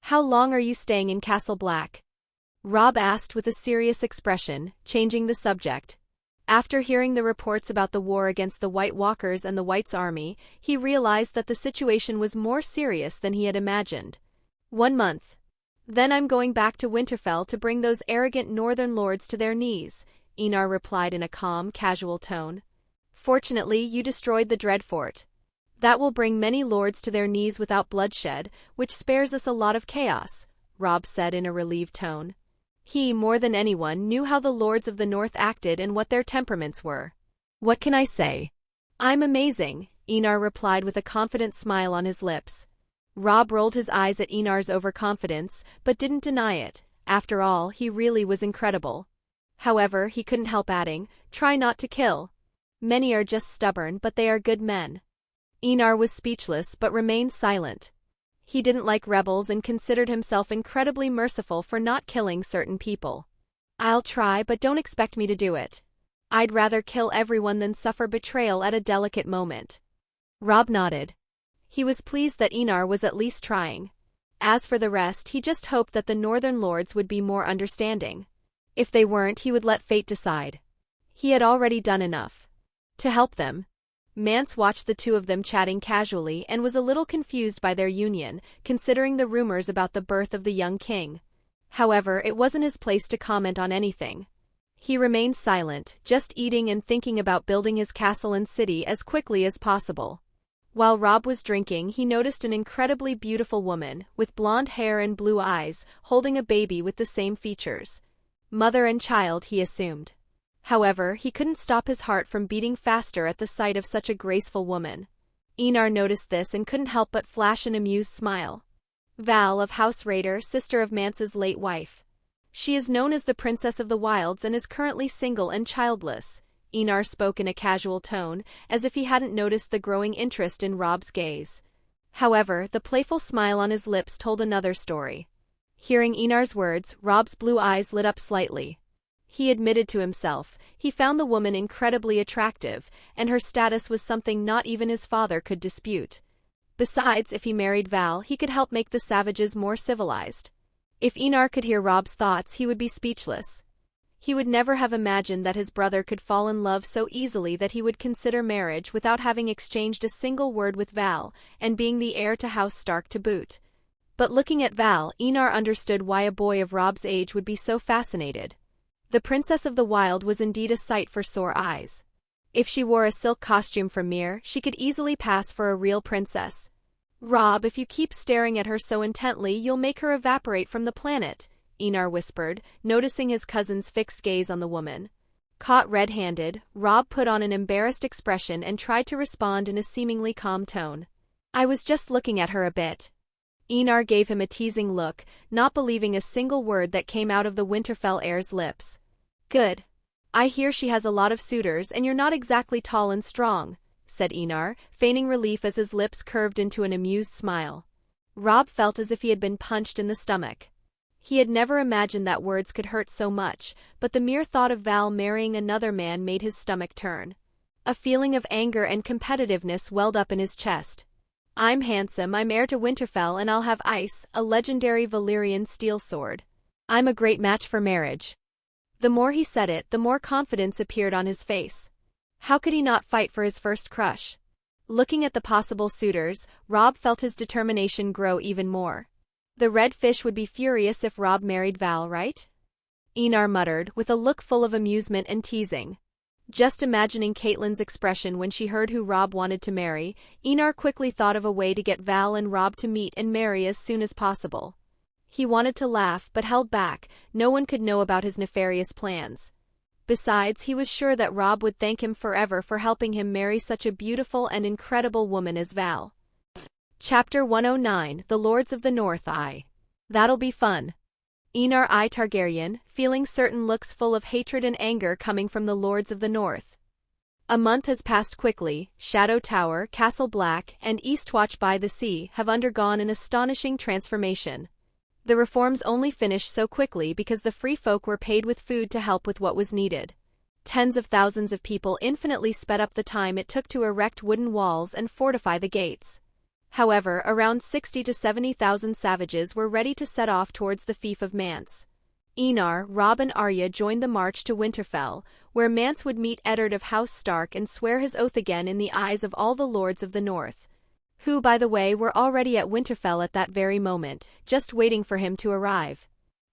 S1: "How long are you staying in Castle Black?" Robb asked with a serious expression, changing the subject. After hearing the reports about the war against the White Walkers and the White's army, he realized that the situation was more serious than he had imagined. "1 month. Then I'm going back to Winterfell to bring those arrogant northern lords to their knees," Enar replied in a calm, casual tone. "Fortunately, you destroyed the Dreadfort. That will bring many lords to their knees without bloodshed, which spares us a lot of chaos," Robb said in a relieved tone. He, more than anyone, knew how the lords of the North acted and what their temperaments were. "What can I say? I'm amazing," Enar replied with a confident smile on his lips. Robb rolled his eyes at Enar's overconfidence, but didn't deny it. After all, he really was incredible. However, he couldn't help adding, "Try not to kill. Many are just stubborn, but they are good men." Enar was speechless but remained silent. He didn't like rebels and considered himself incredibly merciful for not killing certain people. "I'll try, but don't expect me to do it. I'd rather kill everyone than suffer betrayal at a delicate moment." Robb nodded. He was pleased that Enar was at least trying. As for the rest, he just hoped that the northern lords would be more understanding. If they weren't, he would let fate decide. He had already done enough to help them. Mance watched the two of them chatting casually and was a little confused by their union, considering the rumors about the birth of the young king. However, it wasn't his place to comment on anything. He remained silent, just eating and thinking about building his castle and city as quickly as possible. While Robb was drinking, he noticed an incredibly beautiful woman, with blonde hair and blue eyes, holding a baby with the same features. Mother and child, he assumed. However, he couldn't stop his heart from beating faster at the sight of such a graceful woman. Enar noticed this and couldn't help but flash an amused smile. Val of House Rayder, sister of Mance's late wife. She is known as the Princess of the Wilds and is currently single and childless. Enar spoke in a casual tone, as if he hadn't noticed the growing interest in Robb's gaze. However, the playful smile on his lips told another story. Hearing Enar's words, Robb's blue eyes lit up slightly. He admitted to himself, he found the woman incredibly attractive, and her status was something not even his father could dispute. Besides, if he married Val, he could help make the savages more civilized. If Enar could hear Robb's thoughts, he would be speechless. He would never have imagined that his brother could fall in love so easily that he would consider marriage without having exchanged a single word with Val, and being the heir to House Stark to boot. But looking at Val, Enar understood why a boy of Rob's age would be so fascinated. The Princess of the Wild was indeed a sight for sore eyes. If she wore a silk costume from Myr, she could easily pass for a real princess. "Rob, if you keep staring at her so intently, you'll make her evaporate from the planet," Enar whispered, noticing his cousin's fixed gaze on the woman. Caught red-handed, Rob put on an embarrassed expression and tried to respond in a seemingly calm tone. "I was just looking at her a bit." Enar gave him a teasing look, not believing a single word that came out of the Winterfell heir's lips. "Good. I hear she has a lot of suitors and you're not exactly tall and strong," said Enar, feigning relief as his lips curved into an amused smile. Rob felt as if he had been punched in the stomach. He had never imagined that words could hurt so much, but the mere thought of Val marrying another man made his stomach turn. A feeling of anger and competitiveness welled up in his chest. "I'm handsome, I'm heir to Winterfell, and I'll have ice, a legendary Valyrian steel sword. I'm a great match for marriage." The more he said it, the more confidence appeared on his face. How could he not fight for his first crush? Looking at the possible suitors, Rob felt his determination grow even more. The red fish would be furious if Rob married Val, right? Enar muttered, with a look full of amusement and teasing. Just imagining Caitlyn's expression when she heard who Rob wanted to marry, Enar quickly thought of a way to get Val and Rob to meet and marry as soon as possible. He wanted to laugh but held back. No one could know about his nefarious plans. Besides, he was sure that Rob would thank him forever for helping him marry such a beautiful and incredible woman as Val. Chapter 109, The Lords of the North. That'll be fun. Enar I Targaryen, feeling certain looks full of hatred and anger coming from the Lords of the North. A month has passed quickly. Shadow Tower, Castle Black, and Eastwatch by the Sea have undergone an astonishing transformation. The reforms only finished so quickly because the free folk were paid with food to help with what was needed. Tens of thousands of people infinitely sped up the time it took to erect wooden walls and fortify the gates. However, around 60 to 70,000 savages were ready to set off towards the fief of Mance. Enar, Robb and Arya joined the march to Winterfell, where Mance would meet Eddard of House Stark and swear his oath again in the eyes of all the lords of the North. Who, by the way, were already at Winterfell at that very moment, just waiting for him to arrive.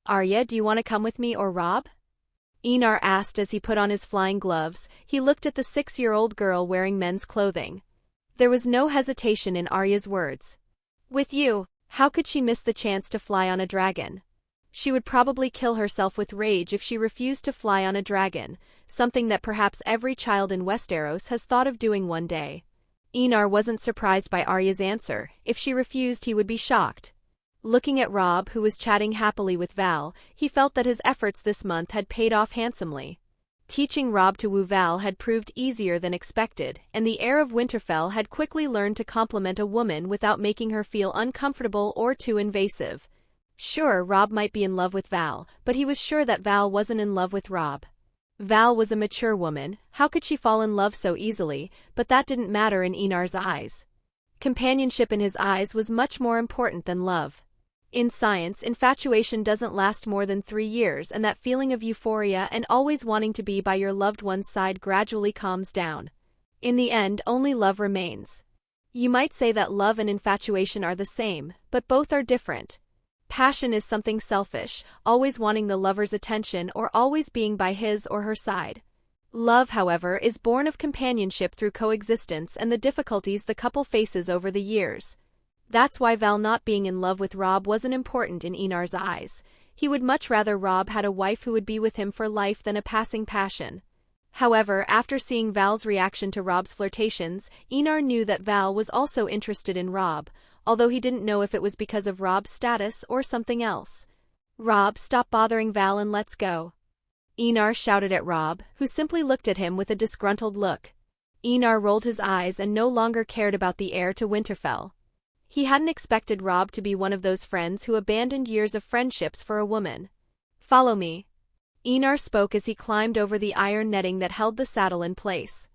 S1: "Arya, do you want to come with me or Robb?" Enar asked as he put on his flying gloves. He looked at the 6-year-old girl wearing men's clothing. There was no hesitation in Arya's words. "With you." How could she miss the chance to fly on a dragon? She would probably kill herself with rage if she refused to fly on a dragon, something that perhaps every child in Westeros has thought of doing one day. Enar wasn't surprised by Arya's answer. If she refused, he would be shocked. Looking at Robb, who was chatting happily with Val, he felt that his efforts this month had paid off handsomely. Teaching Robb to woo Val had proved easier than expected, and the heir of Winterfell had quickly learned to compliment a woman without making her feel uncomfortable or too invasive. Sure, Robb might be in love with Val, but he was sure that Val wasn't in love with Robb. Val was a mature woman. How could she fall in love so easily? But that didn't matter in Enar's eyes. Companionship in his eyes was much more important than love. In science, infatuation doesn't last more than 3 years, and that feeling of euphoria and always wanting to be by your loved one's side gradually calms down. In the end, only love remains. You might say that love and infatuation are the same, but both are different. Passion is something selfish, always wanting the lover's attention or always being by his or her side. Love, however, is born of companionship through coexistence and the difficulties the couple faces over the years. That's why Val not being in love with Robb wasn't important in Enar's eyes. He would much rather Robb had a wife who would be with him for life than a passing passion. However, after seeing Val's reaction to Robb's flirtations, Enar knew that Val was also interested in Robb, although he didn't know if it was because of Robb's status or something else. "Robb, stop bothering Val and let's go." Enar shouted at Robb, who simply looked at him with a disgruntled look. Enar rolled his eyes and no longer cared about the heir to Winterfell. He hadn't expected Robb to be one of those friends who abandoned years of friendships for a woman. "Follow me." Enar spoke as he climbed over the iron netting that held the saddle in place.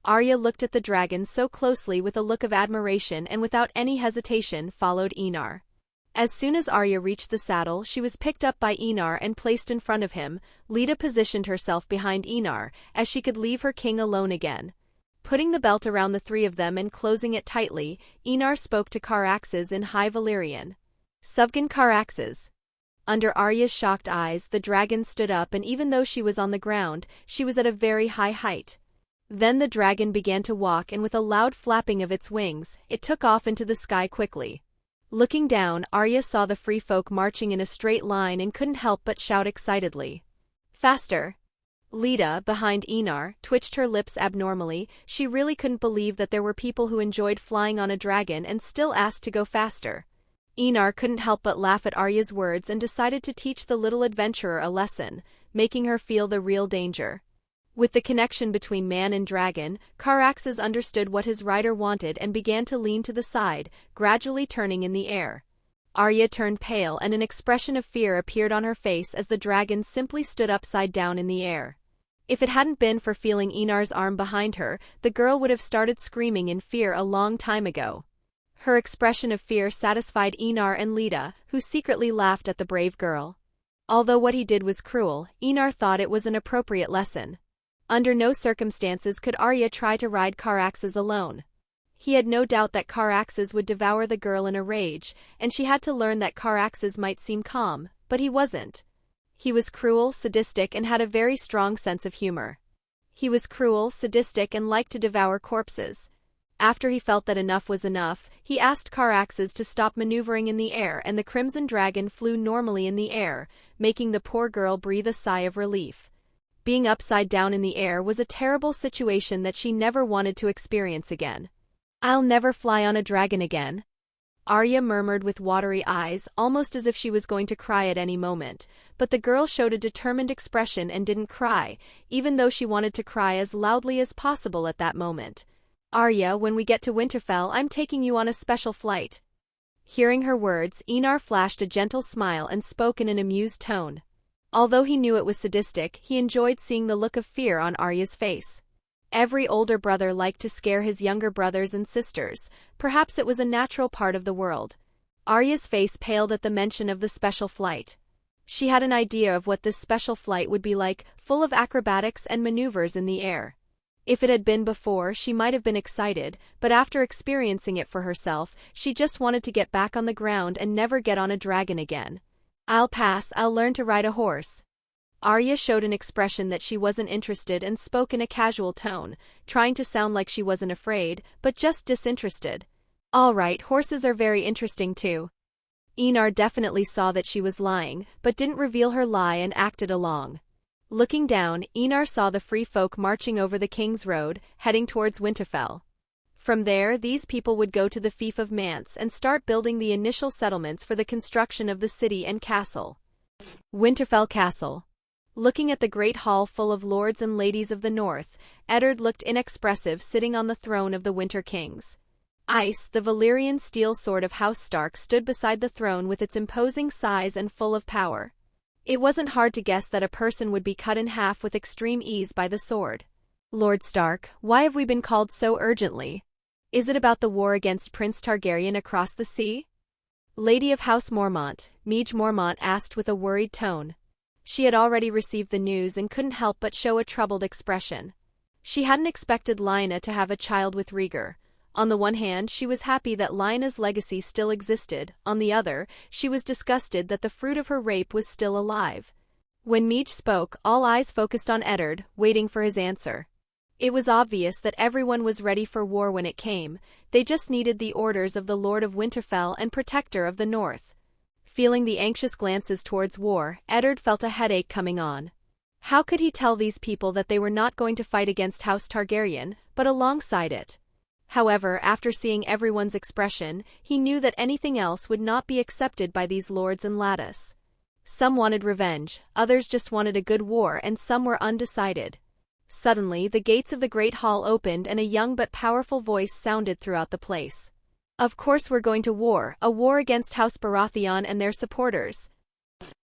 S1: Arya looked at the dragon so closely with a look of admiration and without any hesitation followed Enar. As soon as Arya reached the saddle, she was picked up by Enar and placed in front of him. Lita positioned herself behind Enar, as she could leave her king alone again. Putting the belt around the three of them and closing it tightly, Enar spoke to Caraxes in High Valyrian. Suvgan Caraxes. Under Arya's shocked eyes, the dragon stood up, and even though she was on the ground, she was at a very high height. Then the dragon began to walk, and with a loud flapping of its wings, it took off into the sky quickly. Looking down, Arya saw the free folk marching in a straight line and couldn't help but shout excitedly. Faster! Lita, behind Enar, twitched her lips abnormally. She really couldn't believe that there were people who enjoyed flying on a dragon and still asked to go faster. Enar couldn't help but laugh at Arya's words and decided to teach the little adventurer a lesson, making her feel the real danger. With the connection between man and dragon, Caraxes understood what his rider wanted and began to lean to the side, gradually turning in the air. Arya turned pale, and an expression of fear appeared on her face as the dragon simply stood upside down in the air. If it hadn't been for feeling Enar's arm behind her, the girl would have started screaming in fear a long time ago. Her expression of fear satisfied Enar and Lita, who secretly laughed at the brave girl. Although what he did was cruel, Enar thought it was an appropriate lesson. Under no circumstances could Arya try to ride Caraxes alone. He had no doubt that Caraxes would devour the girl in a rage, and she had to learn that Caraxes might seem calm, but he wasn't. He was cruel, sadistic, and had a very strong sense of humor. He was cruel, sadistic, and liked to devour corpses. After he felt that enough was enough, he asked Caraxes to stop maneuvering in the air, and the Crimson Dragon flew normally in the air, making the poor girl breathe a sigh of relief. Being upside down in the air was a terrible situation that she never wanted to experience again. "I'll never fly on a dragon again," Arya murmured with watery eyes, almost as if she was going to cry at any moment, but the girl showed a determined expression and didn't cry, even though she wanted to cry as loudly as possible at that moment. "Arya, when we get to Winterfell, I'm taking you on a special flight." Hearing her words, Enar flashed a gentle smile and spoke in an amused tone. Although he knew it was sadistic, he enjoyed seeing the look of fear on Arya's face. Every older brother liked to scare his younger brothers and sisters. Perhaps it was a natural part of the world. Arya's face paled at the mention of the special flight. She had an idea of what this special flight would be like, full of acrobatics and maneuvers in the air. If it had been before, she might have been excited, but after experiencing it for herself, she just wanted to get back on the ground and never get on a dragon again. "I'll pass, I'll learn to ride a horse." Arya showed an expression that she wasn't interested and spoke in a casual tone, trying to sound like she wasn't afraid, but just disinterested. "All right, horses are very interesting too." Enar definitely saw that she was lying, but didn't reveal her lie and acted along. Looking down, Enar saw the free folk marching over the King's Road, heading towards Winterfell. From there, these people would go to the Fief of Mance and start building the initial settlements for the construction of the city and castle. Winterfell Castle. Looking at the great hall full of lords and ladies of the north, Eddard looked inexpressive sitting on the throne of the Winter Kings. Ice, the Valyrian steel sword of House Stark, stood beside the throne with its imposing size and full of power. It wasn't hard to guess that a person would be cut in half with extreme ease by the sword. "Lord Stark, why have we been called so urgently? Is it about the war against Prince Targaryen across the sea?" Lady of House Mormont, Midge Mormont asked with a worried tone. She had already received the news and couldn't help but show a troubled expression. She hadn't expected Lyanna to have a child with Rhaegar. On the one hand, she was happy that Lyanna's legacy still existed. On the other, she was disgusted that the fruit of her rape was still alive. When Midge spoke, all eyes focused on Eddard, waiting for his answer. It was obvious that everyone was ready for war when it came. They just needed the orders of the Lord of Winterfell and Protector of the North. Feeling the anxious glances towards war, Eddard felt a headache coming on. How could he tell these people that they were not going to fight against House Targaryen, but alongside it? However, after seeing everyone's expression, he knew that anything else would not be accepted by these lords and lattice. Some wanted revenge, others just wanted a good war, and some were undecided. Suddenly, the gates of the Great Hall opened and a young but powerful voice sounded throughout the place. "Of course we're going to war, a war against House Baratheon and their supporters."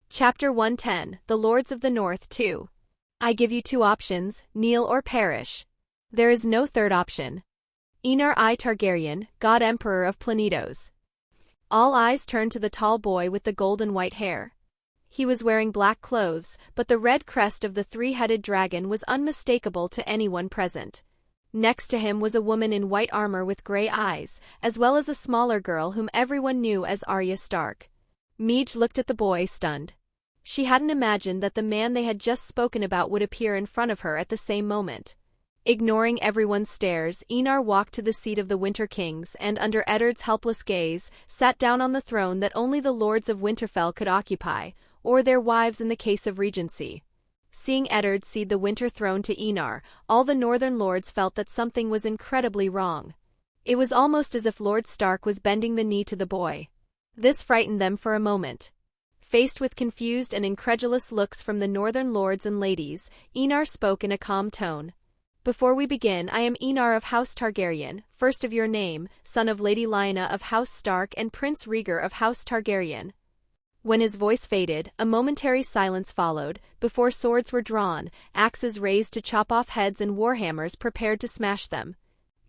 S1: Chapter 110, The Lords of the North 2. "I give you two options, kneel or perish. There is no third option. Enar I Targaryen, God Emperor of Planetos." All eyes turned to the tall boy with the golden white hair. He was wearing black clothes, but the red crest of the three-headed dragon was unmistakable to anyone present. Next to him was a woman in white armor with gray eyes, as well as a smaller girl whom everyone knew as Arya Stark. Midge looked at the boy, stunned. She hadn't imagined that the man they had just spoken about would appear in front of her at the same moment. Ignoring everyone's stares, Enar walked to the seat of the Winter Kings and, under Eddard's helpless gaze, sat down on the throne that only the lords of Winterfell could occupy, or their wives in the case of regency. Seeing Eddard cede the winter throne to Enar, all the northern lords felt that something was incredibly wrong. It was almost as if Lord Stark was bending the knee to the boy. This frightened them for a moment. Faced with confused and incredulous looks from the northern lords and ladies, Enar spoke in a calm tone. "Before we begin, I am Enar of House Targaryen, first of your name, son of Lady Lyanna of House Stark and Prince Rhaegar of House Targaryen." When his voice faded, a momentary silence followed, before swords were drawn, axes raised to chop off heads and warhammers prepared to smash them.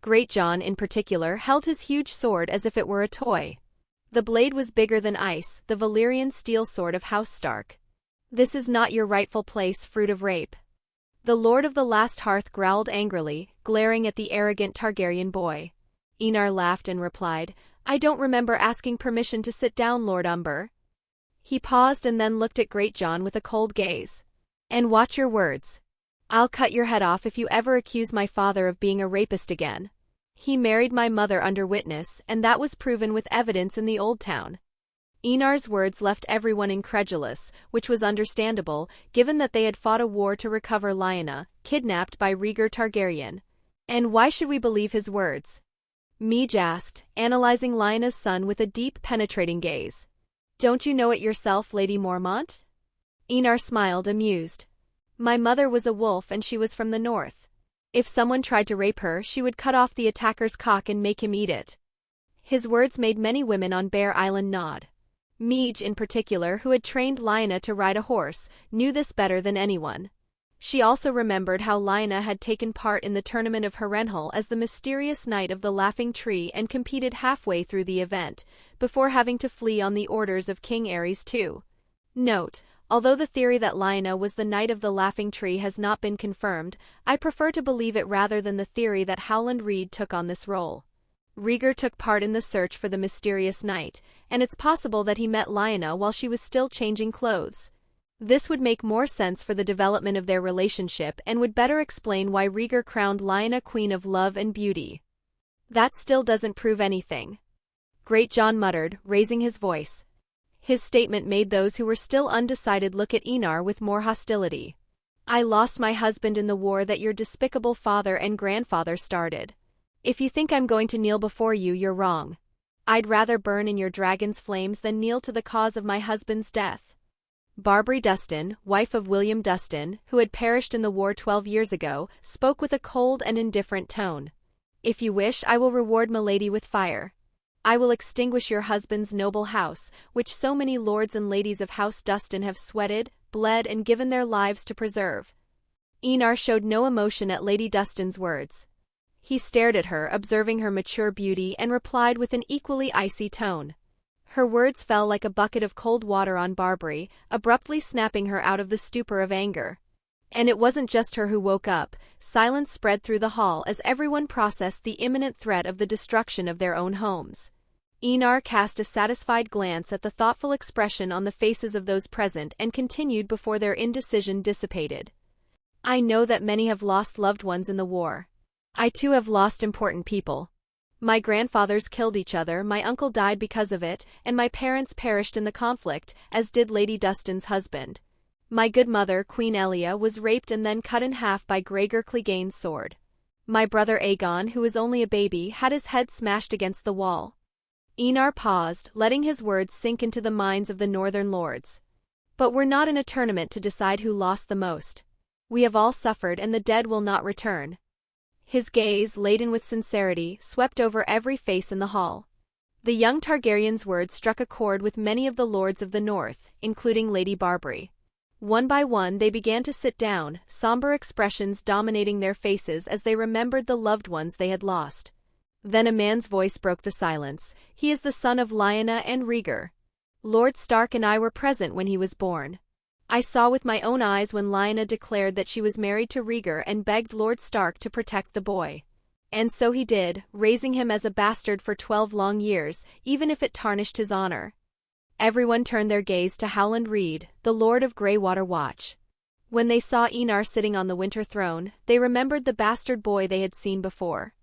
S1: Greatjon, in particular, held his huge sword as if it were a toy. The blade was bigger than ice, the Valyrian steel sword of House Stark. "This is not your rightful place, fruit of rape." The Lord of the Last Hearth growled angrily, glaring at the arrogant Targaryen boy. Enar laughed and replied, "I don't remember asking permission to sit down, Lord Umber." He paused and then looked at Greatjon with a cold gaze. "And watch your words. I'll cut your head off if you ever accuse my father of being a rapist again. He married my mother under witness, and that was proven with evidence in the Old Town." Enar's words left everyone incredulous, which was understandable, given that they had fought a war to recover Lyanna, kidnapped by Rhaegar Targaryen. "And why should we believe his words?" Midge asked, analyzing Lyanna's son with a deep, penetrating gaze. "Don't you know it yourself, Lady Mormont?" Enar smiled, amused. "My mother was a wolf and she was from the north. If someone tried to rape her, she would cut off the attacker's cock and make him eat it." His words made many women on Bear Island nod. Midge, in particular, who had trained Lyanna to ride a horse, knew this better than anyone. She also remembered how Lyanna had taken part in the tournament of Harrenhal as the mysterious Knight of the Laughing Tree and competed halfway through the event, before having to flee on the orders of King Aerys II. Note: although the theory that Lyanna was the Knight of the Laughing Tree has not been confirmed, I prefer to believe it rather than the theory that Howland Reed took on this role. Rhaegar took part in the search for the mysterious knight, and it's possible that he met Lyanna while she was still changing clothes. This would make more sense for the development of their relationship and would better explain why Rhaegar crowned Lyanna Queen of Love and Beauty. "That still doesn't prove anything," Greatjon muttered, raising his voice. His statement made those who were still undecided look at Enar with more hostility. "I lost my husband in the war that your despicable father and grandfather started. If you think I'm going to kneel before you, you're wrong. I'd rather burn in your dragon's flames than kneel to the cause of my husband's death." Barbary Dustin, wife of William Dustin, who had perished in the war 12 years ago, spoke with a cold and indifferent tone. "If you wish, I will reward milady with fire. I will extinguish your husband's noble house, which so many lords and ladies of House Dustin have sweated, bled, and given their lives to preserve." Enar showed no emotion at Lady Dustin's words. He stared at her, observing her mature beauty, and replied with an equally icy tone. Her words fell like a bucket of cold water on Barbary, abruptly snapping her out of the stupor of anger. And it wasn't just her who woke up. Silence spread through the hall as everyone processed the imminent threat of the destruction of their own homes. Enar cast a satisfied glance at the thoughtful expression on the faces of those present and continued before their indecision dissipated. "I know that many have lost loved ones in the war. I too have lost important people. My grandfathers killed each other, my uncle died because of it, and my parents perished in the conflict, as did Lady Dustin's husband. My good mother, Queen Elia, was raped and then cut in half by Gregor Clegane's sword. My brother Aegon, who was only a baby, had his head smashed against the wall." Enar paused, letting his words sink into the minds of the northern lords. "But we're not in a tournament to decide who lost the most. We have all suffered and the dead will not return." His gaze, laden with sincerity, swept over every face in the hall. The young Targaryen's words struck a chord with many of the lords of the north, including Lady Barbary. One by one they began to sit down, somber expressions dominating their faces as they remembered the loved ones they had lost. Then a man's voice broke the silence. He is the son of Lyanna and Rhaegar. Lord Stark and I were present when he was born. I saw with my own eyes when Lyanna declared that she was married to Rhaegar and begged Lord Stark to protect the boy. And so he did, raising him as a bastard for 12 long years, even if it tarnished his honor. Everyone turned their gaze to Howland Reed, the Lord of Greywater Watch. When they saw Enar sitting on the Winter Throne, they remembered the bastard boy they had seen before.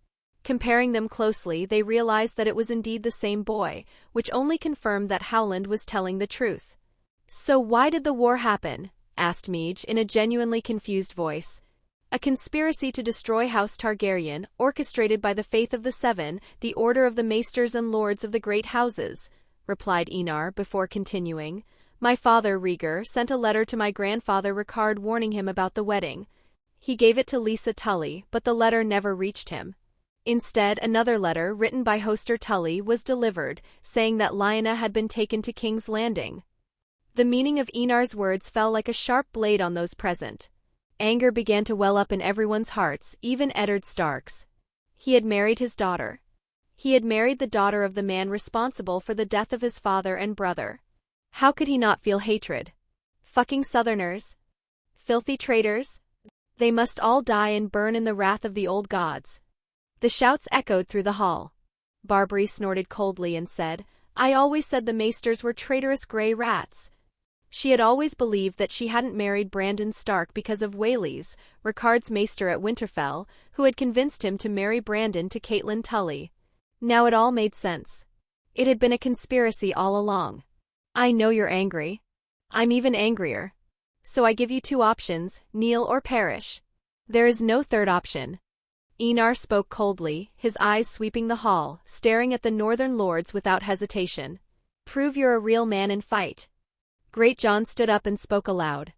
S1: Comparing them closely, they realized that it was indeed the same boy, which only confirmed that Howland was telling the truth. "So why did the war happen?" asked Meej in a genuinely confused voice. "A conspiracy to destroy House Targaryen, orchestrated by the Faith of the Seven, the Order of the Maesters and Lords of the Great Houses," replied Enar before continuing. "My father, Rhaegar, sent a letter to my grandfather Rickard warning him about the wedding. He gave it to Lisa Tully, but the letter never reached him. Instead, another letter, written by Hoster Tully, was delivered, saying that Lyanna had been taken to King's Landing." The meaning of Enar's words fell like a sharp blade on those present. Anger began to well up in everyone's hearts, even Eddard Stark's. He had married his daughter. He had married the daughter of the man responsible for the death of his father and brother. How could he not feel hatred? Fucking Southerners. Filthy traitors. They must all die and burn in the wrath of the old gods. The shouts echoed through the hall. Barbary snorted coldly and said, "I always said the Maesters were traitorous grey rats." She had always believed that she hadn't married Brandon Stark because of Whaleys, Rickard's maester at Winterfell, who had convinced him to marry Brandon to Catelyn Tully. Now it all made sense. It had been a conspiracy all along. "I know you're angry. I'm even angrier. So I give you two options, kneel or perish. There is no third option." Enar spoke coldly, his eyes sweeping the hall, staring at the northern lords without hesitation. "Prove you're a real man and fight." Great John stood up and spoke aloud.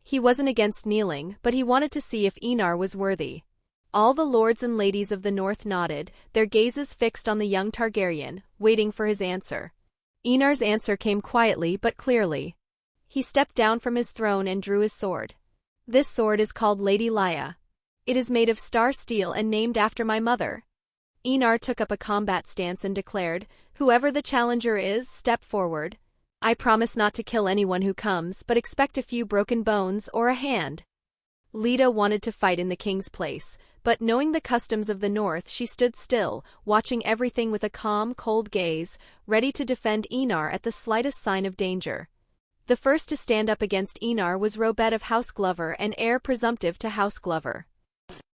S1: He wasn't against kneeling, but he wanted to see if Enar was worthy. All the lords and ladies of the north nodded, their gazes fixed on the young Targaryen, waiting for his answer. Enar's answer came quietly but clearly. He stepped down from his throne and drew his sword. "This sword is called Lady Lya. It is made of star steel and named after my mother." Enar took up a combat stance and declared, "Whoever the challenger is, step forward. I promise not to kill anyone who comes, but expect a few broken bones or a hand." Lita wanted to fight in the king's place, but knowing the customs of the north, she stood still, watching everything with a calm, cold gaze, ready to defend Enar at the slightest sign of danger. The first to stand up against Enar was Robert of House Glover and heir presumptive to House Glover.